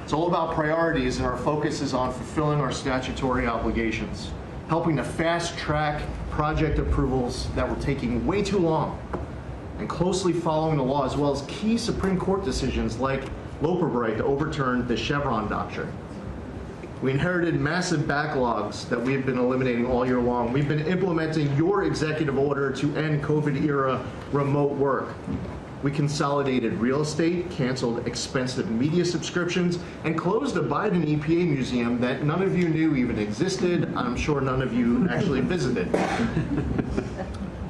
It's all about priorities, and our focus is on fulfilling our statutory obligations, helping to fast-track project approvals that were taking way too long, and closely following the law, as well as key Supreme Court decisions like Loper-Bright to overturn the Chevron doctrine. We inherited massive backlogs that we've been eliminating all year long. We've been implementing your executive order to end COVID-era remote work. We consolidated real estate, canceled expensive media subscriptions, and closed a Biden EPA museum that none of you knew even existed. I'm sure none of you actually visited.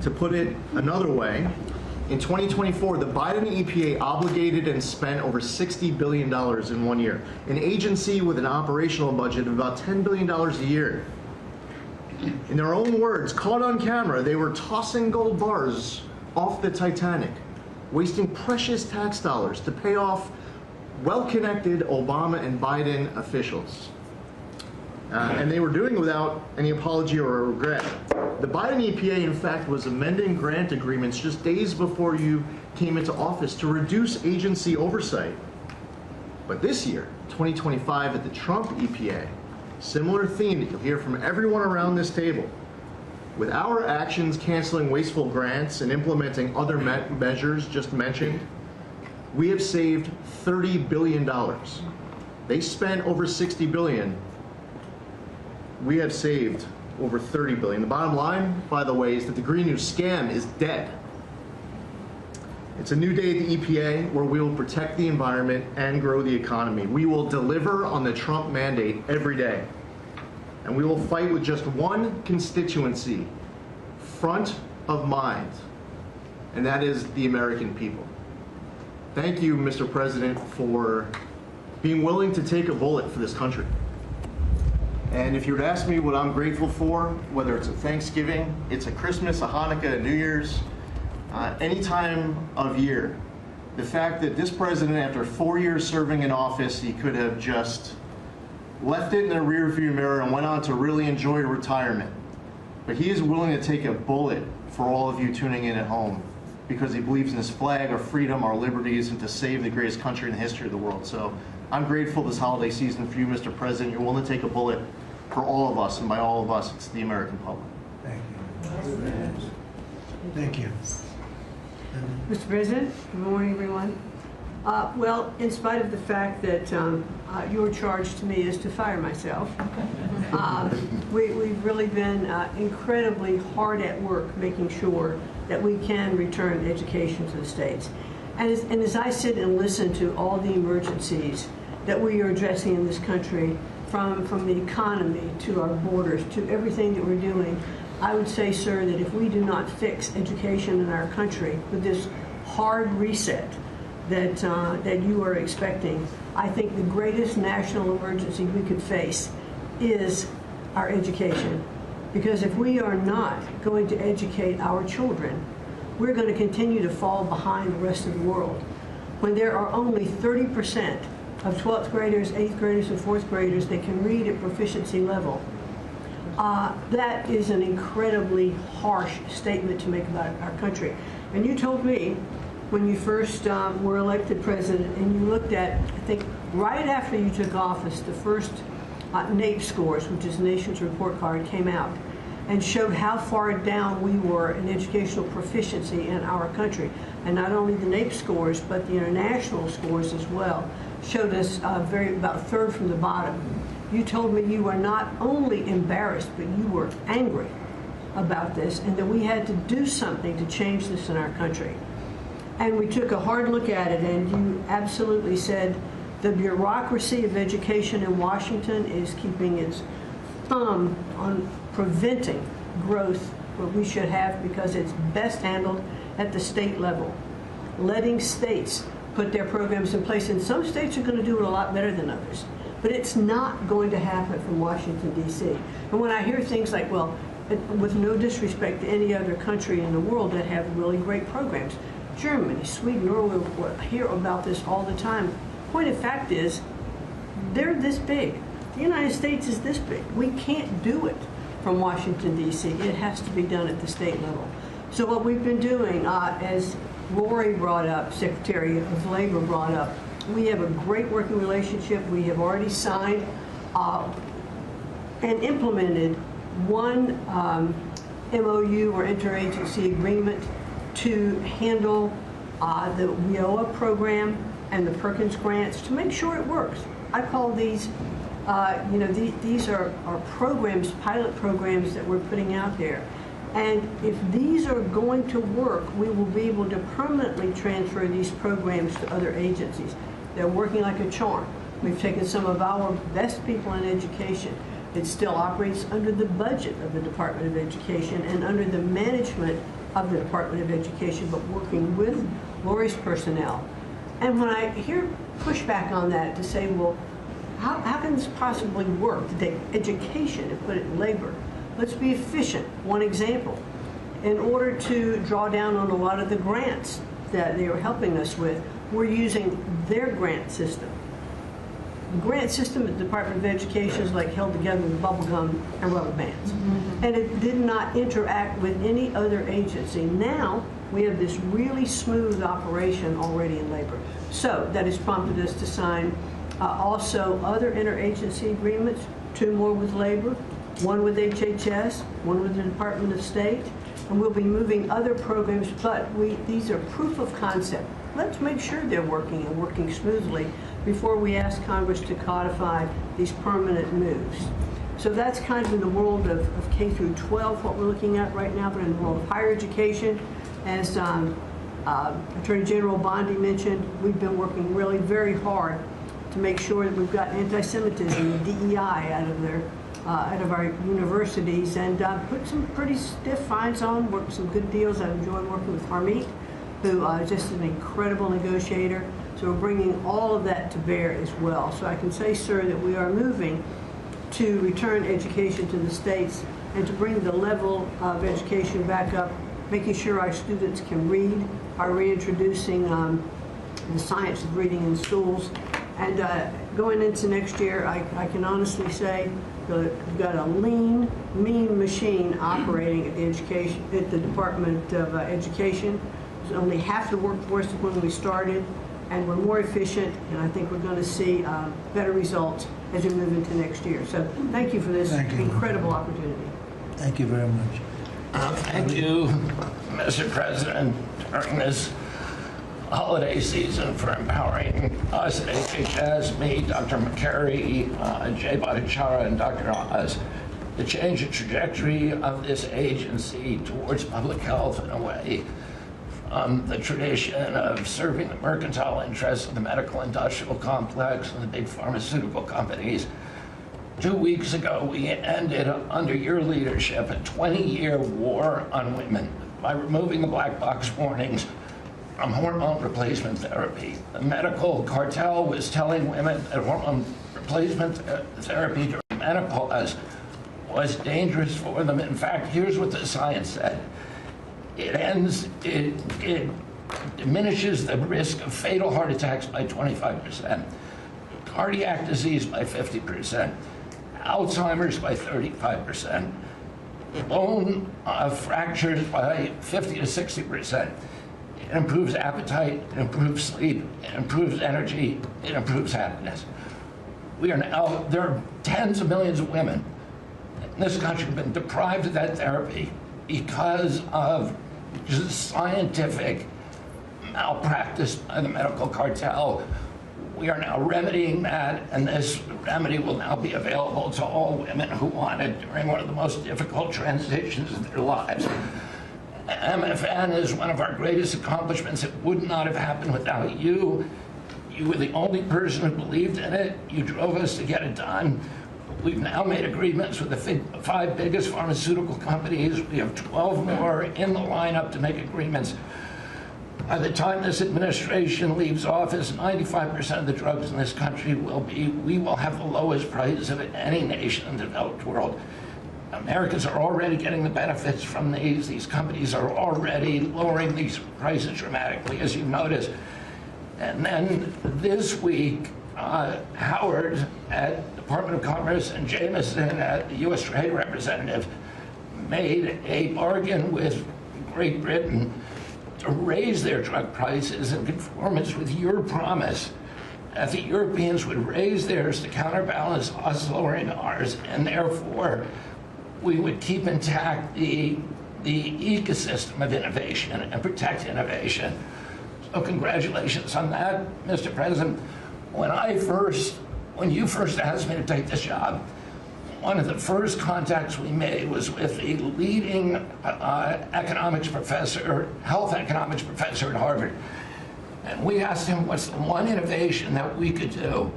To put it another way, in 2024, the Biden EPA obligated and spent over $60 billion in 1 year, an agency with an operational budget of about $10 billion a year. In their own words, caught on camera, they were tossing gold bars off the Titanic, wasting precious tax dollars to pay off well-connected Obama and Biden officials. And they were doing it without any apology or regret. The Biden EPA, in fact, was amending grant agreements just days before you came into office to reduce agency oversight. But this year, 2025, at the Trump EPA, similar theme that you'll hear from everyone around this table. With our actions canceling wasteful grants and implementing other measures just mentioned, we have saved $30 billion. They spent over $60 billion. We have saved over $30 billion. The bottom line, by the way, is that the Green New scam is dead. It's a new day at the EPA where we will protect the environment and grow the economy. We will deliver on the Trump mandate every day. And we will fight with just one constituency front of mind, and that is the American people. Thank you, Mr. President, for being willing to take a bullet for this country. And if you were to ask me what I'm grateful for, whether it's a Thanksgiving, it's a Christmas, a Hanukkah, a New Year's, any time of year, the fact that this president, after 4 years serving in office, he could have just left it in the rearview mirror and went on to really enjoy retirement. But he is willing to take a bullet for all of you tuning in at home because he believes in this flag, our freedom, our liberties, and to save the greatest country in the history of the world. So I'm grateful this holiday season for you, Mr. President. You're willing to take a bullet for all of us, and by all of us, it's the American public.
Thank you. Thank you.
Mr. President, good morning, everyone. Well, in spite of the fact that your charge to me is to fire myself, we've really been incredibly hard at work making sure that we can return education to the states. And as I sit and listen to all the emergencies that we are addressing in this country, from the economy to our borders to everything that we're doing, I would say, sir, that if we do not fix education in our country with this hard reset that you are expecting, I think the greatest national emergency we could face is our education. Because if we are not going to educate our children, we're going to continue to fall behind the rest of the world. When there are only 30% of 12th graders, 8th graders, and 4th graders that can read at proficiency level, that is an incredibly harsh statement to make about our country. And you told me when you first were elected president, and you looked at, I think, right after you took office, the first NAEP scores, which is Nation's Report Card, came out and showed how far down we were in educational proficiency in our country. And not only the NAEP scores, but the international scores as well showed us about a third from the bottom. You told me you were not only embarrassed, but you were angry about this, and that we had to do something to change this in our country. And we took a hard look at it, and you absolutely said the bureaucracy of education in Washington is keeping its thumb on preventing growth what we should have, because it's best handled at the state level. Letting states put their programs in place, and some states are going to do it a lot better than others. But it's not going to happen from Washington, D.C. And when I hear things like, well, with no disrespect to any other country in the world that have really great programs, Germany, Sweden, Norway, we hear about this all the time. Point of fact is, they're this big. The United States is this big. We can't do it from Washington, D.C. It has to be done at the state level. So what we've been doing, as Lori brought up, Secretary of Labor brought up, we have a great working relationship. We have already signed and implemented one MOU or interagency agreement to handle the WIOA program and the Perkins grants to make sure it works. I call these, these are programs, pilot programs that we're putting out there. And if these are going to work, we will be able to permanently transfer these programs to other agencies. They're working like a charm. We've taken some of our best people in education. It still operates under the budget of the Department of Education and under the management of the Department of Education, but working with Lori's personnel. And when I hear pushback on that to say, well, how can this possibly work to take education and put it in labor? Let's be efficient. One example, in order to draw down on a lot of the grants that they are helping us with, we're using their grant system. The grant system at the Department of Education is like held together with bubble gum and rubber bands. Mm-hmm. And it did not interact with any other agency. Now, we have this really smooth operation already in labor. So that has prompted us to sign also other interagency agreements, 2 more with labor, 1 with HHS, 1 with the Department of State, and we'll be moving other programs, but these are proof of concept. Let's make sure they're working and working smoothly before we ask Congress to codify these permanent moves. So that's kind of in the world of K through 12, what we're looking at right now, but in the world of higher education, as Attorney General Bondi mentioned, we've been working really very hard to make sure that we've got anti-Semitism and DEI out of our universities, and put some pretty stiff fines on, worked some good deals. I've enjoyed working with Harmeet, who is just an incredible negotiator. So we're bringing all of that to bear as well. So I can say, sir, that we are moving to return education to the states and to bring the level of education back up, making sure our students can read, are reintroducing the science of reading in schools. And going into next year, I can honestly say that we've got a lean, mean machine operating at the Department of Education. There's only half the workforce when we started, and we're more efficient, and I think we're going to see better results as we move into next year. So thank you for this incredible opportunity.
Thank you very much.
Thank you, Mr. President, during this holiday season for empowering us at HHS, me, Dr. McCary, Jay Bhattacharya, and Dr. Oz, to change the trajectory of this agency towards public health in a way from the tradition of serving the mercantile interests of the medical industrial complex and the big pharmaceutical companies. 2 weeks ago, we ended, under your leadership, a 20-year war on women by removing the black box warnings from hormone replacement therapy. The medical cartel was telling women that hormone replacement therapy during menopause was dangerous for them. In fact, here's what the science said. It diminishes the risk of fatal heart attacks by 25%, cardiac disease by 50%, Alzheimer's by 35%, bone fractures by 50 to 60%. It improves appetite, it improves sleep, it improves energy, it improves happiness. There are tens of millions of women in this country who have been deprived of that therapy because of just scientific malpractice by the medical cartel. We are now remedying that, and this remedy will now be available to all women who want it during one of the most difficult transitions of their lives. MFN is one of our greatest accomplishments. It would not have happened without you. You were the only person who believed in it. You drove us to get it done. We've now made agreements with the 5 biggest pharmaceutical companies. We have 12 more in the lineup to make agreements. By the time this administration leaves office, 95% of the drugs in this country we will have the lowest price of any nation in the developed world. Americans are already getting the benefits from these. These companies are already lowering these prices dramatically, as you noticed. And then this week, Howard at Department of Commerce and Jameson at the U.S. Trade Representative made a bargain with Great Britain to raise their drug prices in conformance with your promise that the Europeans would raise theirs to counterbalance us lowering ours, and therefore we would keep intact the ecosystem of innovation and protect innovation. So congratulations on that, Mr. President. When you first asked me to take this job, one of the first contacts we made was with the leading health economics professor at Harvard. And we asked him what's the one innovation that we could do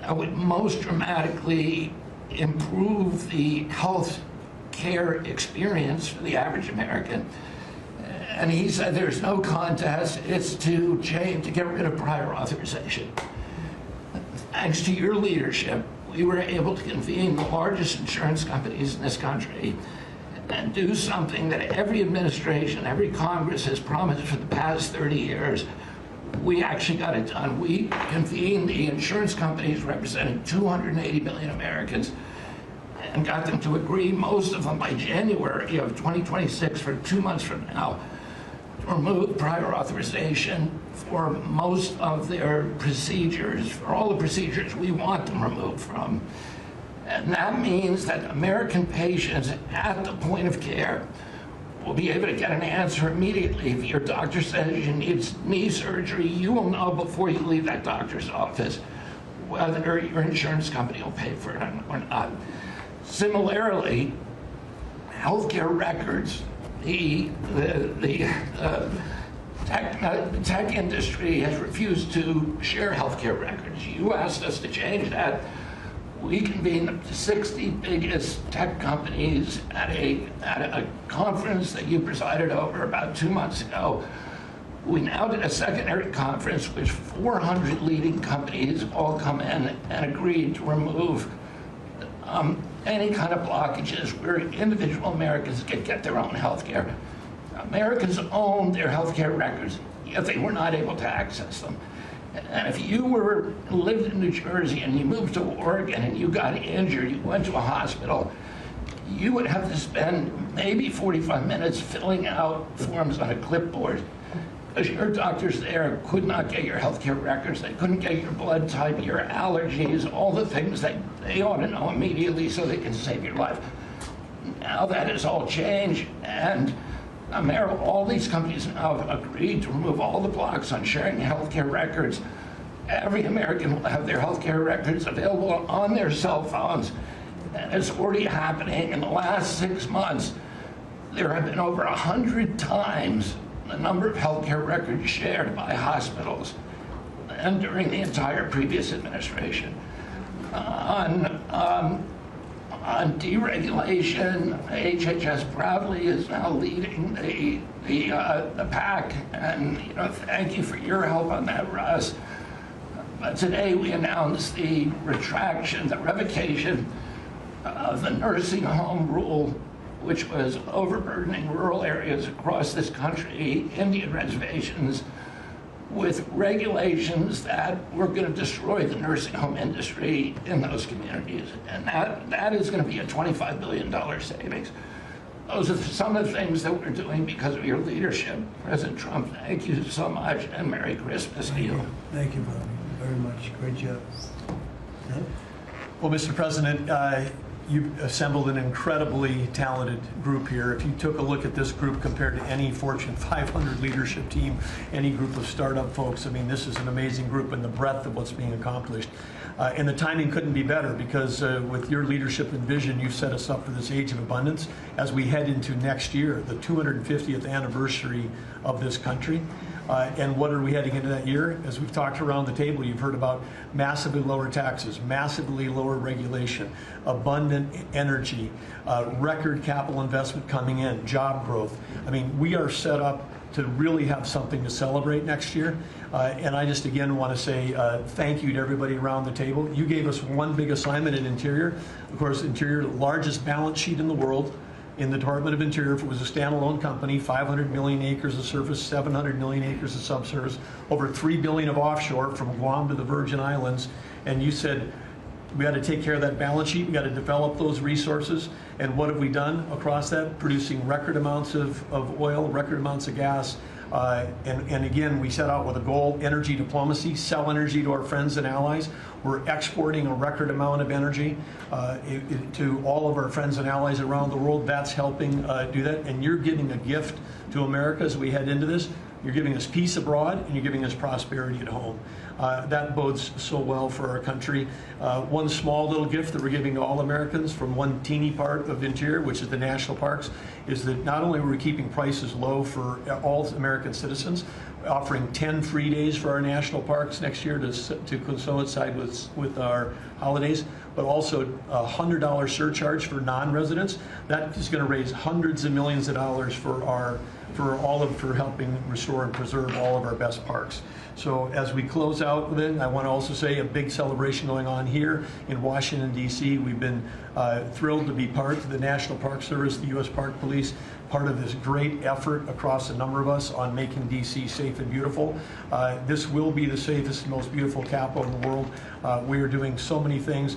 that would most dramatically improve the health care experience for the average American. And he said there's no contest, it's to get rid of prior authorization. Thanks to your leadership, we were able to convene the largest insurance companies in this country and do something that every administration, every Congress has promised for the past 30 years. We actually got it done. We convened the insurance companies representing 280 million Americans and got them to agree, most of them by January of 2026, for 2 months from now, to remove prior authorization for most of their procedures, for all the procedures we want them removed from. And that means that American patients at the point of care will be able to get an answer immediately. If your doctor says you need knee surgery, you will know before you leave that doctor's office whether your insurance company will pay for it or not. Similarly, healthcare records, the The tech industry has refused to share healthcare records. You asked us to change that. We convened the 60 biggest tech companies at a conference that you presided over about 2 months ago. We now did a secondary conference which 400 leading companies all come in and agreed to remove any kind of blockages where individual Americans could get their own health care. Americans own their health care records, yet they were not able to access them. And if you lived in New Jersey and you moved to Oregon and you got injured, you went to a hospital, you would have to spend maybe 45 minutes filling out forms on a clipboard because your doctors there could not get your healthcare records. They couldn't get your blood type, your allergies, all the things that they ought to know immediately so they can save your life. Now that has all changed, and all these companies now have agreed to remove all the blocks on sharing healthcare records. Every American will have their healthcare records available on their cell phones. And it's already happening. In the last 6 months, there have been over 100 times the number of healthcare records shared by hospitals and during the entire previous administration. On deregulation, HHS proudly is now leading the pack, and thank you for your help on that, Russ. But today we announced the revocation of the nursing home rule, which was overburdening rural areas across this country, Indian reservations, with regulations that were going to destroy the nursing home industry in those communities. And that is going to be a $25 billion savings. Those are some of the things that we're doing because of your leadership. President Trump, thank you so much, and Merry Christmas to you.
Thank you, Bobby, very much. Great job. Yeah?
Well, Mr. President, you've assembled an incredibly talented group here. If you took a look at this group compared to any Fortune 500 leadership team, any group of startup folks, I mean, this is an amazing group in the breadth of what's being accomplished. And the timing couldn't be better because with your leadership and vision, you've set us up for this age of abundance as we head into next year, the 250th anniversary of this country. And what are we heading into that year? As we've talked around the table, you've heard about massively lower taxes, massively lower regulation, abundant energy, record capital investment coming in, job growth. I mean, we are set up to really have something to celebrate next year. And I just again want to say thank you to everybody around the table. You gave us one big assignment in Interior. Of course, Interior, the largest balance sheet in the world. In the Department of Interior, if it was a standalone company, 500 million acres of surface, 700 million acres of subsurface, over 3 billion of offshore from Guam to the Virgin Islands. And you said, we got to take care of that balance sheet, we got to develop those resources. And what have we done across that? Producing record amounts of oil, record amounts of gas. And again, we set out with a goal, energy diplomacy, sell energy to our friends and allies. We're exporting a record amount of energy to all of our friends and allies around the world. That's helping do that. And you're giving a gift to America as we head into this. You're giving us peace abroad, and you're giving us prosperity at home. That bodes so well for our country. One small little gift that we're giving to all Americans from one teeny part of Interior, which is the national parks, is that not only are we keeping prices low for all American citizens, offering 10 free days for our national parks next year to coincide with our holidays, but also a $100 surcharge for non-residents. That is going to raise hundreds of millions of dollars for helping restore and preserve all of our best parks. So as we close out then, I want to also say a big celebration going on here in Washington, D.C. We've been thrilled to be part of the National Park Service, the U.S. Park Police, part of this great effort across a number of us on making D.C. safe and beautiful. This will be the safest and most beautiful capital in the world. We are doing so many things,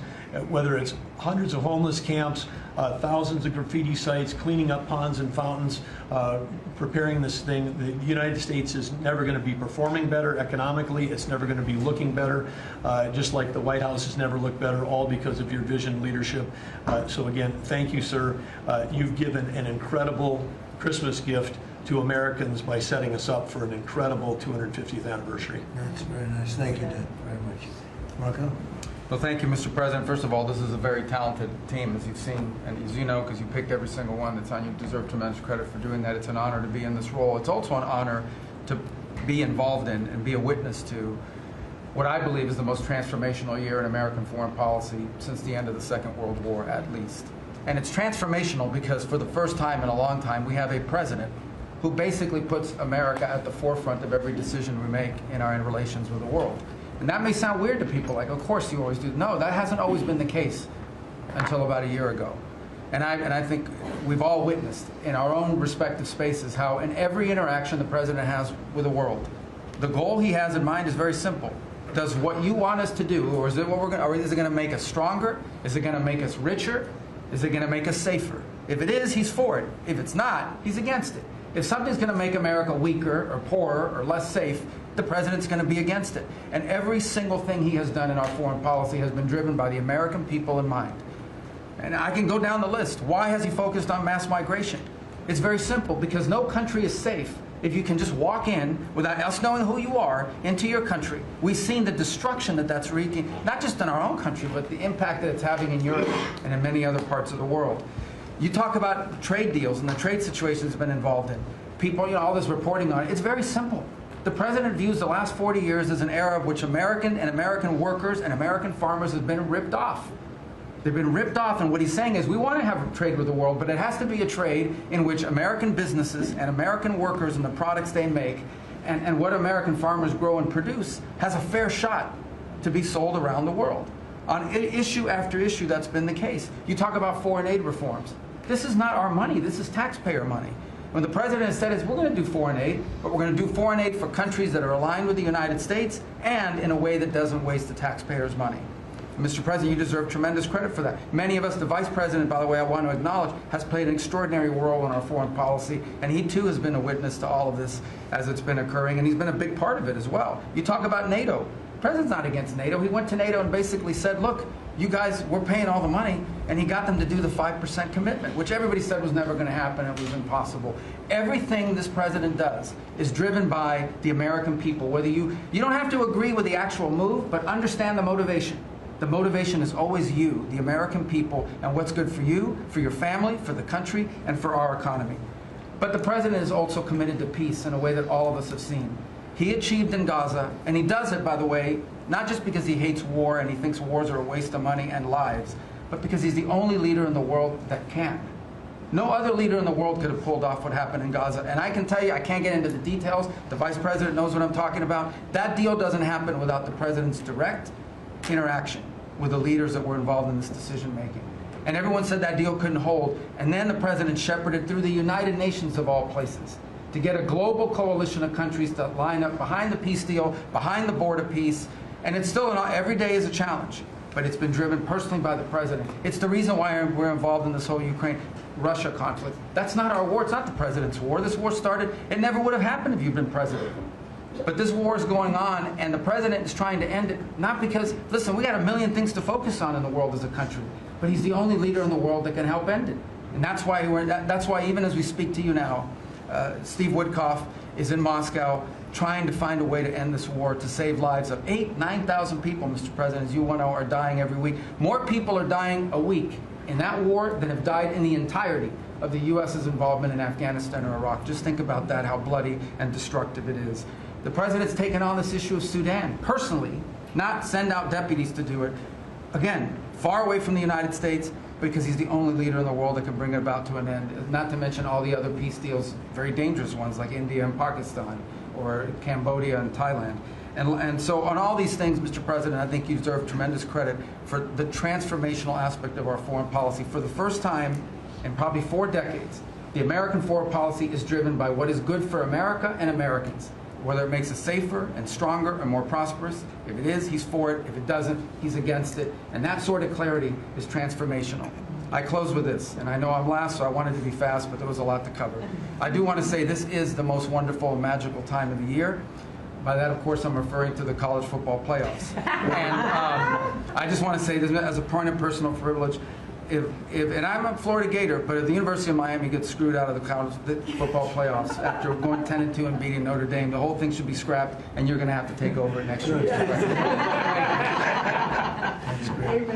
whether it's hundreds of homeless camps, thousands of graffiti sites, cleaning up ponds and fountains, preparing this thing. The United States is never going to be performing better economically. It's never going to be looking better, just like the White House has never looked better, all because of your vision and leadership. So again, thank you, sir. You've given an incredible Christmas gift to Americans by setting us up for an incredible 250th anniversary.
That's very nice. Thank you, Ted, very much. Marco?
Well, thank you, Mr. President. First of all, this is a very talented team, as you've seen, and as you know, because you picked every single one that's on. You deserve tremendous credit for doing that. It's an honor to be in this role. It's also an honor to be involved in and be a witness to what I believe is the most transformational year in American foreign policy since the end of the Second World War, at least. And it's transformational because for the first time in a long time, we have a president who basically puts America at the forefront of every decision we make in our relations with the world. And that may sound weird to people, like, of course you always do. No, that hasn't always been the case until about a year ago. And I think we've all witnessed in our own respective spaces how in every interaction the president has with the world, the goal he has in mind is very simple. Does what you want us to do, or is it what or is it going to make us stronger? Is it going to make us richer? Is it going to make us safer? If it is, he's for it. If it's not, he's against it. If something's going to make America weaker or poorer or less safe, the president's going to be against it. And every single thing he has done in our foreign policy has been driven by the American people in mind. And I can go down the list. Why has he focused on mass migration? It's very simple, because no country is safe if you can just walk in without us knowing who you are into your country. We've seen the destruction that that's wreaking, not just in our own country, but the impact that it's having in Europe and in many other parts of the world. You talk about trade deals and the trade situation has been involved in. People, all this reporting on it. It's very simple. The president views the last 40 years as an era of which American workers and American farmers have been ripped off. They've been ripped off, and what he's saying is we want to have trade with the world, but it has to be a trade in which American businesses and American workers and the products they make and what American farmers grow and produce has a fair shot to be sold around the world. On issue after issue, that's been the case. You talk about foreign aid reforms. This is not our money. This is taxpayer money. When the president has said is we're going to do foreign aid, but we're going to do foreign aid for countries that are aligned with the United States and in a way that doesn't waste the taxpayers' money. Mr. President, you deserve tremendous credit for that. Many of us, the Vice President, by the way, I want to acknowledge, has played an extraordinary role in our foreign policy, and he too has been a witness to all of this as it's been occurring, and he's been a big part of it as well. You talk about NATO. The President's not against NATO. He went to NATO and basically said, look, you guys, we're paying all the money, and he got them to do the 5% commitment, which everybody said was never going to happen, it was impossible. Everything this president does is driven by the American people. Whether you don't have to agree with the actual move, but understand the motivation. The motivation is always you, the American people, and what's good for you, for your family, for the country, and for our economy. But the president is also committed to peace in a way that all of us have seen. He achieved in Gaza, and he does it, by the way, not just because he hates war and he thinks wars are a waste of money and lives, but because he's the only leader in the world that can. No other leader in the world could have pulled off what happened in Gaza. And I can tell you, I can't get into the details. The Vice President knows what I'm talking about. That deal doesn't happen without the president's direct interaction with the leaders that were involved in this decision making. And everyone said that deal couldn't hold. And then the president shepherded through the United Nations of all places to get a global coalition of countries to line up behind the peace deal, behind the border peace. And it's still, every day is a challenge, but it's been driven personally by the president. It's the reason why we're involved in this whole Ukraine-Russia conflict. That's not our war. It's not the president's war. This war started, it never would have happened if you'd been president. But this war is going on, and the president is trying to end it, not because, listen, we got a million things to focus on in the world as a country, but he's the only leader in the world that can help end it. And that's why even as we speak to you now, Steve Woodcock is in Moscow trying to find a way to end this war, to save lives of 9,000 people, Mr. President, as you know, are dying every week. More people are dying a week in that war than have died in the entirety of the U.S.'s involvement in Afghanistan or Iraq. Just think about that, how bloody and destructive it is. The president's taken on this issue of Sudan personally, not send out deputies to do it. Again, far away from the United States, because he's the only leader in the world that can bring it about to an end. Not to mention all the other peace deals, very dangerous ones like India and Pakistan, or Cambodia and Thailand. And so on all these things, Mr. President, I think you deserve tremendous credit for the transformational aspect of our foreign policy. For the first time in probably 4 decades, the American foreign policy is driven by what is good for America and Americans. Whether it makes us safer and stronger and more prosperous. If it is, he's for it. If it doesn't, he's against it. And that sort of clarity is transformational. I close with this, and I know I'm last, so I wanted to be fast, but there was a lot to cover. I do want to say this is the most wonderful and magical time of the year. By that, of course, I'm referring to the college football playoffs. And I just want to say this as a point of personal privilege. And I'm a Florida Gator, but if the University of Miami gets screwed out of the college football playoffs after going 10-2 and beating Notre Dame, the whole thing should be scrapped, and you're going to have to take over it next year.
That's great.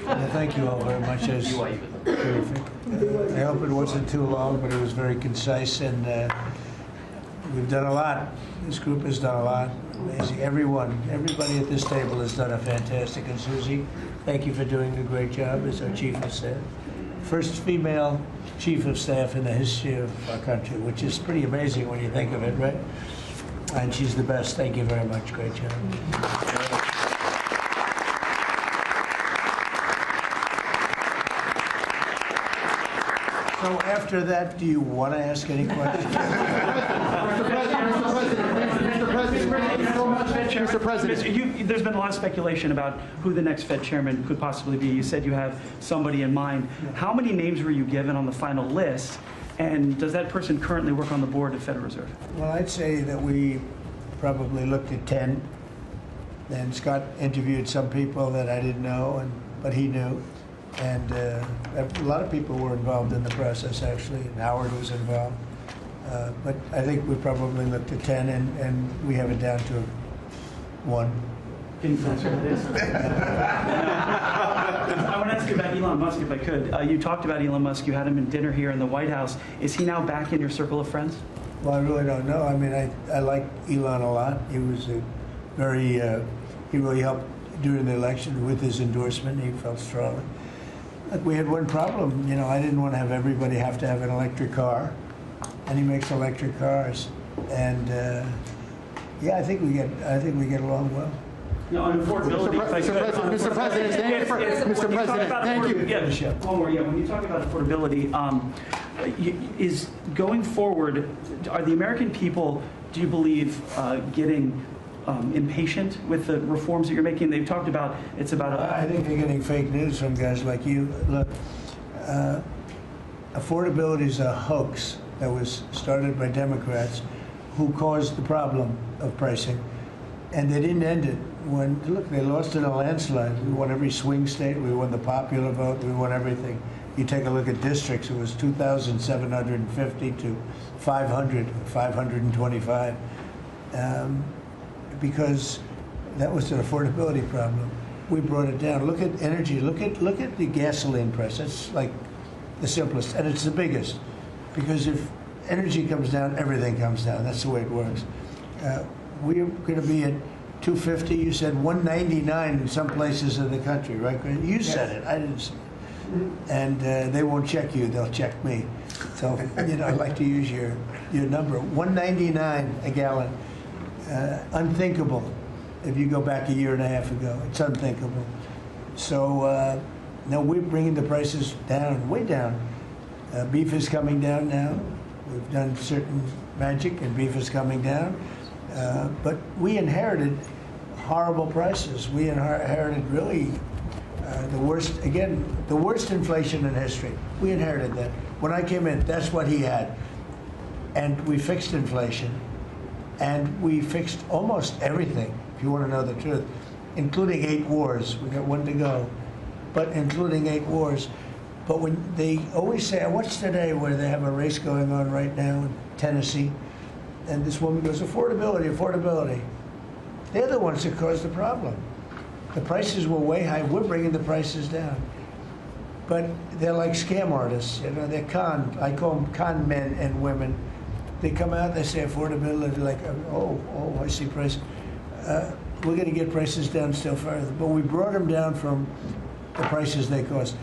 Well, thank you all very much. As terrific. I hope it wasn't too long, but it was very concise. And we've done a lot. This group has done a lot. Amazing. Everybody at this table has done a fantastic. And Susie, thank you for doing a great job as our chief of staff. First female chief of staff in the history of our country, which is pretty amazing when you think of it, right? And she's the best. Thank you very much. Great job. So after that, do you want to ask any questions?
Mr. President, there's been a lot of speculation about who the next Fed chairman could possibly be. You said you have somebody in mind. How many names were you given on the final list? And does that person currently work on the board of Federal Reserve?
Well, I'd say that we probably looked at 10. And Scott interviewed some people that I didn't know, but he knew. And a lot of people were involved in the process, actually, and Howard was involved. But I think we probably looked at 10, and we have it down to 1.
Can you answer this? I want to ask you about Elon Musk, if I could. You talked about Elon Musk. You had him in dinner here in the White House. Is he now back in your circle of friends?
Well, I really don't know. I mean, I like Elon a lot. He was a very, he really helped during the election with his endorsement. He felt strongly. Look, we had one problem. You know, I didn't want to have everybody have to have an electric car, and he makes electric cars. And yeah, I think we get along well.
No, on affordability.
Mr. President, thank you.
Yeah, one more. Yeah, when you talk about affordability, is going forward, are the American people, do you believe, getting impatient with the reforms that you're making? They've talked about it's about.
I think they're getting fake news from guys like you. Look, affordability is a hoax that was started by Democrats who caused the problem of pricing, and they didn't end it. When look, they lost in a landslide. We won every swing state. We won the popular vote. We won everything. You take a look at districts. It was 2,750 to 525. Because that was an affordability problem. We brought it down. Look at energy. Look at the gasoline price. That's like the simplest, and it's the biggest. Because if energy comes down, everything comes down. That's the way it works. We're going to be at 250. You said 199 in some places in the country, right? You said it. I didn't say it. And they won't check you. They'll check me. So I'd like to use your number. 199 a gallon. Unthinkable if you go back a year and a half ago. It's unthinkable. So now we're bringing the prices down, way down. Beef is coming down now. We've done certain magic and beef is coming down. But we inherited horrible prices. We inherited really the worst inflation in history. We inherited that. When I came in, that's what he had. And we fixed inflation. And we fixed almost everything, if you want to know the truth, including 8 wars. We got 1 to go, but including 8 wars. But when they always say, I watched today where they have a race going on right now in Tennessee, and this woman goes, affordability, affordability. They're the ones that caused the problem. The prices were way high. We're bringing the prices down. But they're like scam artists. You know, they're I call them con men and women. They come out, they say affordability, like, oh, I see price. We're going to get prices down still further. But we brought them down from the prices they cost.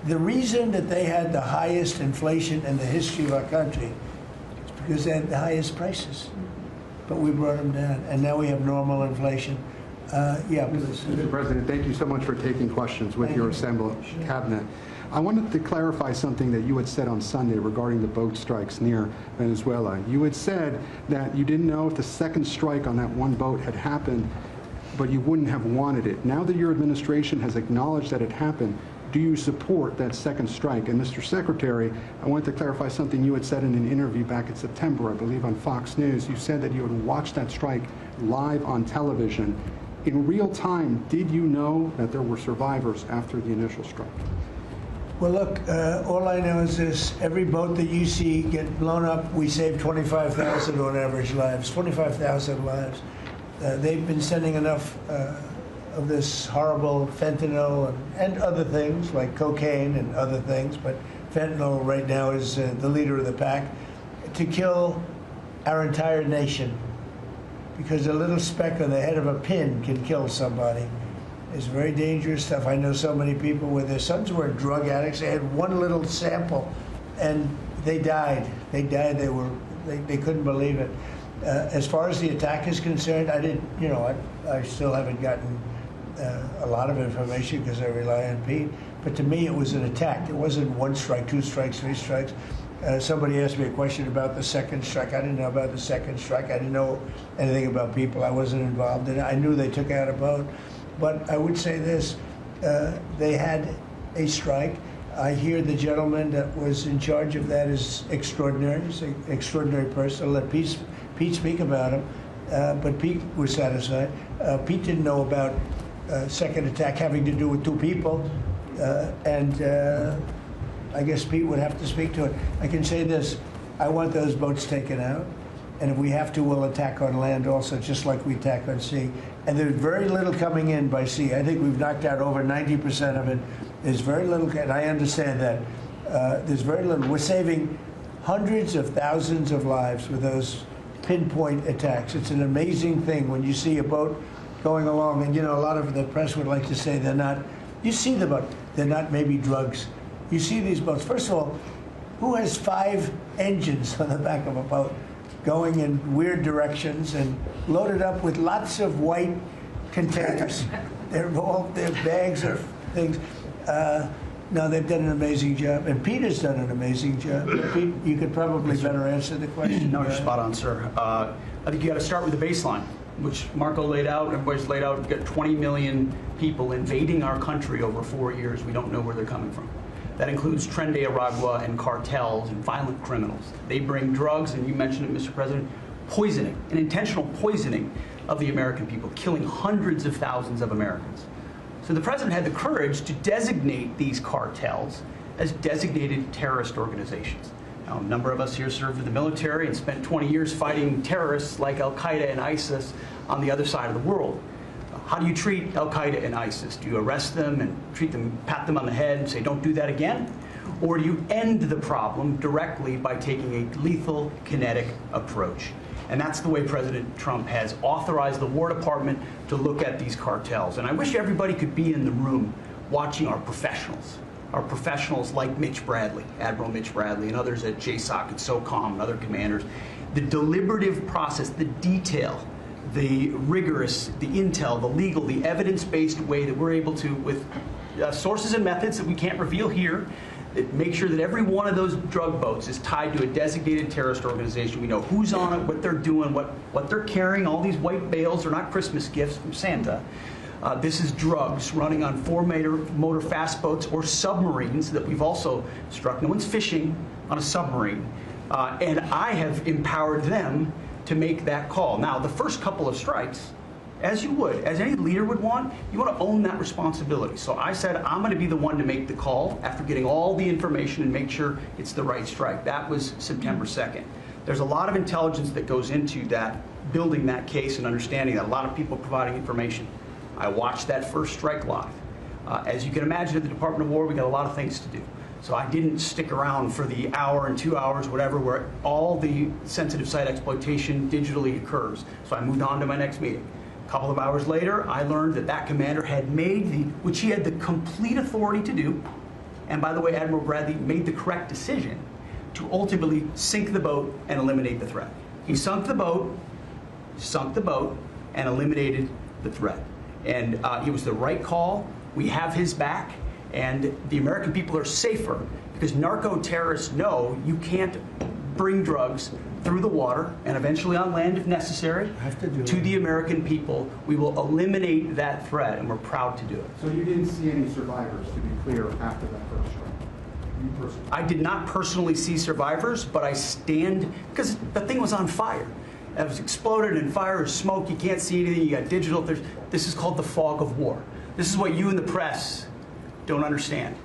The reason that they had the highest inflation in the history of our country is because they had the highest prices. But we brought them down, and now we have normal inflation. Yeah, please.
Mr. President, thank you so much for taking questions with your assembled cabinet. I wanted to clarify something that you had said on Sunday regarding the boat strikes near Venezuela. You had said that you didn't know if the second strike on that one boat had happened, but you wouldn't have wanted it. Now that your administration has acknowledged that it happened, do you support that second strike? And Mr. Secretary, I wanted to clarify something you had said in an interview back in September, I believe on Fox News. You said that you had watched that strike live on television. In real time, did you know that there were survivors after the initial strike?
Well, look, all I know is this. Every boat that you see get blown up, we save 25,000 on average lives, 25,000 lives. They've been sending enough of this horrible fentanyl and other things like cocaine and other things, but fentanyl right now is the leader of the pack, to kill our entire nation, because a little speck on the head of a pin can kill somebody. It's very dangerous stuff. I know so many people where their sons were drug addicts. They had one little sample, and they died. They died. They couldn't believe it. As far as the attack is concerned, I still haven't gotten a lot of information because I rely on Pete. But to me, it was an attack. It wasn't one strike, two strikes, three strikes. Somebody asked me a question about the second strike. I didn't know about the second strike. I didn't know anything about people. I wasn't involved in it. I knew they took out a boat. But I would say this, they had a strike. I hear the gentleman that was in charge of that is extraordinary. He's an extraordinary person. I'll let Pete speak about him. But Pete was satisfied. Pete didn't know about second attack having to do with two people. I guess Pete would have to speak to it. I can say this, I want those boats taken out. And if we have to, we'll attack on land also, just like we attack on sea. And there's very little coming in by sea. I think we've knocked out over 90% of it. There's very little, and I understand that. There's very little. We're saving hundreds of thousands of lives with those pinpoint attacks. It's an amazing thing when you see a boat going along, and a lot of the press would like to say they're not, you see the boat, they're not maybe drugs. You see these boats. First of all, who has 5 engines on the back of a boat going in weird directions and loaded up with lots of white containers? They're bags of things. No, they've done an amazing job, and Peter's done an amazing job. Pete, you could probably better answer the question.
No, you're spot on, sir. I think you got to start with the baseline, which Marco laid out, everybody's laid out. We've got 20 million people invading our country over 4 years. We don't know where they're coming from. That includes Tren de Aragua and cartels and violent criminals. They bring drugs, and you mentioned it, Mr. President, poisoning, an intentional poisoning of the American people, killing hundreds of thousands of Americans. So the president had the courage to designate these cartels as designated terrorist organizations. Now, a number of us here served in the military and spent 20 years fighting terrorists like Al-Qaeda and ISIS on the other side of the world. How do you treat Al-Qaeda and ISIS? Do you arrest them and treat them, pat them on the head and say, don't do that again? Or do you end the problem directly by taking a lethal, kinetic approach? And that's the way President Trump has authorized the War Department to look at these cartels. And I wish everybody could be in the room watching our professionals like Mitch Bradley, Admiral Mitch Bradley, and others at JSOC and SOCOM and other commanders. The deliberative process, the detail, the rigorous, the intel, the legal, the evidence-based way that we're able to, with sources and methods that we can't reveal here, that make sure that every one of those drug boats is tied to a designated terrorist organization. We know who's on it, what they're doing, what they're carrying. All these white bales are not Christmas gifts from Santa. This is drugs running on 4-motor fast boats or submarines that we've also struck. No one's fishing on a submarine. And I have empowered them to make that call. Now, the first couple of strikes, as you would, as any leader would want, you want to own that responsibility. So I said, I'm going to be the one to make the call after getting all the information and make sure it's the right strike. That was September 2nd. There's a lot of intelligence that goes into that, building that case and understanding that, a lot of people providing information. I watched that first strike live. As you can imagine, at the Department of War, we got a lot of things to do. So I didn't stick around for the hour and 2 hours, whatever, where all the sensitive site exploitation digitally occurs. So I moved on to my next meeting. A couple of hours later, I learned that that commander had made which he had the complete authority to do, and by the way, Admiral Bradley made the correct decision to ultimately sink the boat and eliminate the threat. He sunk the boat, and eliminated the threat. And it was the right call. We have his back. And the American people are safer because narco-terrorists know you can't bring drugs through the water and eventually on land if necessary to the American people. We will eliminate that threat, and we're proud to do it.
So you didn't see any survivors, to be clear, after that first strike? You personally?
I did not personally see survivors, but I stand, because the thing was on fire. It was exploded in fire or smoke. You can't see anything. You got digital. This is called the fog of war. This is what you in the press don't understand.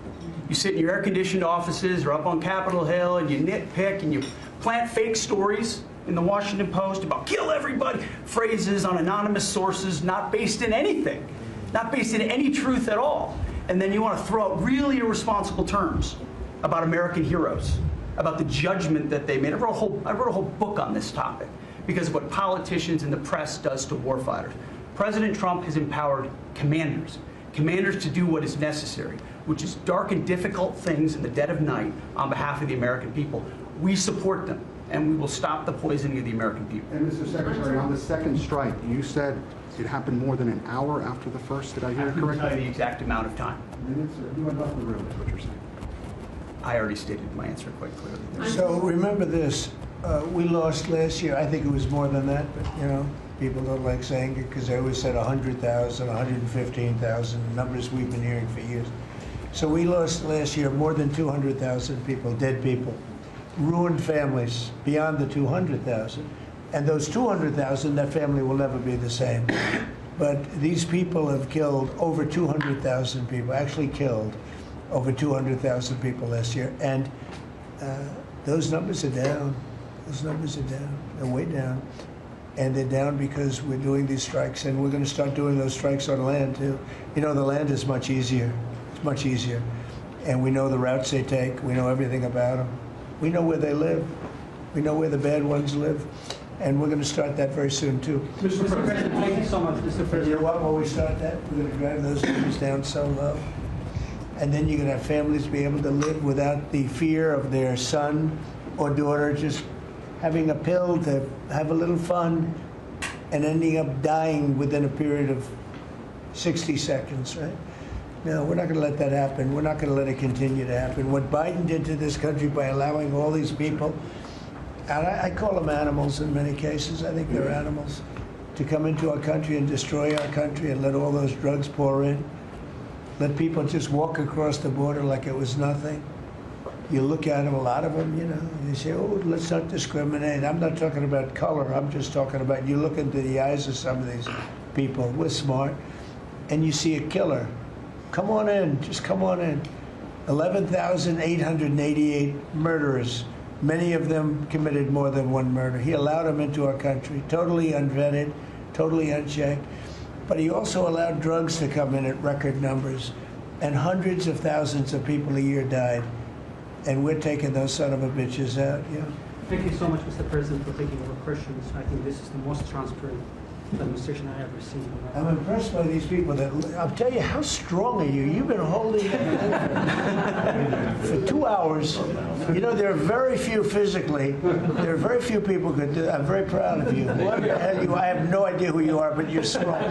You sit in your air-conditioned offices or up on Capitol Hill and you nitpick and you plant fake stories in the Washington Post about kill everybody, phrases on anonymous sources not based in anything, not based in any truth at all. And then you want to throw out really irresponsible terms about American heroes. about the judgment that they made. I wrote a whole book on this topic because of what politicians and the press does to warfighters. President Trump has empowered commanders to do what is necessary, which is dark and difficult things in the dead of night on behalf of the American people. We support them, and we will stop the poisoning of the American people.
And Mr. Secretary, on the second strike, you said it happened more than an hour after the first. Did I hear it correctly?
I couldn't tell you the exact amount of time.
Minutes? You went off the room, is what you're saying.
I already stated my answer quite clearly.
So remember this, we lost last year, I think it was more than that, but people don't like saying it because they always said 100,000, 115,000, numbers we've been hearing for years. So we lost last year more than 200,000 people, dead people, ruined families beyond the 200,000. And those 200,000, that family will never be the same. But these people have killed over 200,000 people, actually killed over 200,000 people last year. And those numbers are down. Those numbers are down. They're way down. And they're down because we're doing these strikes, and we're going to start doing those strikes on land, too. The land is much easier. It's much easier. And we know the routes they take. We know everything about them. We know where they live. We know where the bad ones live. And we're going to start that very soon, too.
Mr. President, thank you so much, Mr. President.
You know what? When we start that, we're going to drive those numbers down so low. And then you're going to have families be able to live without the fear of their son or daughter just having a pill to have a little fun and ending up dying within a period of 60 seconds, right? No, we're not going to let that happen. We're not going to let it continue to happen. What Biden did to this country by allowing all these people, and I call them animals in many cases, I think they're animals, to come into our country and destroy our country and let all those drugs pour in, let people just walk across the border like it was nothing. You look at them, a lot of them, you say, oh, let's not discriminate. I'm not talking about color. I'm just talking about, you look into the eyes of some of these people, we're smart, and you see a killer. Come on in, just come on in. 11,888 murderers. Many of them committed more than one murder. He allowed them into our country, totally unvetted, totally unchecked. But he also allowed drugs to come in at record numbers, and hundreds of thousands of people a year died. And we're taking those son of a bitches out,
Thank you so much, Mr. President, for taking our questions. I think this is the most transparent administration I ever seen.
I'm impressed by these people. I'll tell you, how strong are you? You've been holding it for 2 hours. There are very few physically. There are very few people who could do that. I'm very proud of you. What the hell you? I have no idea who you are, but you're strong.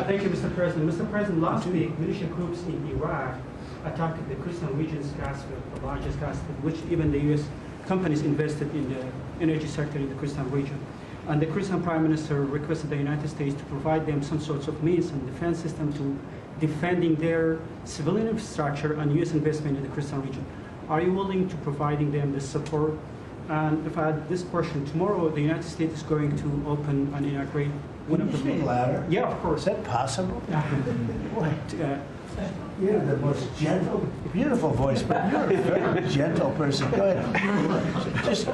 Thank you, Mr. President. Mr. President, last week, militia groups in Iraq attacked the Kurdistan region's gas field, the largest gas field, which even the U.S. companies invested in the energy sector in the Kurdistan region. And the Kurdistan Prime Minister requested the United States to provide them some sorts of means and defense system to defending their civilian infrastructure and U.S. investment in the Kurdistan region. Are you willing to providing them the support? And if I had this question, tomorrow the United States is going to open and inaugurate one of the main...
louder?
Yeah, of course.
Is that possible?
What?
You're the most gentle, beautiful voice, but you're a very gentle person. Go ahead. Just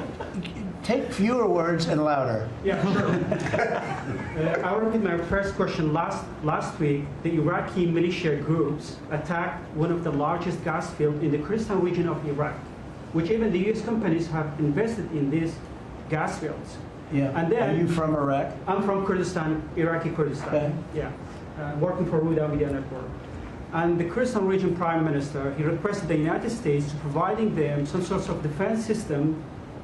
take fewer words and louder.
Yeah, sure. I'll repeat my first question. Last week, the Iraqi militia groups attacked one of the largest gas fields in the Kurdistan region of Iraq, which even the U.S. companies have invested in these gas fields.
Yeah.
And then,
are you from Iraq?
I'm from Kurdistan, Iraqi Kurdistan.
Okay.
Yeah. Working for Huda Media Network. And the Kurdistan region prime minister, he requested the United States to providing them some sort of defense system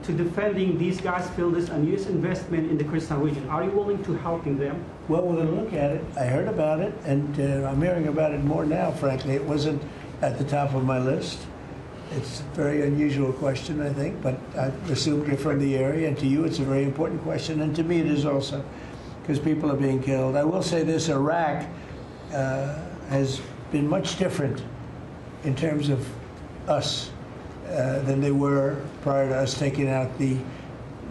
to defending these gas fields and U.S. investment in the Kurdistan region. Are you willing to helping them?
Well, we're going to look at it. I heard about it, and I'm hearing about it more now, frankly. It wasn't at the top of my list. It's a very unusual question, I think, but I assumed you're from the area, and to you it's a very important question, and to me it is also, because people are being killed. I will say this, Iraq has been much different in terms of us than they were prior to us taking out the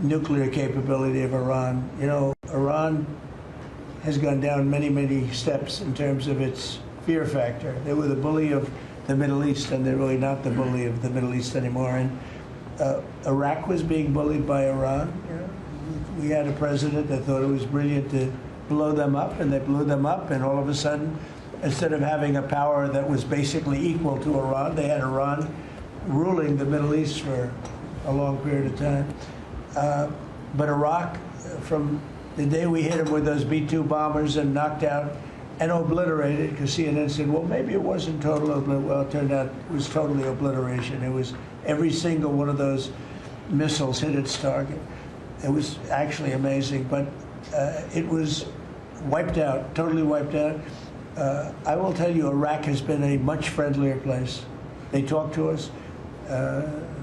nuclear capability of Iran. Iran has gone down many, many steps in terms of its fear factor. They were the bully of the Middle East, and they're really not the bully of the Middle East anymore. And Iraq was being bullied by Iran. We had a president that thought it was brilliant to blow them up, and they blew them up, and all of a sudden, instead of having a power that was basically equal to Iran, they had Iran ruling the Middle East for a long period of time. But Iraq, from the day we hit them with those B-2 bombers and knocked out and obliterated, because CNN said, well, maybe it wasn't total obliteration. Well, it turned out it was totally obliteration. It was every single one of those missiles hit its target. It was actually amazing, but it was wiped out, totally wiped out. I will tell you, Iraq has been a much friendlier place. They talk to us.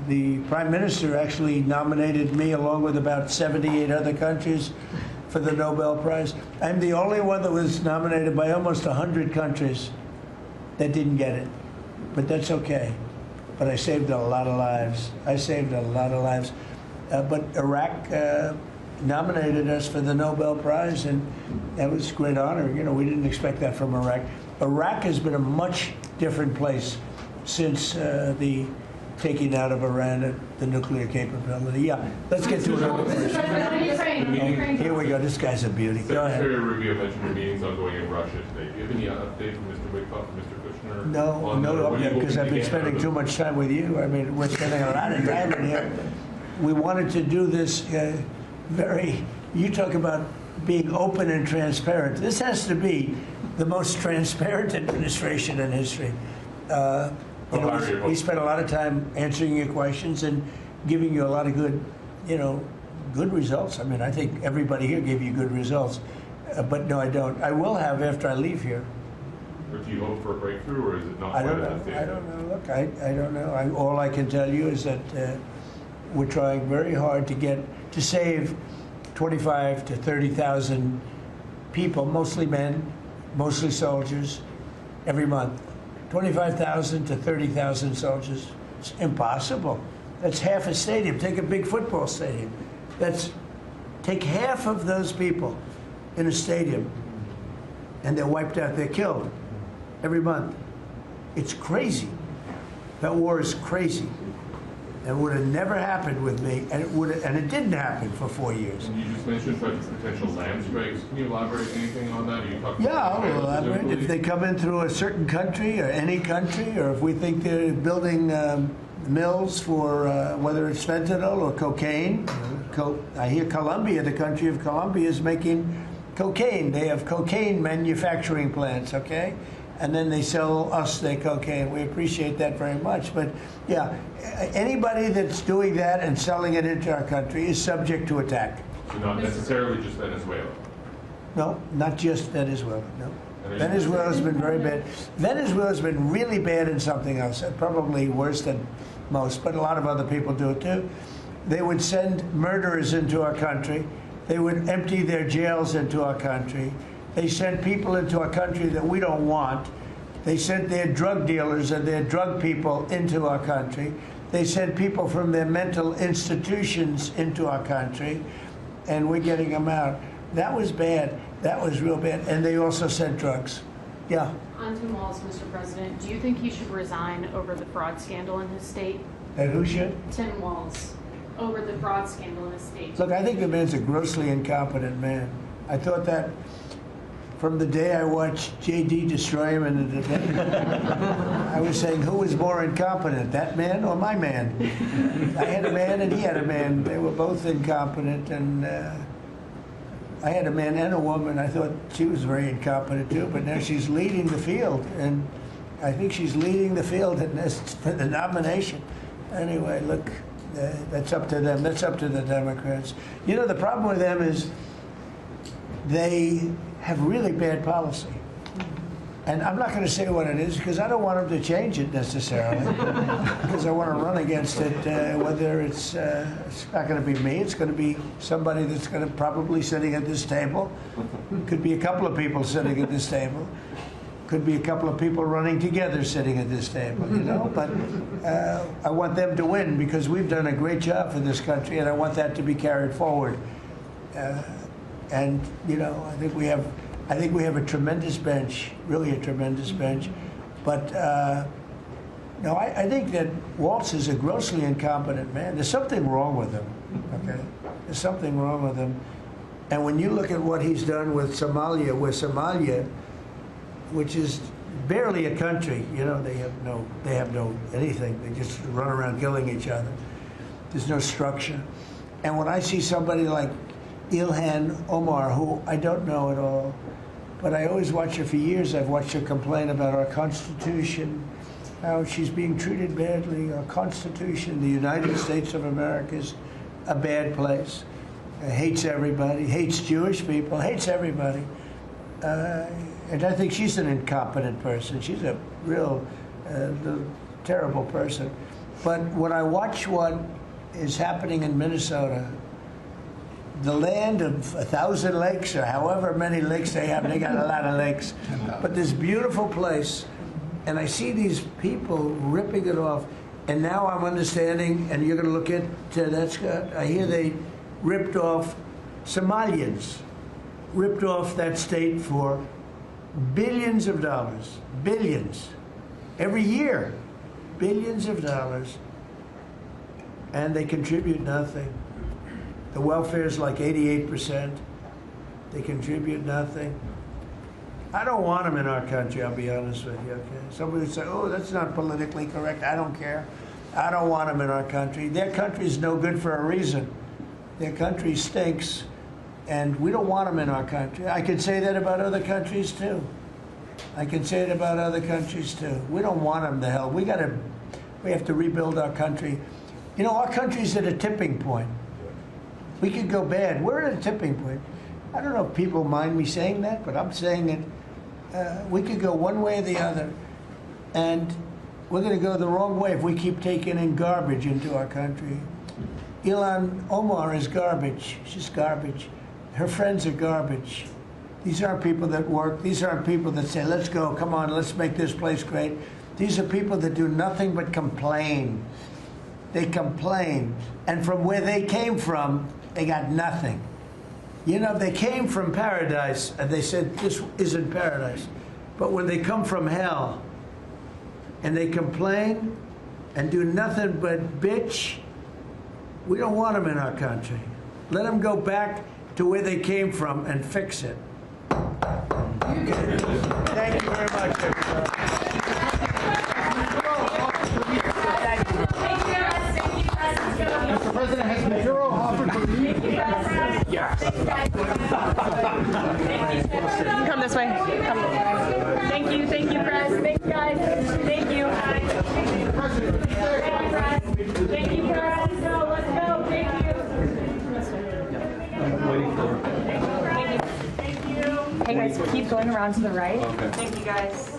The Prime Minister actually nominated me along with about 78 other countries for the Nobel Prize. I'm the only one that was nominated by almost 100 countries that didn't get it. But that's okay. But I saved a lot of lives. I saved a lot of lives. But Iraq nominated us for the Nobel Prize, and that was a great honor. You know, we didn't expect that from Iraq. Iraq has been a much different place since the taking out of Iran the nuclear capability. Yeah, let's get to another question. Here we go. This guy's a beauty. Go ahead.
Secretary Rubio mentioned your meetings ongoing in Russia today. Do you have any update from Mr. Wickoff and Mr. Kushner?
No, because I've been spending too much time with you. I mean, we're spending a lot of time in here. We wanted to do this you talk about being open and transparent. This has to be the most transparent administration in history. We spent a lot of time answering your questions and giving you a lot of good, good results. I mean, I think everybody here gave you good results. But no, I don't. I will have after I leave here.
Or do you hope for a breakthrough, or is it not?
I don't know. Look, I don't know. All I can tell you is that we're trying very hard to save 25 to 30,000 people, mostly men, mostly soldiers, every month. 25,000 to 30,000 soldiers. It's impossible. That's half a stadium. Take a big football stadium. Take half of those people in a stadium, and they're wiped out. They're killed every month. It's crazy. That war is crazy. It would have never happened with me, and it didn't happen for 4 years.
And you just mentioned potential land strikes. Can you elaborate anything on that?
Yeah, I'll elaborate. If they come in through a certain country or any country, or if we think they're building mills for whether it's fentanyl or cocaine. I hear Colombia, the country of Colombia, is making cocaine. They have cocaine manufacturing plants, okay? And then they sell us their cocaine. We appreciate that very much. But yeah, anybody that's doing that and selling it into our country is subject to attack.
So not necessarily just Venezuela?
No, not just Venezuela, no. Venezuela's been very bad. Venezuela's been really bad in something else, probably worse than most, but a lot of other people do it too. They would send murderers into our country. They would empty their jails into our country. They sent people into our country that we don't want. They sent their drug dealers and their drug people into our country. They sent people from their mental institutions into our country, and we're getting them out. That was bad. That was real bad. And they also sent drugs. Yeah.
On Tim Walz, Mr. President, do you think he should resign over the fraud scandal in his state?
And who should?
Tim Walz, over the fraud scandal in his state.
Look, I think the man's a grossly incompetent man. I thought that from the day I watched J.D. destroy him in the debate. I was saying, who was more incompetent, that man or my man? I had a man and he had a man. They were both incompetent, and I had a man and a woman. I thought she was very incompetent too, but now she's leading the field, and I think she's leading the field for the nomination. Anyway, look, that's up to them. That's up to the Democrats. You know, the problem with them is they have really bad policy. And I'm not going to say what it is because I don't want them to change it necessarily. Because I want to run against it, whether it's not going to be me, it's going to be somebody that's going to probably sitting at this table. Could be a couple of people sitting at this table. Could be a couple of people running together sitting at this table, you know. But I want them to win because we've done a great job for this country, and I want that to be carried forward. And you know, I think we have a tremendous bench, really a tremendous bench. But no, I think that Walz is a grossly incompetent man. There's something wrong with him. Okay, there's something wrong with him. And when you look at what he's done with Somalia, which is barely a country. You know, they have no anything. They just run around killing each other. There's no structure. And when I see somebody like Ilhan Omar, who I don't know at all, but I always watch her for years. I've watched her complain about our Constitution, how she's being treated badly. Our Constitution, the United States of America, is a bad place. Hates everybody, hates Jewish people, hates everybody. And I think she's an incompetent person. She's a real terrible person. But when I watch what is happening in Minnesota, the land of 1,000 lakes, or however many lakes they have, they got a lot of lakes, but this beautiful place, and I see these people ripping it off, and now I'm understanding, and you're going to look into that, Scott, I hear they ripped off Somalians, ripped off that state for billions of dollars, billions, every year, billions of dollars, and they contribute nothing. The welfare is like 88%. They contribute nothing. I don't want them in our country, I'll be honest with you, okay? Somebody would say, oh, that's not politically correct. I don't care. I don't want them in our country. Their country's no good for a reason. Their country stinks, and we don't want them in our country. I can say that about other countries, too. I can say it about other countries, too. We don't want them to hell. We have to rebuild our country. You know, our country's at a tipping point. We could go bad. We're at a tipping point. I don't know if people mind me saying that, but I'm saying it. We could go one way or the other, and we're going to go the wrong way if we keep taking in garbage into our country. Ilhan Omar is garbage. She's garbage. Her friends are garbage. These aren't people that work. These aren't people that say, let's go, come on, let's make this place great. These are people that do nothing but complain. They complain. And from where they came from, they got nothing. You know, they came from paradise, and they said, this isn't paradise. But when they come from hell, and they complain, and do nothing but bitch, we don't want them in our country. Let them go back to where they came from and fix it. Thank you very much, everybody.
Mr. President, has Maduro offered to leave?
Yes. Come this way. Come. Thank you, Press. Thanks, guys. Thank you. Thank you, Press. No, let's go. Thank you. Thank you. Hey guys, keep going around to the right. Okay. Thank you guys.